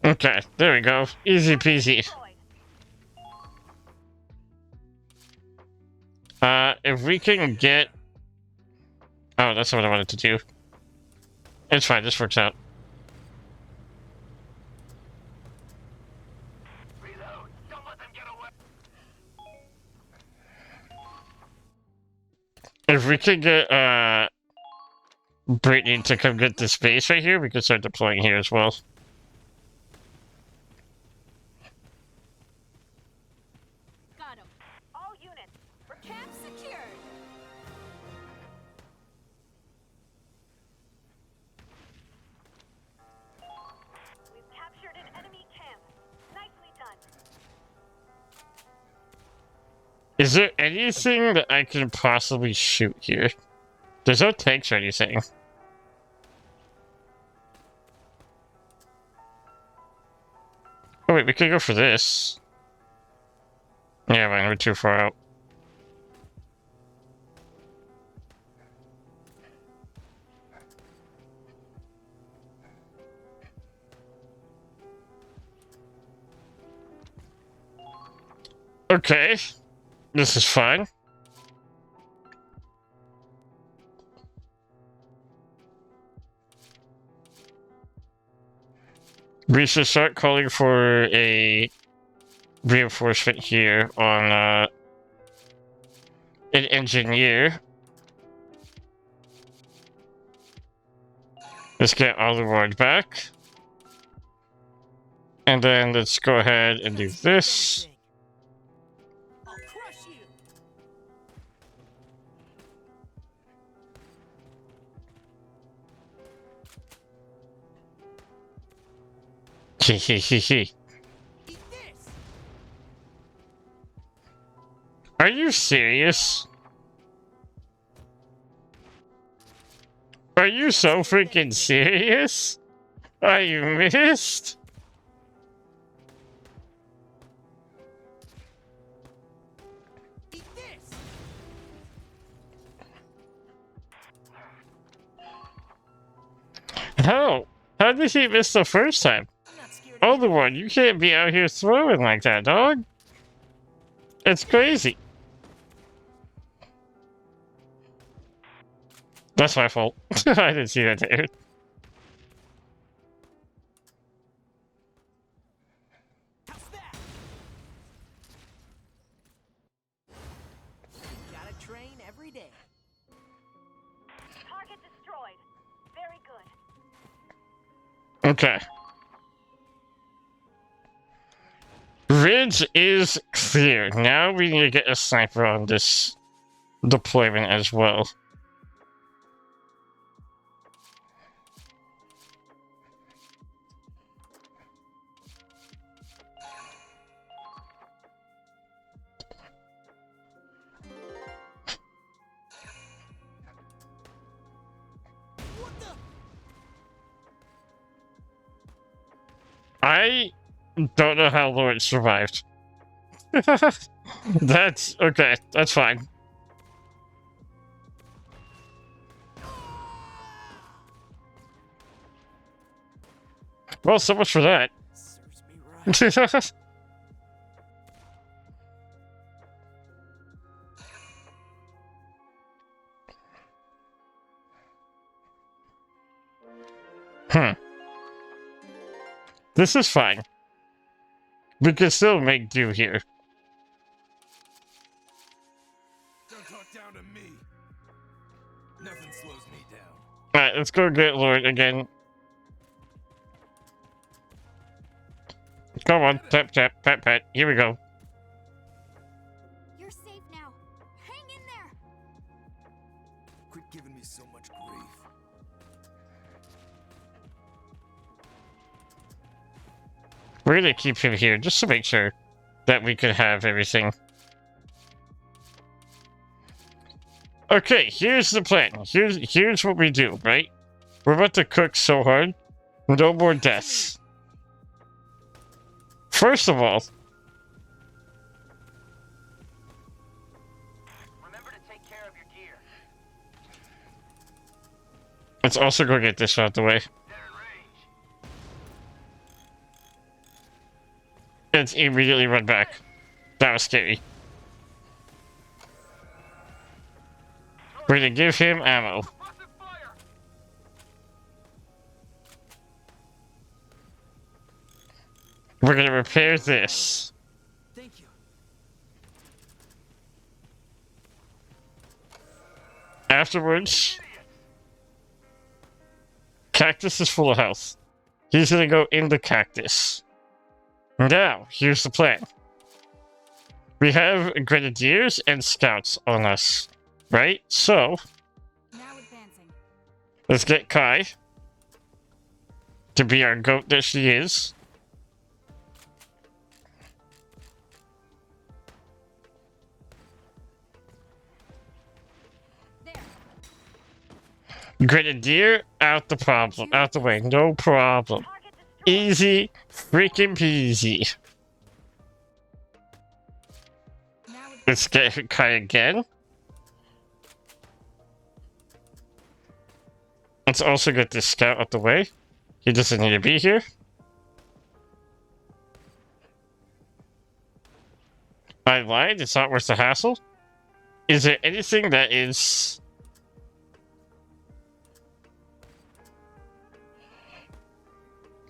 Okay, there we go. Easy peasy. If we can get... Oh, that's what I wanted to do. It's fine, this works out. If we can get, Brittany to come get this base right here, we can start deploying here as well. Got him. All units, for camp secured. We've captured an enemy camp. Nicely done. Is there anything that I can possibly shoot here? There's no tanks or anything. Oh wait, we could go for this. Yeah, man, we're too far out. Okay. This is fine. We should start calling for a reinforcement here on an engineer. Let's get all the wards back. And then let's go ahead and do this. I'll crush you. Hehehehe. Eat this. Are you serious? Are you so freaking serious? Are you missed? Eat this. How? How did he miss the first time? I'm not scared. Older one, you can't be out here throwing like that, dog. It's crazy. That's my fault. I didn't see that, dude. How's that? Gotta train every day. Target destroyed. Very good. Okay. Ridge is clear. Now we need to get a sniper on this deployment as well. What the? I don't know how Lawrence survived. That's okay. That's fine. Well, so much for that. Serves me right. Hmm. This is fine. We can still make do here. Don't talk down to me. Nothing slows me down. Alright, let's go get Lord again. Come on, tap, tap, pat, pat. Here we go. You're safe now. Hang in there. Quit giving me so much grief. We're gonna keep him here just to make sure that we can have everything. Okay, here's the plan. Here's what we do, right? We're about to cook so hard. No more deaths. First of all, Remember to take care of your gear. let's also go get this out the way. Let's immediately run back. That was scary. We're gonna give him ammo. We're gonna repair this. Thank you. Afterwards, Cactus is full of health. He's gonna go in the cactus. Now, here's the plan. We have grenadiers and scouts on us, right? So, Now advancing. let's get Kai to be our goat that she is. Grenadier out the way, no problem. Easy freaking peasy. Let's get Kai again. Let's also get this scout out the way. He doesn't need to be here. I lied, it's not worth the hassle. Is there anything that is...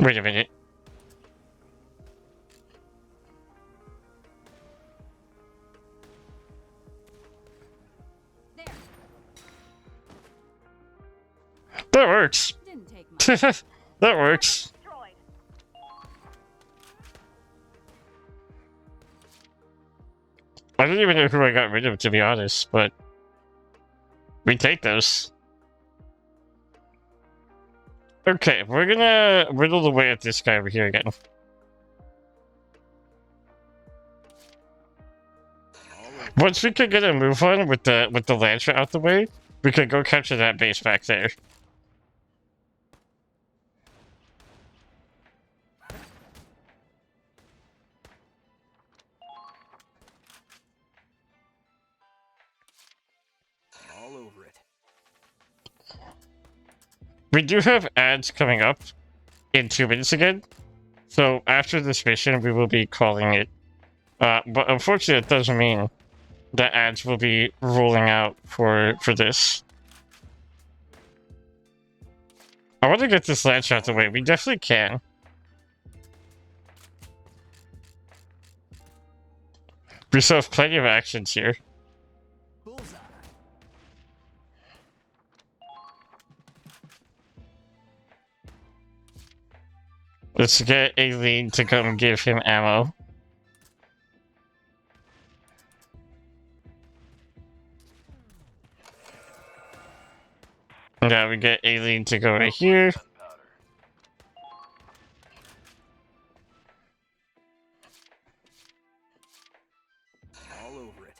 Wait a minute. That works. Didn't take much. That works. I don't even know who I got rid of, to be honest, but we take those. Okay, we're gonna riddle away at this guy over here again. Once we can get a move on with the Lancer out the way, we can go capture that base back there. All over it. We do have ads coming up in 2 minutes again, so after this mission we will be calling it. But unfortunately, it doesn't mean that ads will be rolling out for this. I want to get this Lancer out the way. We definitely can. We still have plenty of actions here. Bullseye. Let's get a lead to come give him ammo. Now we get a lead to go right here. All over it.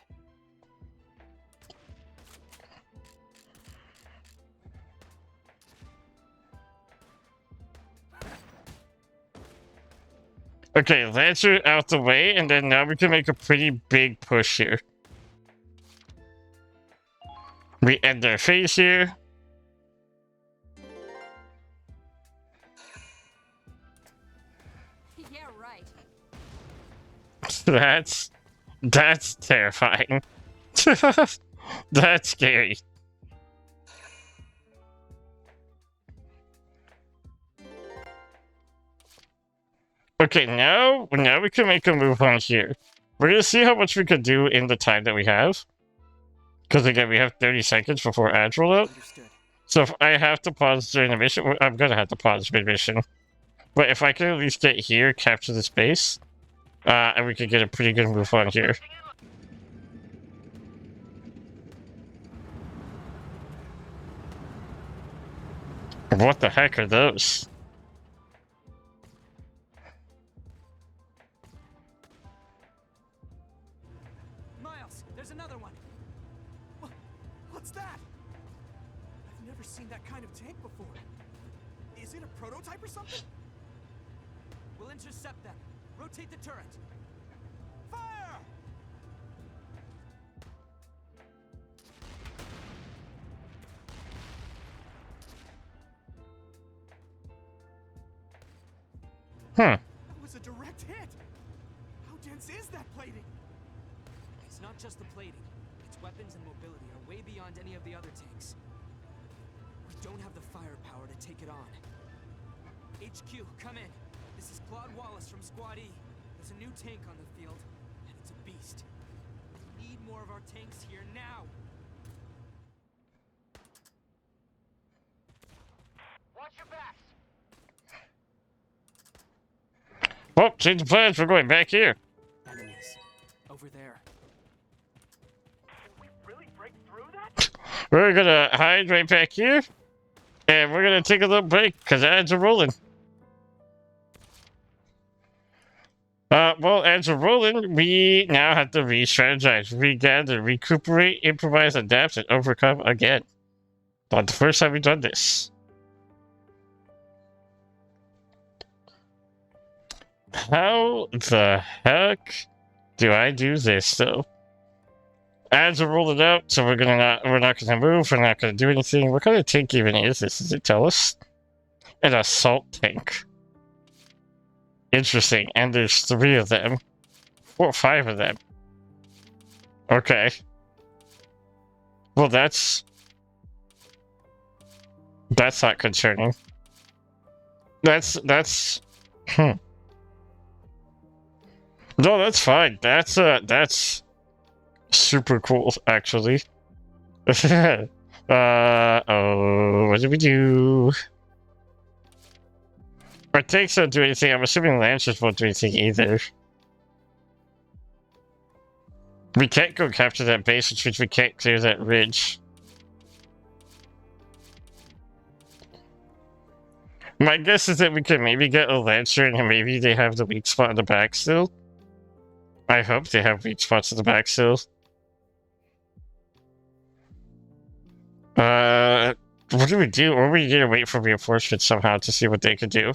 Okay, Lancer out the way, and then now we can make a pretty big push here. We end their phase here. Yeah, right. That's terrifying. That's scary. Okay, now we can make a move on here. We're gonna see how much we can do in the time that we have. Because again, we have 30 seconds before ads roll out. Understood. So if I have to pause during the mission, I'm gonna have to pause mid-mission. But if I can at least get here, capture the space, and we could get a pretty good move on here. What the heck are those? Miles, there's another one. What's that? I've never seen that kind of tank before. Is it a prototype or something? We'll intercept them. Rotate the turret. Fire! Hmm. That was a direct hit. How dense is that plating? It's not just the plating. Its weapons and mobility are way beyond any of the other tanks. We don't have the firepower to take it on. HQ, come in. This is Claude Wallace from Squad E. There's a new tank on the field, and it's a beast. We need more of our tanks here now. Watch your backs. Well, change the plans. We're going back here. Enemies. Over there. Can we really break through that? We're gonna hide right back here, and we're gonna take a little break because ads are rolling. Well, as we're rolling, we now have to re-strategize, regather, recuperate, improvise, adapt, and overcome again. Not the first time we've done this. How the heck do I do this, though? Ads are rolling out, so we're not gonna move, we're not gonna do anything. What kind of tank even is this? Does it tell us? An assault tank. Interesting, and there's 3 of them. 4 or 5 of them. Okay. Well, that's not concerning. That's No, that's fine. That's super cool, actually. Oh, what do we do? Our tanks don't do anything. I'm assuming Lancers won't do anything either. We can't go capture that base, which means we can't clear that ridge. My guess is that we can maybe get a Lancer and maybe they have the weak spot in the back still. I hope they have weak spots in the back still. What do we do? Or we need to wait for reinforcements somehow to see what they can do.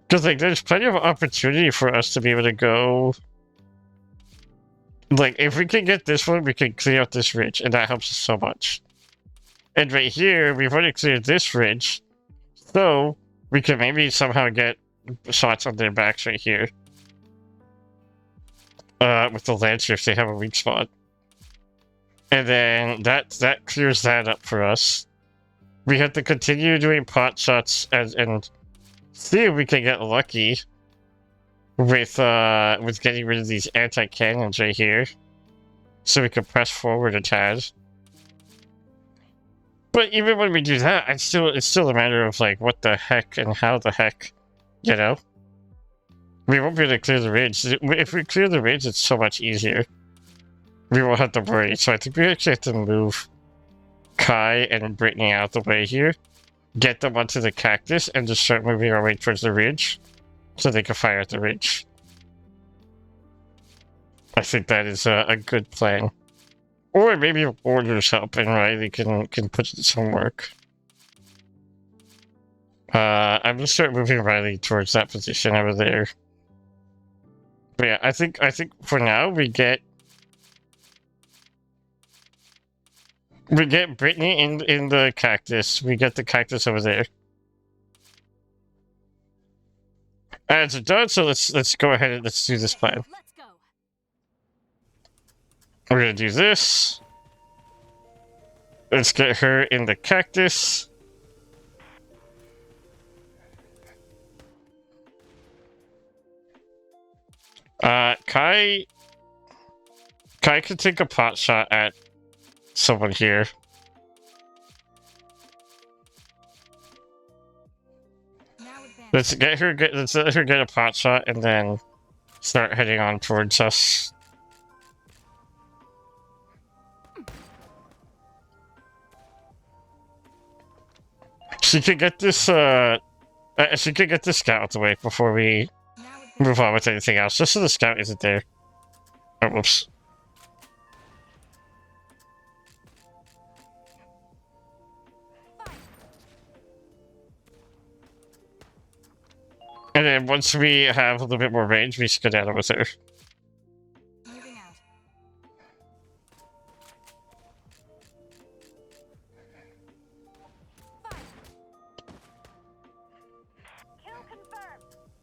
Because, like, there's plenty of opportunity for us to be able to go... Like, if we can get this one, we can clear out this ridge, and that helps us so much. And right here, we've already cleared this ridge, so we can maybe somehow get shots on their backs right here. With the Lancer if they have a weak spot. And then that clears that up for us. We have to continue doing pot shots and see if we can get lucky with getting rid of these anti-cannons right here, so we can press forward a tad. But even when we do that, it's still a matter of like what the heck and how the heck, you know. We won't be able to clear the ridge. If we clear the ridge, it's so much easier. We won't have to worry. So I think we actually have to move Kai and Brittany out the way here, get them onto the cactus, and just start moving our way towards the ridge so they can fire at the ridge. I think that is a good plan. Or maybe orders help and Riley can put some work. I'm gonna start moving Riley towards that position over there. But yeah, I think for now we get Brittany in the cactus. We get the cactus over there. And it's done, so let's go ahead and let's do this plan. Let's go. We're gonna do this. Let's get her in the cactus. Kai could take a pot shot at someone here. Let's let her get a pot shot and then start heading on towards us. She could get this scout out the way before we move on with anything else, just so the scout isn't there. Oh, whoops. And then once we have a little bit more range, we skedaddle with her. Moving out.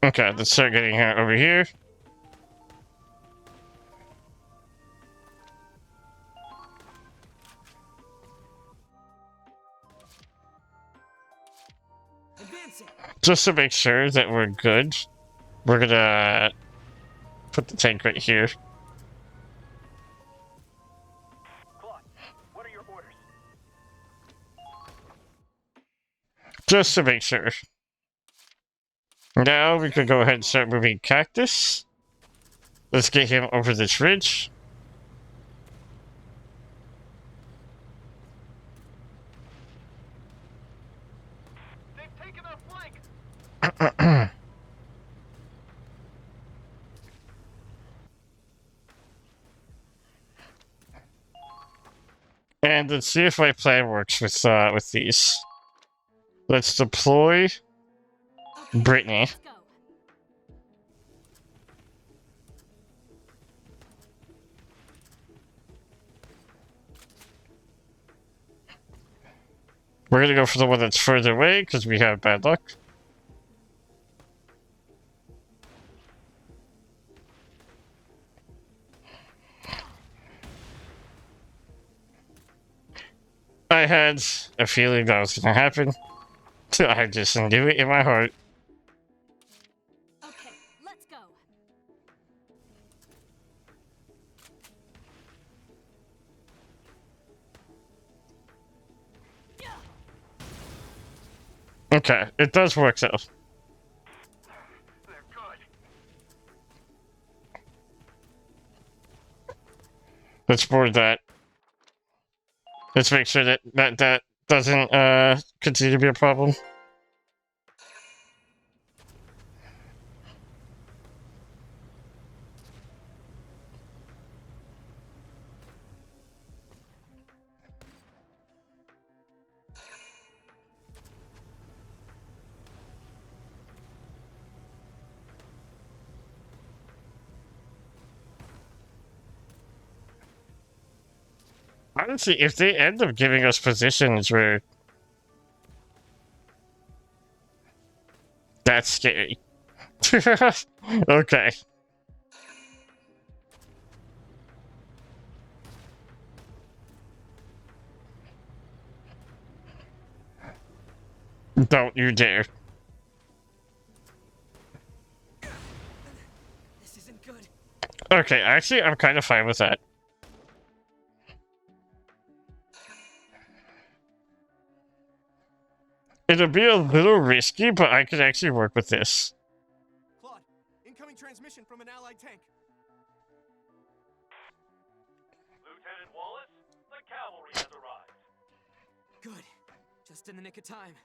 Okay, let's start getting her over here. Just to make sure that we're good, we're gonna put the tank right here. Claude, what are your orders? Just to make sure. Now we can go ahead and start moving Cactus. Let's get him over this ridge. They've taken our flank. And let's see if my plan works with these. Let's deploy Brittany. We're gonna go for the one that's further away because we have bad luck. I had a feeling that was gonna happen. I just knew it in my heart. Okay, let's go. Okay, it does work though. They're good. Let's board that. Let's make sure that doesn't continue to be a problem. Honestly, if they end up giving us positions where... That's scary. Okay. Don't you dare. This isn't good. Okay, actually, I'm kind of fine with that. It'll be a little risky, but I could actually work with this. Claude, incoming transmission from an allied tank. Lieutenant Wallace, the cavalry has arrived. Good. Just in the nick of time.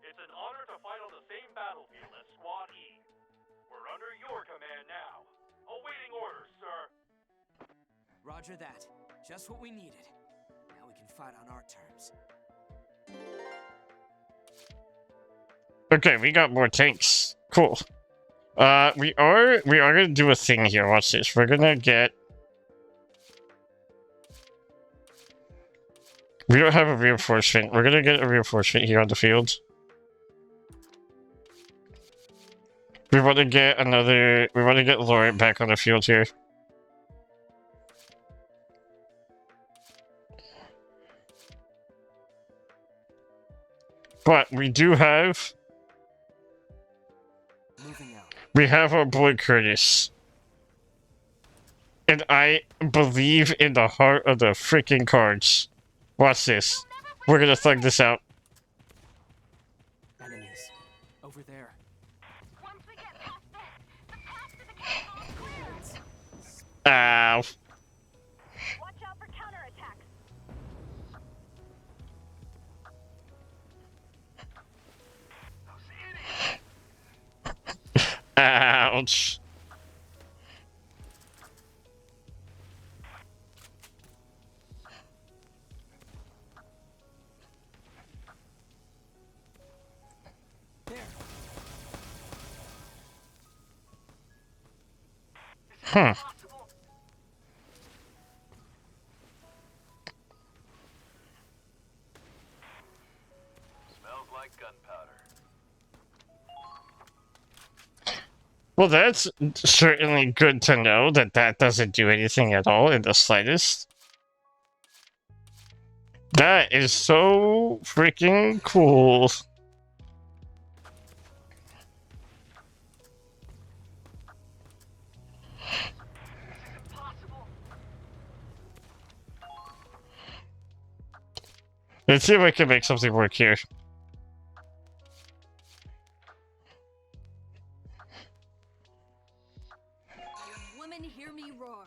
It's an honor to fight on the same battlefield as Squad E. We're under your command now. Awaiting orders, sir. Roger that. Just what we needed. Now we can fight on our terms. Okay, we got more tanks. Cool. We are gonna do a thing here. Watch this. We're gonna get... We don't have a reinforcement. We're gonna get a reinforcement here on the field. We want to get another... We want to get Laurent back on the field here. But we do have... Moving out. We have our boy Curtis. And I believe in the heart of the freaking cards. Watch this. We're gonna thug this out. Enemies. Over there. Once we get past this, the path to the cave is clear. Ow. Watch out for counterattacks. Ouch. Huh. Smells like gunpowder. Well, that's certainly good to know that that doesn't do anything at all in the slightest. That is so freaking cool. Let's see if I can make something work here. Women, hear me roar.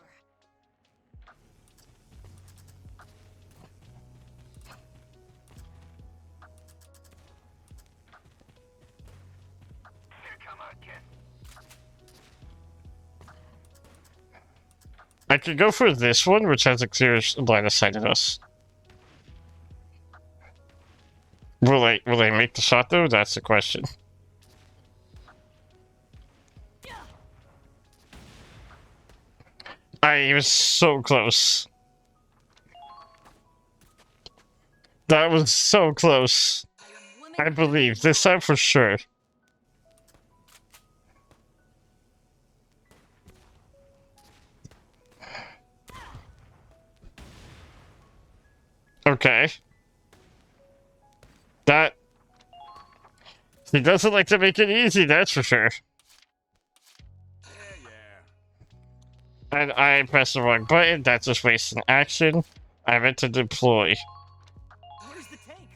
I could go for this one, which has a clear line of sight at us. Will I make the shot though? That's the question. I was so close. That was so close. I believe this time for sure. Okay. That... He doesn't like to make it easy, that's for sure. And I pressed the wrong button, that's just wasting action. I meant to deploy. Where's the tank?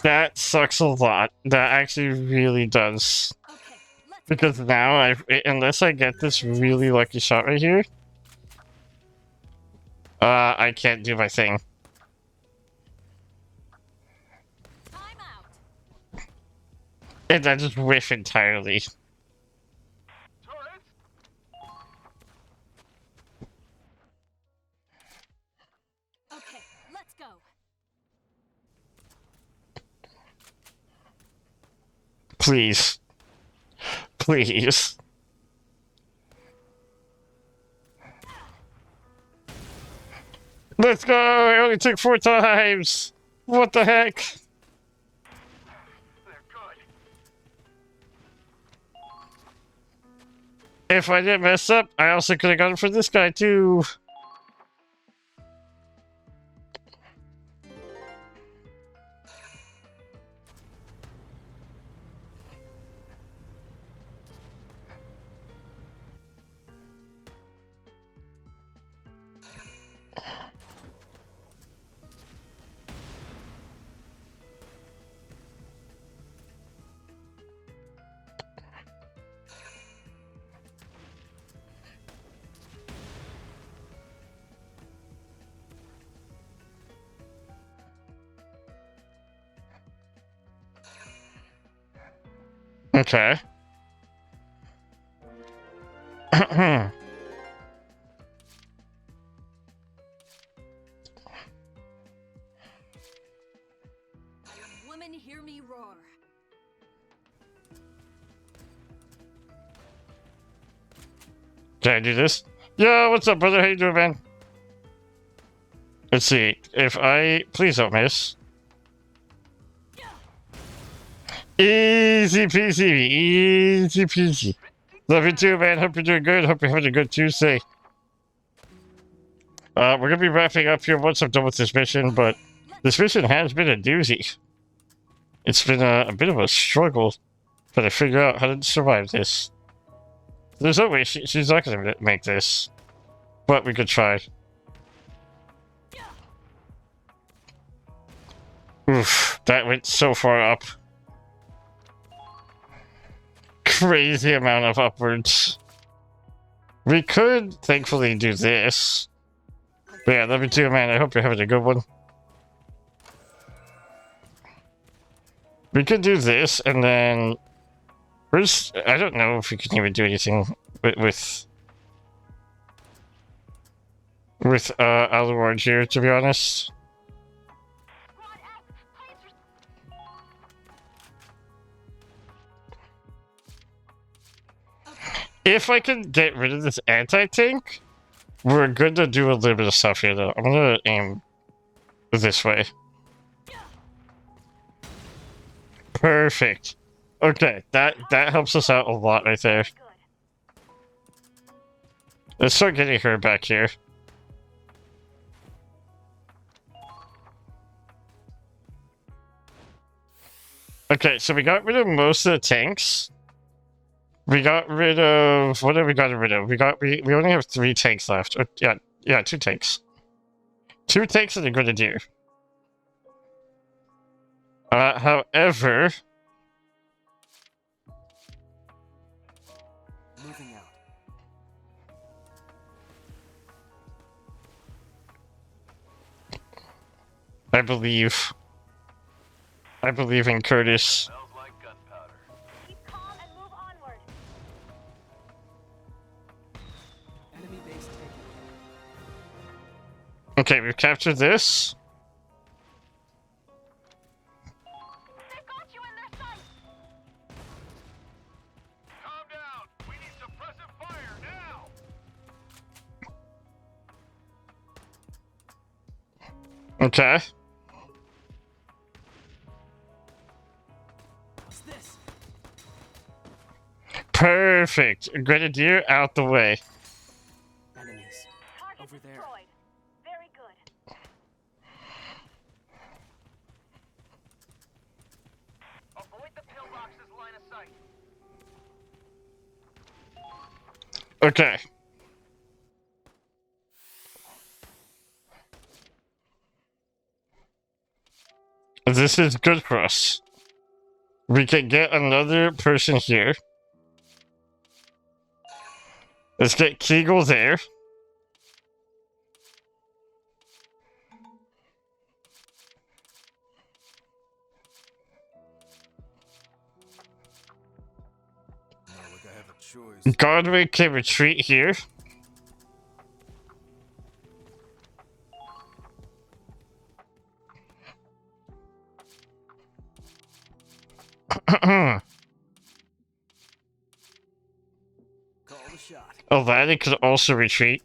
That sucks a lot. That actually really does. Because now, unless I get this really lucky shot right here, I can't do my thing. And I just whiff entirely. Okay, let's go. Please. Please. Let's go! It only took 4 times! What the heck? If I didn't mess up, I also could have gone for this guy too. Okay. Women, hear me roar. Can I do this? Yo, what's up, brother? How you doing, man? Let's see. If I... Please don't miss. Easy peasy. Easy peasy. Love you too, man. Hope you're doing good. Hope you're having a good Tuesday. We're gonna be wrapping up here once I'm done with this mission, but this mission has been a doozy. It's been a bit of a struggle trying to figure out how to survive this. There's no way she's not gonna make this, but we could try. Oof, that went so far up. Crazy amount of upwards. We could, thankfully, do this. But yeah, love you too, man. I hope you're having a good one. We could do this, and then... I don't know if we can even do anything with Aluard here, to be honest. If I can get rid of this anti-tank, we're good to do a little bit of stuff here, though. I'm gonna aim this way. Perfect. Okay, that helps us out a lot right there. Let's start getting her back here. Okay, so we got rid of most of the tanks. We got rid of... What have we got rid of? We only have 3 tanks left. Yeah, 2 tanks. 2 tanks and a grenadier. However... Moving out. I believe in Curtis. Enemy base taken. Okay, we've captured this. They've got you in their sight. Calm down. We need suppressive fire now. Okay. What's this? Perfect. Grenadier out the way. Enemies. Over there. Destroyed. Very good. Avoid the pillbox's line of sight. Okay. This is good for us. We can get another person here. Let's get Kegel there. Not like I have a choice. Godwin can retreat here. Call the shot. Aladdin could also retreat.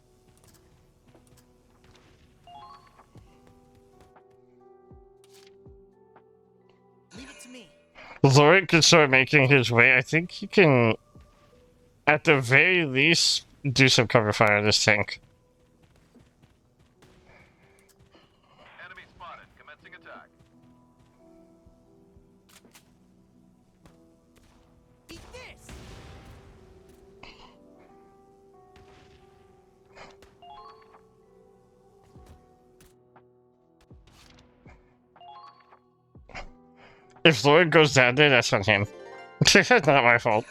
Leave it to me. Laurent can start making his way. I think he can, at the very least, do some cover fire on this tank. Enemy spotted. Commencing attack. Eat this. If Laurent goes down there, that's on him. That's not my fault.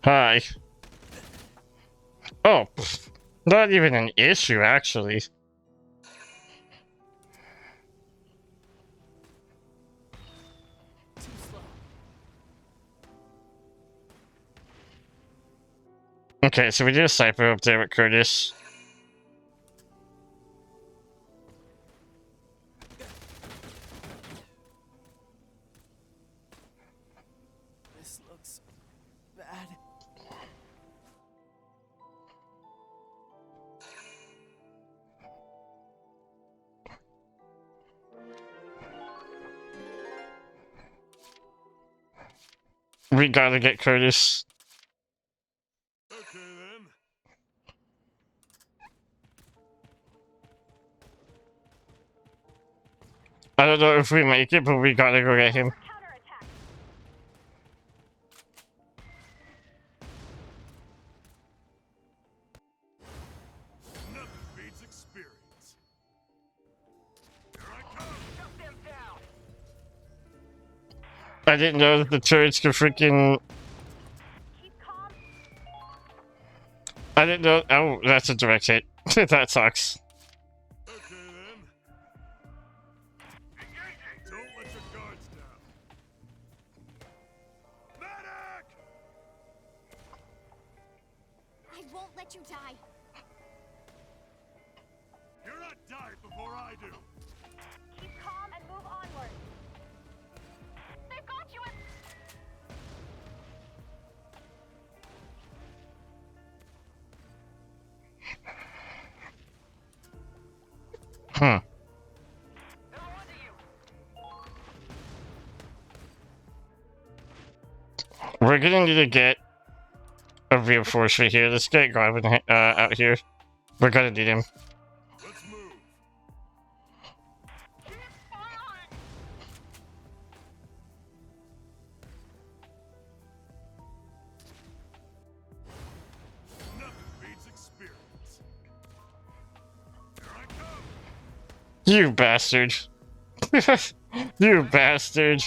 Hi. Oh, not even an issue, actually. Too slow. Okay, so we did a sniper up there with Curtis. This looks bad. We gotta get Curtis. Okay then. I don't know if we make it, but we gotta go get him. Nothing beats experience. Here I come. Shut them down. I didn't know that the turrets could freaking. I didn't know. Oh, that's a direct hit. That sucks. Okay then. Engaging. Don't let your guards down. Medic! I won't let you die. You're not dying before I do. Keep calm and move onward. They've got you in. Hmm. We're gonna need to get a reinforcement here. Let's get Garvin out here. We're gonna need him. Let's move. Keep firing. Nothing beats experience. Here I come. You bastard. You bastard.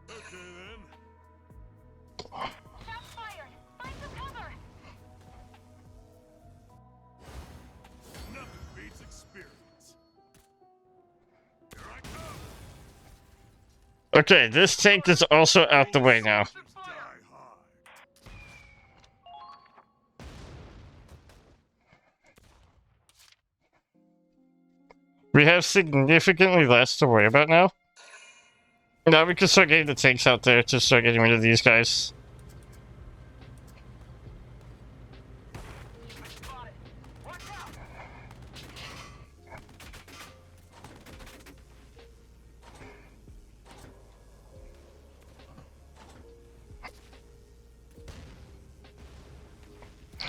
Okay then. Shots fired. Find some cover. Nothing beats experience. Here I come. Okay, this tank is also out the way now. Die hard. We have significantly less to worry about now. Now we can start getting the tanks out there to start getting rid of these guys.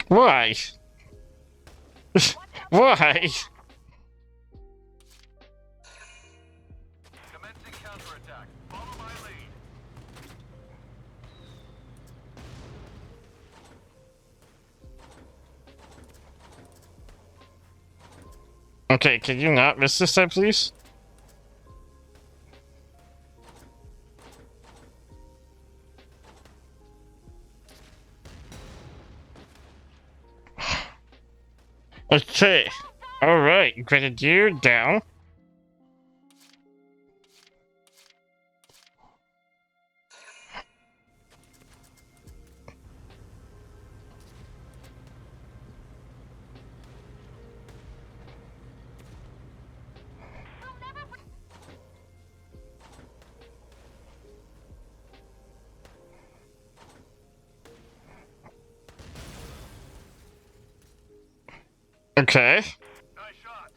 Why? Why? Commencing counterattack. Follow my lead. Okay, can you not miss this time, please? Okay. Alright, Grenadier down. Okay. Nice shot.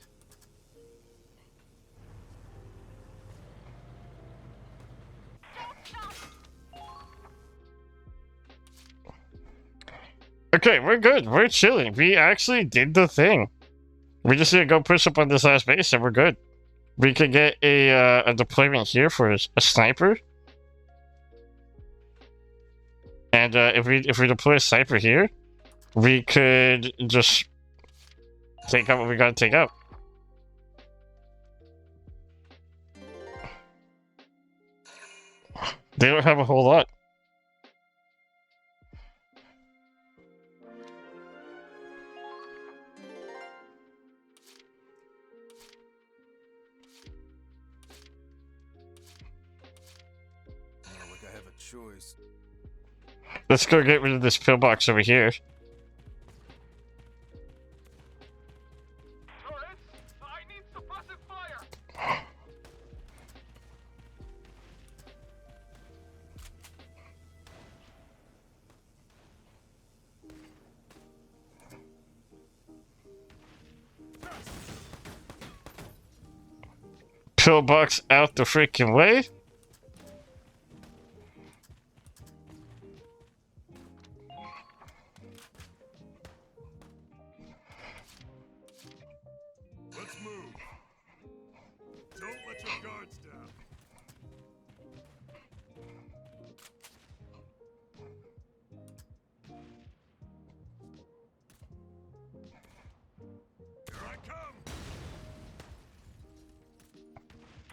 Okay, we're good. We're chilling. We actually did the thing. We just need to go push up on this last base and we're good. We could get a deployment here for a sniper. And if we deploy a sniper here, we could just take out what we gotta take out. They don't have a whole lot. Not like I have a choice. Let's go get rid of this pillbox over here. Turrets, I need suppressive fire. pillbox out the freaking way. Let's move. Don't let your guards down. Here I come.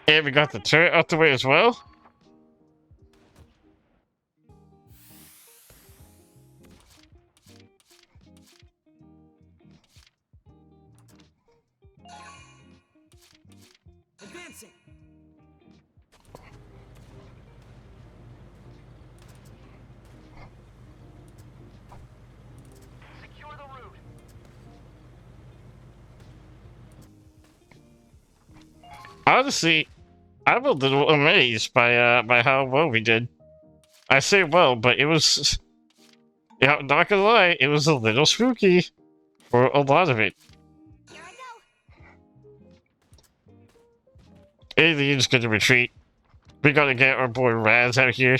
And we got the turret out the way as well. Advancing. Secure the route. Honestly, I'm a little amazed by how well we did. I say well, but it was, yeah, not gonna lie, it was a little spooky for a lot of it. Here I go. Alien's gonna retreat. We gotta get our boy Raz out here.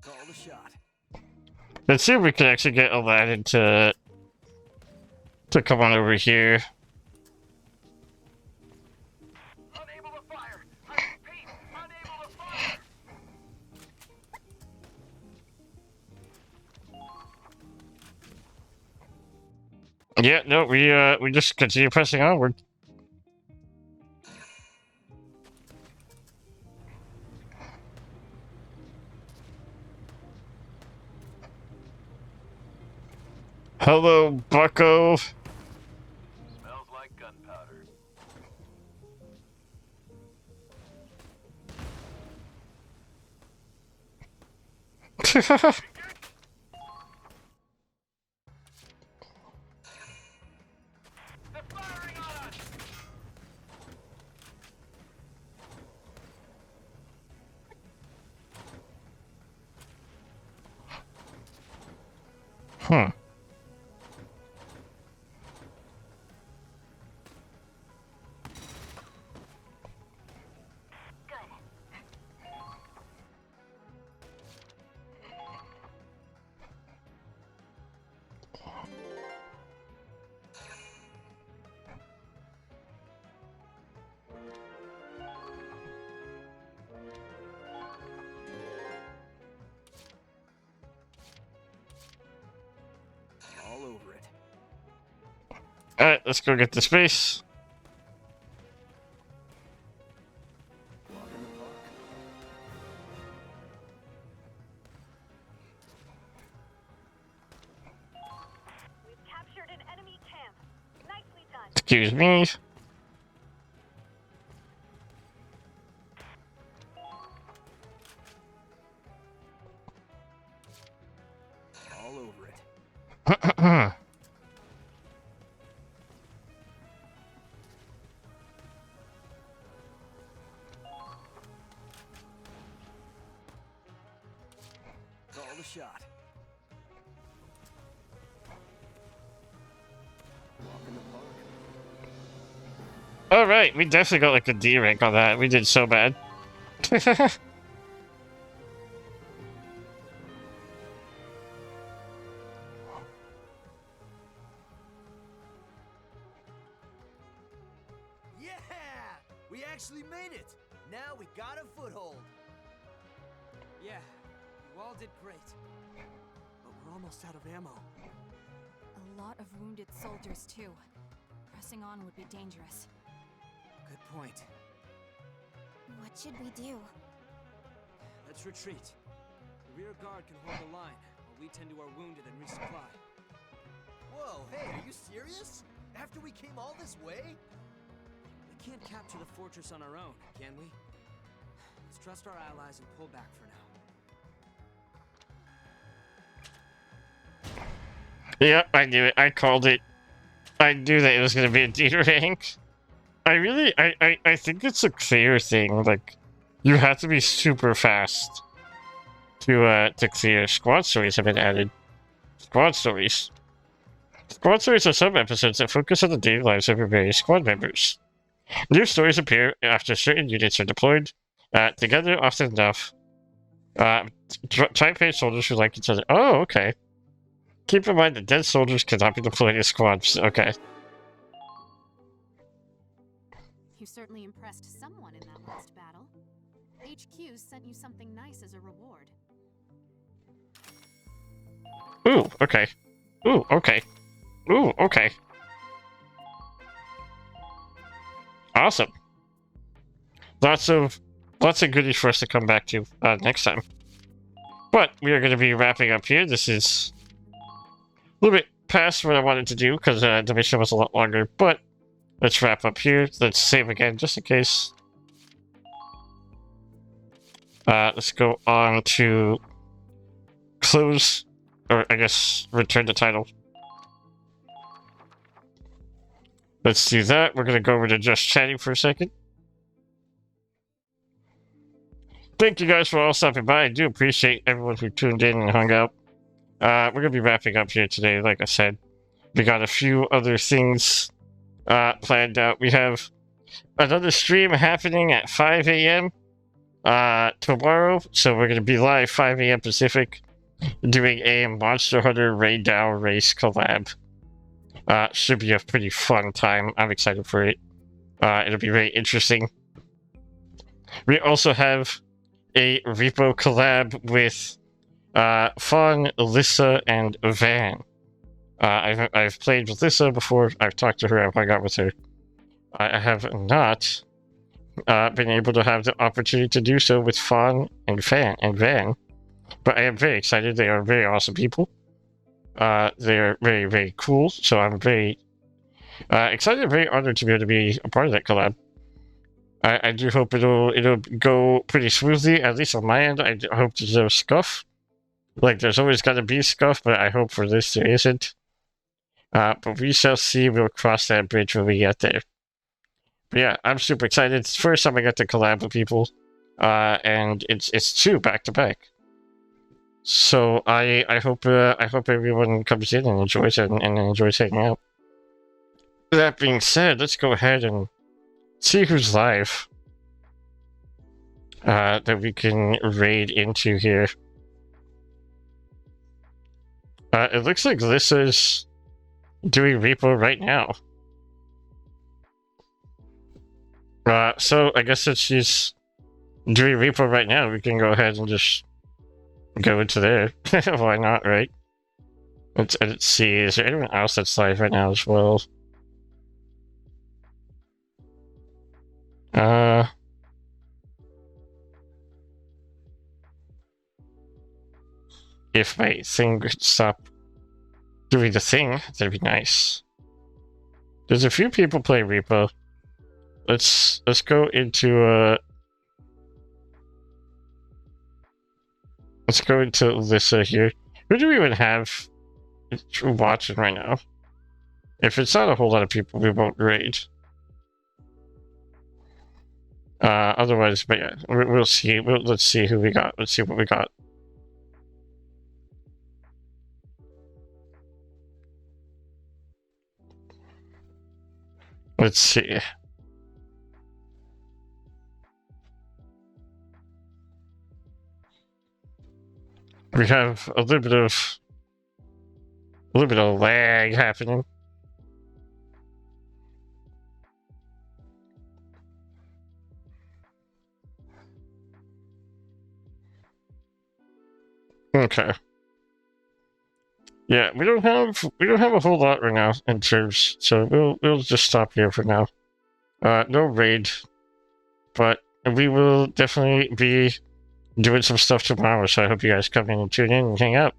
Call the shot. Let's see if we can actually get Aladdin to come on over here. Unable to fire. I repeat, unable to fire. Yeah, no, we just continue pressing onward. Hello, bucko. Smells like gunpowder. They're firing on us. Hmm. All over it. Alright, let's go get the space. Walk in the park. We've captured an enemy camp. Nicely done. Excuse me. All over it. Call the shot. Walk in the park. Alright, we definitely got like a D rank on that. We did so bad. Yeah! We actually made it! Now we got a foothold. Yeah, you all did great. But we're almost out of ammo. A lot of wounded soldiers, too. Pressing on would be dangerous. Good point. What should we do? Let's retreat. The rear guard can hold the line, while we tend to our wounded and resupply. Whoa, hey, are you serious? After we came all this way? We can't capture the fortress on our own, can we? Let's trust our allies and pull back for now. Yep, I knew it. I called it. I knew that it was gonna be a D rank. I think it's a clear thing. Like, You have to be super fast to clear. Squad stories have been added. Squad stories. Squad stories are sub-episodes that focus on the daily lives of your various squad members. New stories appear after certain units are deployed together often enough. Tri-page soldiers who like each other. Oh, okay. Keep in mind that dead soldiers cannot be deployed as squads. Okay. You certainly impressed someone in that last battle. HQ sent you something nice as a reward. Ooh, okay. Ooh, okay. Ooh, okay. Awesome. Lots of goodies for us to come back to next time. But we are going to be wrapping up here. This is a little bit past what I wanted to do because the mission was a lot longer. But let's wrap up here. Let's save again just in case. Let's go on to close, or I guess return the title. Let's do that. We're going to go over to just chatting for a second. Thank you guys for all stopping by. I do appreciate everyone who tuned in and hung out. We're going to be wrapping up here today, like I said. We got a few other things planned out. We have another stream happening at 5 a.m. Tomorrow. So we're going to be live 5 a.m. Pacific doing a Monster Hunter Rainbow race collab. Should be a pretty fun time. I'm excited for it. It'll be very interesting. We also have a repo collab with Fawn, Alyssa, and Van. I've played with Alyssa before. I've talked to her. I've hung out with her. I have not been able to have the opportunity to do so with Fawn and Van. But I am very excited. They are very awesome people. They are very, very cool. So I'm very excited and very honored to be able to be a part of that collab. I do hope it'll go pretty smoothly, at least on my end. I hope there's no scuff. Like, there's always got to be scuff, but I hope for this there isn't. But we shall see. We'll cross that bridge when we get there. But yeah, I'm super excited. It's the first time I got to collab with people. And it's two back-to-back. So I hope everyone comes in and enjoys it and enjoys hanging out. That being said, let's go ahead and see who's live that we can raid into here. It looks like Lissa's doing repo right now. So I guess since she's doing repo right now, we can go ahead and just go into there. Why not, right? Let's see. Is there anyone else that's live right now as well? If my thing could stop doing the thing, that'd be nice. There's a few people playing repo. Let's go into let's go into Alyssa here. Who do we even have watching right now? If it's not a whole lot of people, we won't raid. Otherwise, but yeah, we'll see. Let's see who we got. Let's see what we got. Let's see. We have a little bit of lag happening. Okay. Yeah, we don't have a whole lot right now in terms, so we'll just stop here for now. No raid, but we will definitely be doing some stuff tomorrow, so I hope you guys come in and tune in and hang out.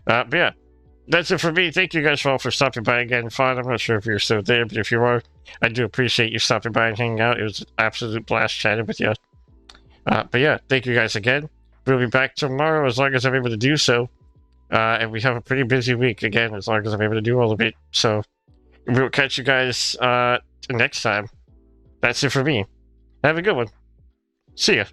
But yeah, that's it for me. Thank you guys all for stopping by again. Fawn, I'm not sure if you're still there, but if you are, I do appreciate you stopping by and hanging out. It was an absolute blast chatting with you. But yeah, thank you guys again. We'll be back tomorrow as long as I'm able to do so. And we have a pretty busy week again, as long as I'm able to do all of it. So we'll catch you guys next time. That's it for me. Have a good one. See ya.